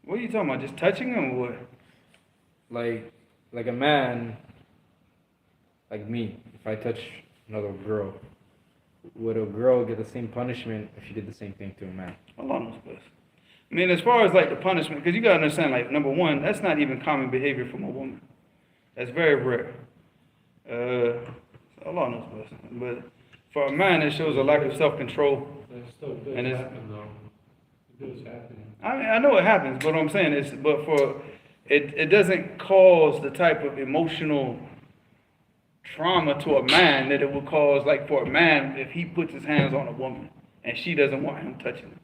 What are you talking about? Just touching him or what? Like a man, like me, if I touch another girl, would a girl get the same punishment if she did the same thing to a man? Allah knows best. I mean, as far as like the punishment, because you gotta understand, like number one, that's not even common behavior from a woman. That's very rare. Allah knows best. But for a man, it shows a lack of self-control. That stuff does And it's- happen though. It does happen. I mean, I know it happens, but what I'm saying is, but for it doesn't cause the type of emotional trauma to a man that it would cause, like for a man, if he puts his hands on a woman and she doesn't want him touching her.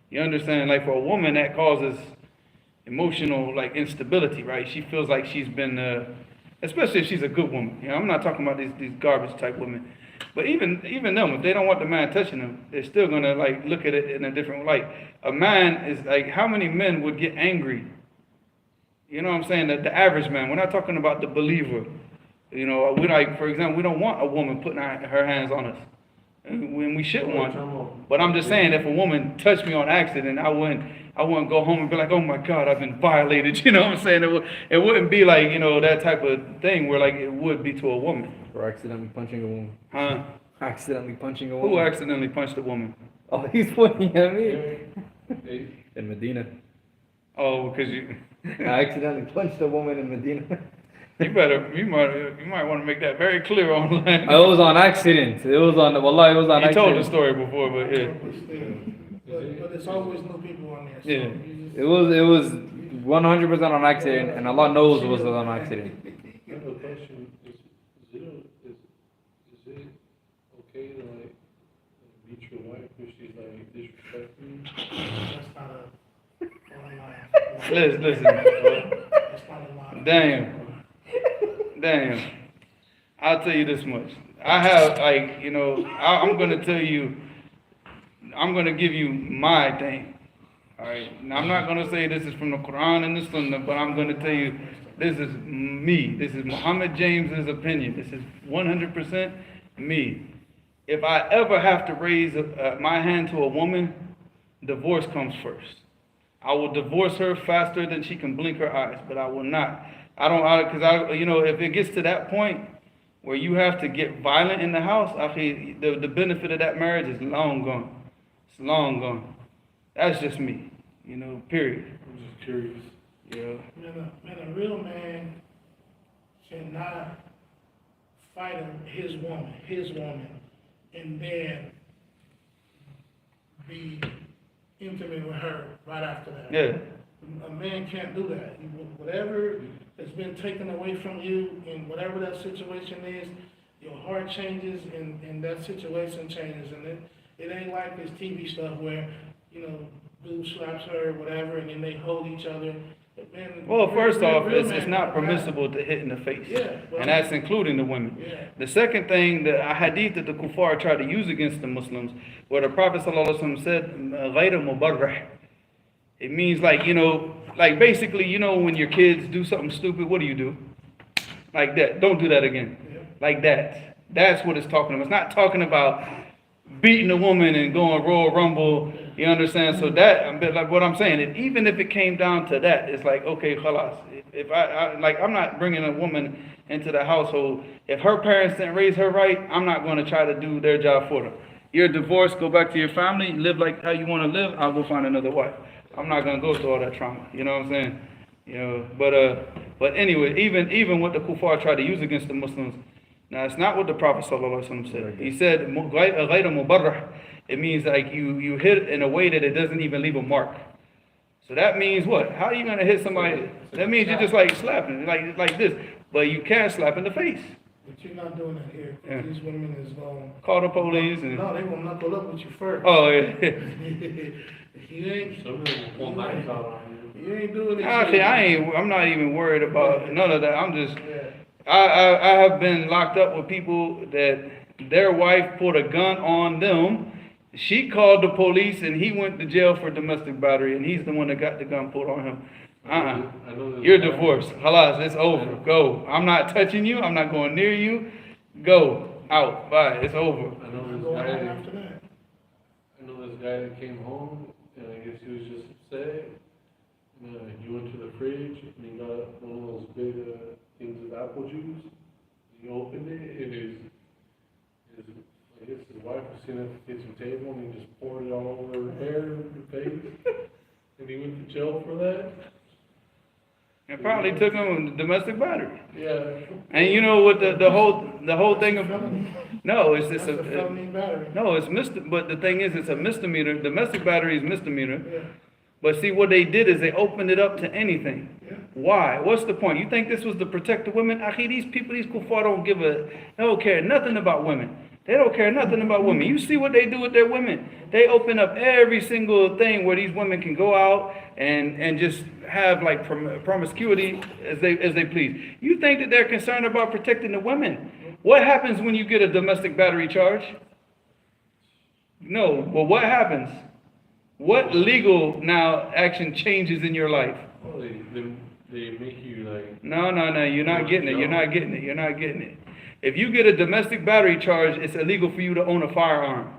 You understand? Like for a woman, that causes emotional like instability, right? She feels like she's been, especially if she's a good woman. You know, I'm not talking about these garbage type women, but even them, if they don't want the man touching them, they're still gonna like look at it in a different light. A man is like, how many men would get angry? You know what I'm saying? That the average man. We're not talking about the believer. You know, we like, for example, we don't want a woman putting her hands on us. When we shouldn't want. But I'm just saying, if a woman touched me on accident, I wouldn't go home and be like, oh my God, I've been violated. You know what I'm saying? It wouldn't be like, you know, that type of thing where like it would be to a woman. Or accidentally punching a woman. Huh? Accidentally punching a woman. Who accidentally punched a woman? Oh, he's pointing at me. Hey, In Medina. Oh, because you. I accidentally punched a woman in Medina. You might want to make that very clear online. It was on accident. It was on, wallah, it was on You accident. told the story before, but yeah. But it's always new people on there. So Yeah. you It was 100% on accident, and Allah knows it was on accident. I have a question. Is it okay to like beat your wife if she's like disrespecting you? that's not a online. Listen. That's not a line. Damn. I'll tell you this much. I have, like, you know, I'm going to tell you, I'm going to give you my thing. All right. Now, I'm not going to say this is from the Quran and the Sunnah, but I'm going to tell you, this is me. This is Muhammad James's opinion. This is 100% me. If I ever have to raise my hand to a woman, divorce comes first. I will divorce her faster than she can blink her eyes, but I will not. You know, if it gets to that point where you have to get violent in the house, the benefit of that marriage is long gone. It's long gone. That's just me, you know, period. I'm just curious. You know? Man, a real man cannot fight his woman, and then be intimate with her right after that. Yeah. A man can't do that. Whatever has been taken away from you, and whatever that situation is, your heart changes, and that situation changes. And it ain't like this TV stuff where, you know, dude slaps her or whatever, and then they hold each other. But man, Well, first off, real it's man not don't have- permissible to hit in the face. Yeah, well- And that's including the women. Yeah. The second thing, the hadith that the kuffar tried to use against the Muslims, where the Prophet ﷺ said, غَيْرَ مُبَرَّحٍ. It means like, you know, like basically, you know, when your kids do something stupid, what do? Like that. Don't do that again. Yeah. Like that. That's what it's talking about. It's not talking about beating a woman and going Royal Rumble. You understand? So that, like what I'm saying, even if it came down to that, it's like, okay, khalas. If I'm not bringing a woman into the household. If her parents didn't raise her right, I'm not going to try to do their job for them. You're divorced, go back to your family, live like how you want to live, I'll go find another wife. I'm not going to go through all that trauma. You know what I'm saying? You know, but anyway, even what the kuffar tried to use against the Muslims, now it's not what the Prophet ﷺ said. He said, غَيْرَ مُبَرَّحٍ. It means like you hit it in a way that it doesn't even leave a mark. So that means what? How are you going to hit somebody? That means you're just like slapping, like this. But you can't slap in the face. But you're not doing that here. Yeah. These women is going. Call the police and. No, they gonna knuckle up with you first. Oh yeah. You ain't. Some of them will pull knives out on you. You ain't doing it. Actually, I'm not even worried about none of that. I'm just. Yeah. I have been locked up with people that their wife put a gun on them. She called the police and he went to jail for domestic battery, and he's the one that got the gun put on him. I know this You're guy- divorced. Halas, it's over. Go. I'm not touching you. I'm not going near you. Go. Out. Bye. It's over. I know Go on this guy. after that. I know this guy that came home, and I guess he was just upset. He went to the fridge and he got one of those big things of apple juice. He opened it, and I guess his wife was sitting at the kitchen table, and he just poured it all over her hair and her face. And he went to jail for that. It probably took him domestic battery. Yeah. And you know what the whole thing of no, it's That's a felony battery. no, it's but the thing is, it's a misdemeanor. Domestic battery is misdemeanor. Yeah. But see, what they did is they opened it up to anything. Yeah. Why? What's the point? You think this was to protect the women? Akhi, these people, these kuffar they don't care nothing about women. They don't care nothing about women. You see what they do with their women. They open up every single thing where these women can go out and just have like promiscuity as they please. You think that they're concerned about protecting the women? What happens when you get a domestic battery charge? No, but what happens? What legal now action changes in your life? Oh, they make you like. No, you're not getting it. You're not getting it. You're not getting it. If you get a domestic battery charge, it's illegal for you to own a firearm.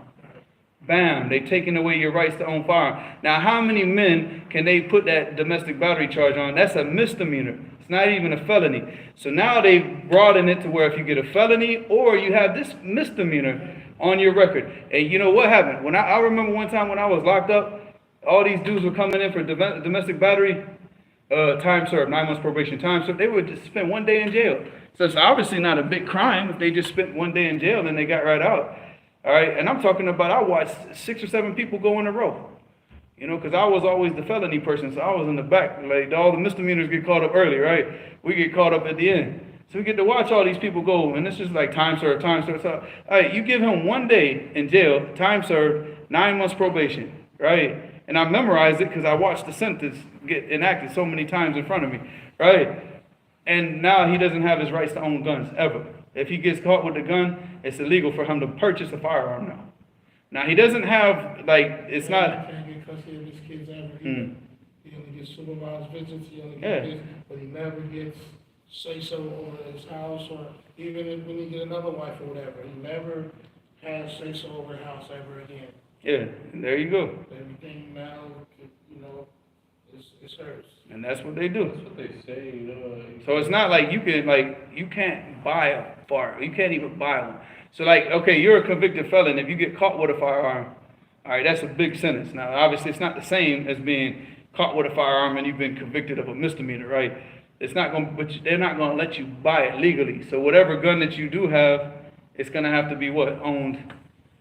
Bam, they've taken away your rights to own firearm. Now, how many men can they put that domestic battery charge on? That's a misdemeanor. It's not even a felony. So now they've broadened it to where if you get a felony or you have this misdemeanor on your record. And you know what happened? When I remember one time when I was locked up, all these dudes were coming in for domestic battery, time served, 9 months probation, time served. They would just spend 1 day in jail. So it's obviously not a big crime if they just spent 1 day in jail and they got right out. All right, and I'm talking about I watched 6 or 7 people go in a row. You know, because I was always the felony person, so I was in the back. Like all the misdemeanors get caught up early, right? We get caught up at the end. So we get to watch all these people go, and it's just like time served, time served. So, all right, you give him 1 day in jail, time served, 9 months probation, right? And I memorized it because I watched the sentence get enacted so many times in front of me, right? And now he doesn't have his rights to own guns, ever. If he gets caught with a gun, it's illegal for him to purchase a firearm now. Now, he doesn't have, like, it's He not... can't get custody of his kids ever. Mm. He only gets supervised visits, he only Yeah. gets this, but he never gets say-so over his house, or even when he get another wife or whatever, he never has say-so over the house ever again. Yeah, and there you go. Everything now, you know, is hers. And that's what they do. That's what they say, you know. So it's not like you can't buy a firearm. You can't even buy one. So like, okay, you're a convicted felon. If you get caught with a firearm, all right, that's a big sentence. Now, obviously, it's not the same as being caught with a firearm and you've been convicted of a misdemeanor, right? It's not going, but they're not going to let you buy it legally. So whatever gun that you do have, it's going to have to be what? Owned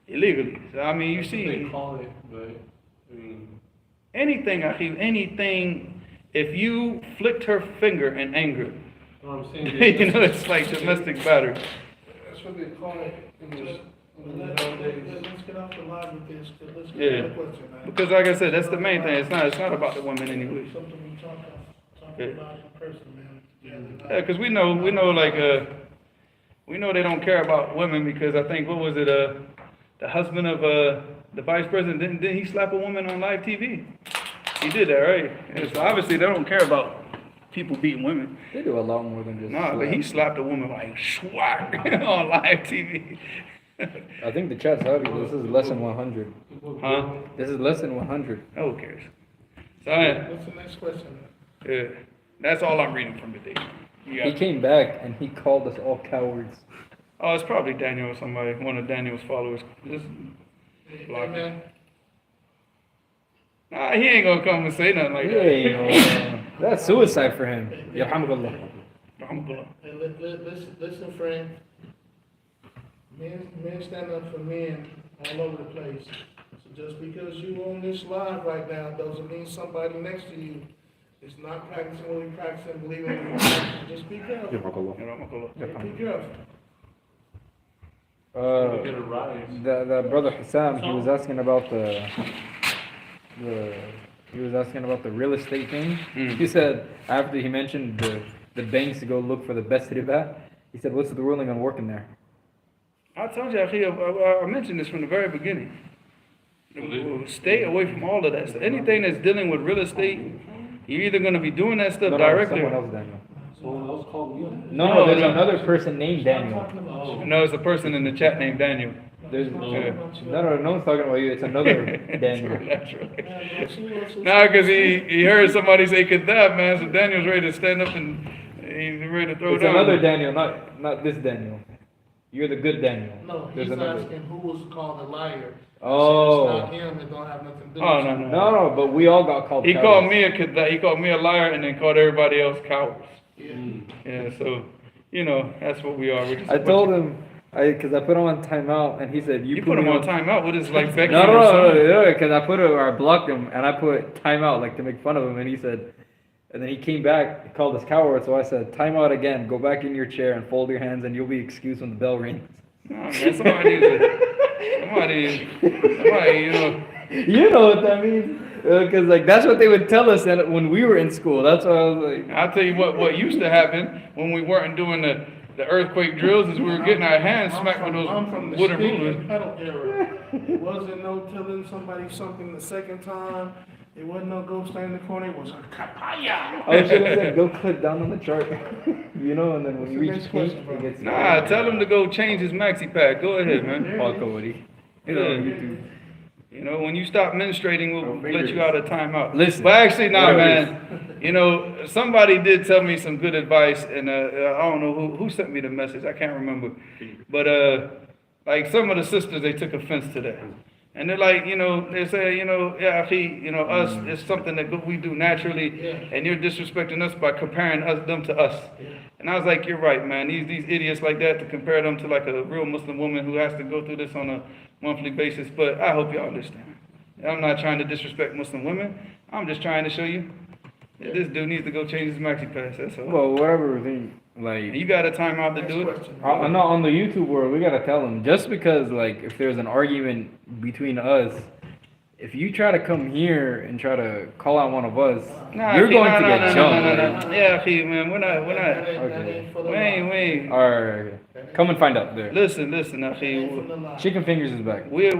illegally. So I mean, you That's what they see call it, but I mean, anything, Akhil, anything. If you flicked her finger in anger, what I'm saying you know, it's like domestic battery. That's what they call it in this. Let's get off the line with this, 'cause let's get Yeah. to the question, man. Because like I said, that's the main thing. It's not about the women anyway. Something we talk Yeah. about in person, man. Yeah, because we know like we know they don't care about women because I think what was it the husband of the vice president didn't he slap a woman on live TV? He did that, right? And so obviously they don't care about people beating women. They do a lot more than just. No, but he slapped a woman like swat on live TV. I think the chat's heavy. This is less than 100. Huh? This is less than 100. Who cares? So What's the next question? yeah, that's all I'm reading from today. You He got- came back and he called us all cowards. Oh, it's probably Daniel or somebody, one of Daniel's followers. Block him. man. Nah, he ain't gonna come and say nothing like that. Yeah, that's suicide for him. Yarhamukallah. Alhamdulillah. Hey, listen, friend. Men stand up for men all over the place. So just because you on this live right now doesn't mean somebody next to you is not practicing what we practice and believing in. Just be careful. يرحمك الله. Alhamdulillah. Be careful. Get a rise. The brother Hassam, he was asking about the real estate thing. He said after he mentioned the banks to go look for the best riba, he said, "What's the ruling on working there?" I told you, I mentioned this from the very beginning. Stay away from all of that stuff. Anything that's dealing with real estate, you're either going to be doing that stuff directly. Someone else, Daniel. Someone else called me. No, there's no. another person named Daniel. No, it's a person in the chat named Daniel. There's No. no one's talking about you. It's another Daniel. That's right. Nah, because he heard somebody say Adab, man, so Daniel's ready to stand up and he's ready to throw It's down. another Daniel, not this Daniel. You're the good Daniel. No, There's he's another. asking who was called a liar. Oh. It's not him. It don't have nothing to do with Oh, you. no. But we all got called. He cowards. called me a Kadab, he called me a liar and then called everybody else cowards. Yeah. Yeah, so, you know, that's what we are. We're just a I bunch told of- him, because I put him on timeout, and he said, You put him on timeout, what is like Becky No, or something? because I put it, or I blocked him, and I put timeout, like to make fun of him, and he said, and then he came back, he called us cowards, so I said, timeout again, go back in your chair and fold your hands, and you'll be excused when the bell rings. No, man, somebody, you know. You know what that means? Because like that's what they would tell us when we were in school. That's why I was like, I'll tell you what used to happen when we weren't doing the earthquake drills is we were getting our hands smacked with I'm from those the wooden stick rulers. and pedal era. It wasn't no telling somebody something the second time. It wasn't no go stand in the corner. It was a kapaya. I should have said, go click down on the chart, you know, and then when you What's the reach next pink, question, bro? it gets. Nah, tell him to go change his maxi pad. Go ahead, man. Fuck Cody. You know, YouTube. You know, when you stop menstruating, we'll let you out of timeout. Listen. But actually, nah, Whatever man. You know, somebody did tell me some good advice, and I don't know who sent me the message. I can't remember. But like some of the sisters, they took offense to that. And they're like, you know, they say, you know, yeah, you know, us, it's something that we do naturally, Yeah. and you're disrespecting us by comparing them to us. Yeah. And I was like, you're right, man. These idiots like that to compare them to like a real Muslim woman who has to go through this on a monthly basis. But I hope y'all understand. I'm not trying to disrespect Muslim women. I'm just trying to show you that this dude needs to go change his maxi pass. That's all. Well, whatever thing, And like, you got a time out to Next do it. question. no, on the YouTube world, we gotta tell them just because, like, if there's an argument between us, if you try to come here and try to call out one of us, Nah, you're Akhi, going nah, to nah, get nah, jumped. nah, nah, like- nah. Yeah, Akhi, man, we're not. That Okay. ain't for the We ain't. All right, okay. Come and find out there. Listen, That ain't for Akhi. the lie. Chicken Fingers is back. We're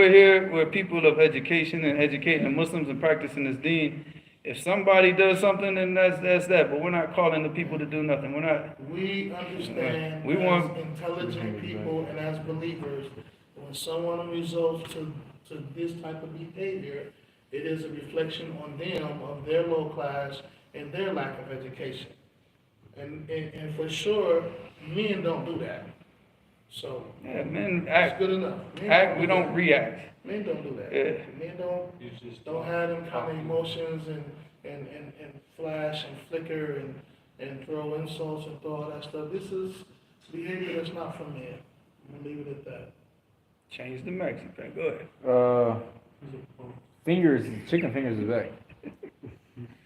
here. We're people of education and educating the Muslims and practicing this deen. If somebody does something, then that's that. But we're not calling the people to do nothing. We're not. We understand We as want- intelligent people and as believers, when someone results to this type of behavior, it is a reflection on them of their low class and their lack of education. And for sure, men don't do that. So, Yeah, men that's act. good enough. Men Act. We do don't that. react. Men don't do that. Yeah. Men don't He's just don't have them kind of emotions and flash and flicker and throw insults and throw all that stuff. This is behavior that's not from men. I'm gonna leave it at that. Change the maxi pack. Go ahead. Chicken Fingers is back.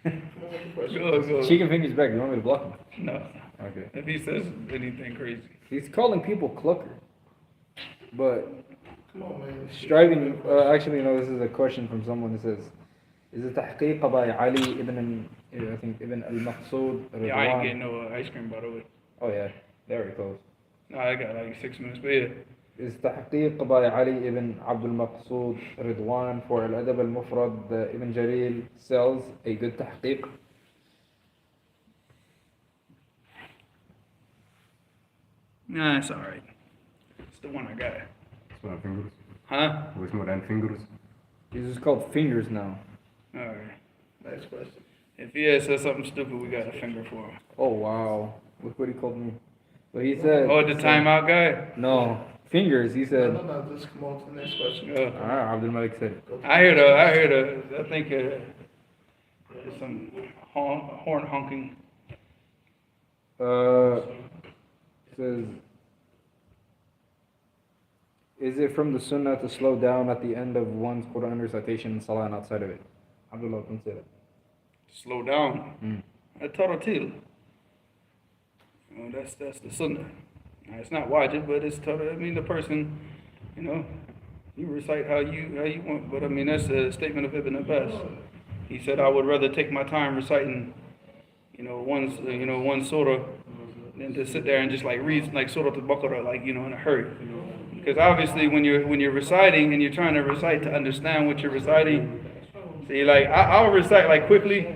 Come on with the question. Go. Chicken Fingers back. You want me to block him? No. Okay. If he says anything crazy. He's calling people clucker, but Come on, man. striving. Actually, no. This is a question from someone that says, "Is it تحقيق by Ali ibn I think ibn al-Maqsood Yeah, I ain't Ridwan?" getting no ice cream, by the way. Oh yeah, very close. No, I got like 6 minutes, but yeah. Is تحقيق by Ali ibn Abdul Maqsood Ridwan for Al-Adab al-Mufrad Ibn Jalil sells a good تحقيق? Nah, it's alright. It's the one I got. اسمه الان فينجرز Huh? هو اسمه الان فينجرز This is called Fingers now. Alright. Next question. If he says something stupid, we got a finger for him. Oh wow, look what he called me. But he said. Oh, the timeout guy? No, fingers, he said. No, just come on to the next question. Ah, Abdul Malik said it. I think there's some horn honking. Says, is it from the sunnah to slow down at the end of one's Quran recitation and salah and outside of it? Abdullah can say that. Slow down. Taratil. That's the sunnah. Now, it's not wajib, but it's I mean, the person, you recite how you want. But I mean, that's a statement of Ibn Abbas. He said, I would rather take my time reciting, one surah, than to sit there and just like read like Surah Al-Baqarah, like in a hurry. Because obviously, when you're reciting and you're trying to recite to understand what you're reciting, see, like I'll recite like quickly.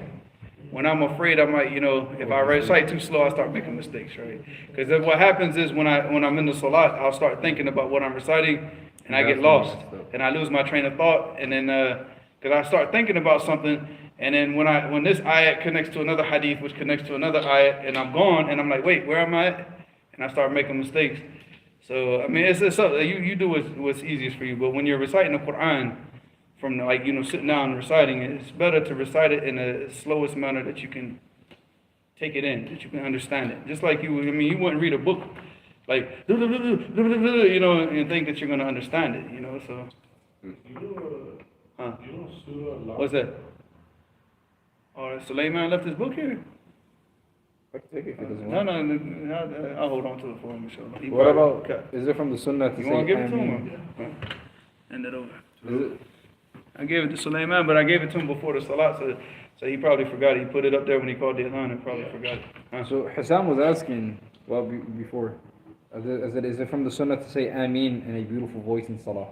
When I'm afraid I might, if I recite too slow, I start making mistakes, right? Because what happens is when I'm in the salat, I'll start thinking about what I'm reciting, and I get lost, and I lose my train of thought, and then because I start thinking about something, and then when this ayat connects to another hadith, which connects to another ayat, and I'm gone, and I'm like, wait, where am I at? And I start making mistakes. So I mean, it's something you do what's easiest for you. But when you're reciting the Quran, from sitting down and reciting it, it's better to recite it in the slowest manner that you can take it in, that you can understand it. Just like you wouldn't read a book like and think that you're going to understand it, so. What's that? Oh, Sulaiman left his book here? I can take it if it doesn't No, work. I'll hold on to it for him, inshallah. What about, is it from the sunnah to You say want to give it to Ameen? him? Hand it over. Is it? I gave it to Sulaiman, but I gave it to him before the salat, so he probably forgot it. He put it up there when he called the adhan and probably forgot it. So Hassan was asking, before, is it from the sunnah to say Ameen in a beautiful voice in salah?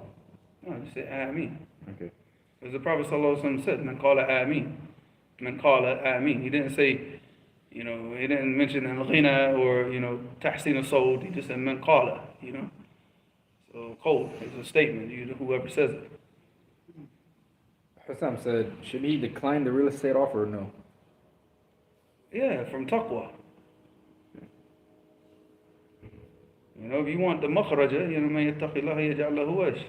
No, just say Ameen. Okay. As the Prophet ﷺ said, Man qala Ameen. Man qala Ameen. He didn't say, he didn't mention al-ghina or, tahsin al-sawd. He just said Man qala, So qawl is a statement, whoever says it. Hassan said, should he decline the real estate offer or no? Yeah, from taqwa. If you want the makhraja, man yattaqillaha yaj'al lahu wash.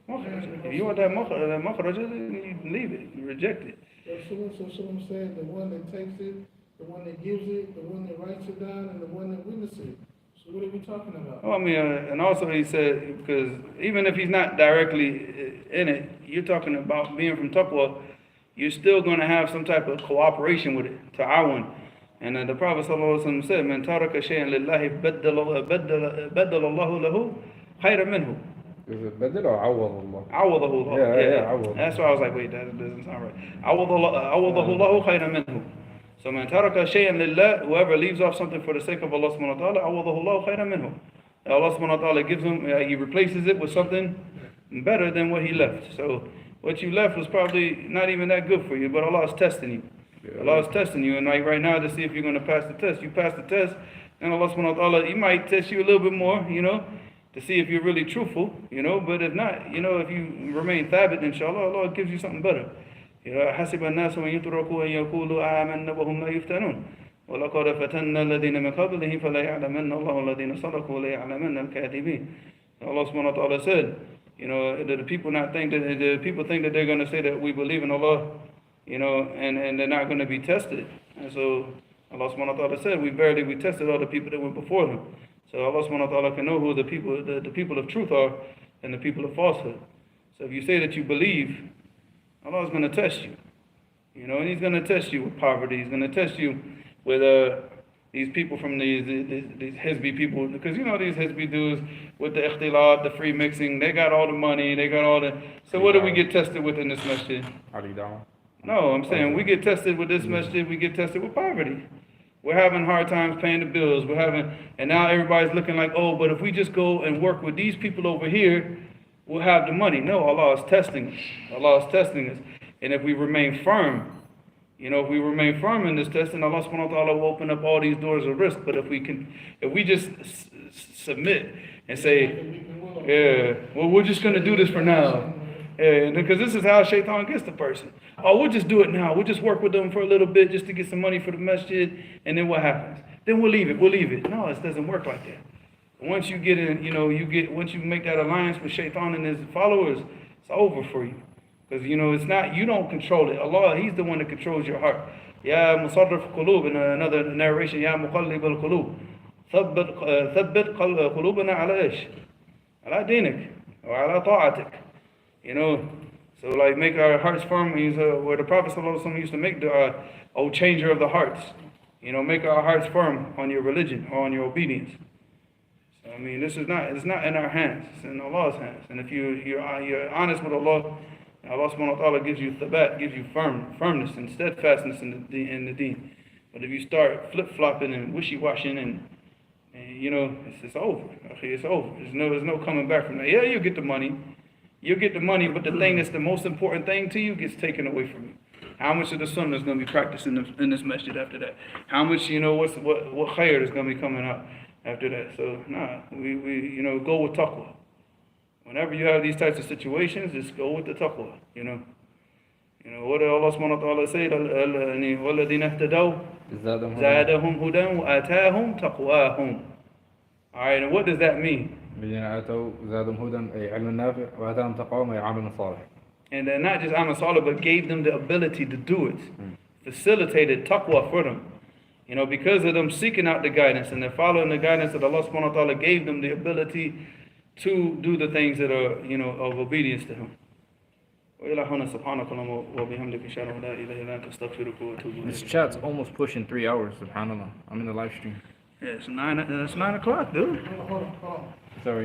Makhraja. If you want that makhraja, then you leave it, you reject it. So Shalom said, the one that takes it, the one that gives it, the one that writes it down, and the one that witnesses it. So what are we talking about? Oh, I mean, and also he said, because even if he's not directly in it, you're talking about being from taqwa, you're still going to have some type of cooperation with it, ta'awun. And the Prophet ﷺ said, Man taraka shay'an lillahi baddala Allahu lahu khayran minhu. Is it badal or awwad Allah? Awadahu Allah. Yeah, awwad. That's why I was like, wait, that doesn't sound right. Awadahu Allahu khayran minhu. So man taraka shay'an lillah, whoever leaves off something for the sake of Allah subhanahu wa ta'ala, awadahu Allahu khayran minhu. Allah subhanahu wa ta'ala gives him, he replaces it with something better than what he left. So what you left was probably not even that good for you, but Allah is testing you. Allah is testing you, and like right now to see if you're going to pass the test. You pass the test, and Allah subhanahu wa ta'ala, He might test you a little bit more, to see if you're really truthful, but if not, if you remain thabit, inshallah, Allah gives you something better. حسب الناس أن يتركوا أن يقولوا آمنا وهم لا يفتنون ولقد فتنا الذين من قبلهم فلا يعلمن الله الذين صدقوا ولا يعلمن الكاذبين. Allah subhanahu wa ta'ala said, the people think that they're going to say that we believe in Allah, and they're not going to be tested. And so Allah subhanahu wa ta'ala said, we tested all the people that went before them. So Allah subhanahu wa ta'ala can know who the people of truth are and the people of falsehood. So if you say that you believe, Allah is going to test you. And He's going to test you with poverty. He's going to test you with these people from these Hizbi people. Because these Hizbi dudes with the ikhtilat, the free mixing, they got all the money, they got all the... So what do we get tested with in this masjid? No, I'm saying we get tested with this masjid, we get tested with poverty. We're having hard times paying the bills. And now everybody's looking like, oh, but if we just go and work with these people over here, we'll have the money. No, Allah is testing us. Allah is testing us. And if we remain firm, if we remain firm in this testing, Allah subhanahu wa ta'ala will open up all these doors of risk. But if we just submit and say, well, we're just going to do this for now. Because this is how shaitan gets the person. Oh, we'll just do it now. We'll just work with them for a little bit just to get some money for the masjid. And then what happens? Then we'll leave it. No, it doesn't work like that. Once you get in, once you make that alliance with Shaitan and his followers, it's over for you. Because, it's not, you don't control it. Allah, He's the one that controls your heart. Ya musarrif qulub, in another narration, Ya muqallib al-qulub. ثبت قلوبنا على إيش؟ على دينك or على طاعتك. So like make our hearts firm. Where the Prophet ﷺ used to make the O changer of the hearts. Make our hearts firm on your religion or on your obedience. So it's not in our hands. It's in Allah's hands. And if you're honest with Allah, Allah subhanahu wa ta'ala gives you thabat, gives you firmness and steadfastness in the deen. But if you start flip-flopping and wishy-washing and it's over. It's over. There's no coming back from that. Yeah, you get the money. You'll get the money, but the thing that's the most important thing to you gets taken away from you. How much of the sunnah is going to be practiced in this masjid after that? How much, what khair is going to be coming out after that? So, we go with taqwa. Whenever you have these types of situations, just go with the taqwa, what did Allah subhanahu wa ta'ala say? وَالَّذِينَ اهْتَدَوْا زَادَهُمْ هُدًى وَآتَاهُمْ تَقْوَاهُمْ. Alright, and what does that mean? الذين آتوا زادهم هدى أي علم نافع وآتاهم تقواهم أي عمل صالح. And then not just amal salih, but gave them the ability to do it. Facilitated taqwa for them. Because of them seeking out the guidance and they're following the guidance that Allah subhanahu wa ta'ala gave them the ability to do the things that are, of obedience to Him. This chat's almost pushing 3 hours, subhanAllah. I'm in the live stream. Yeah, it's 9 o'clock, dude. Hold on. Sorry.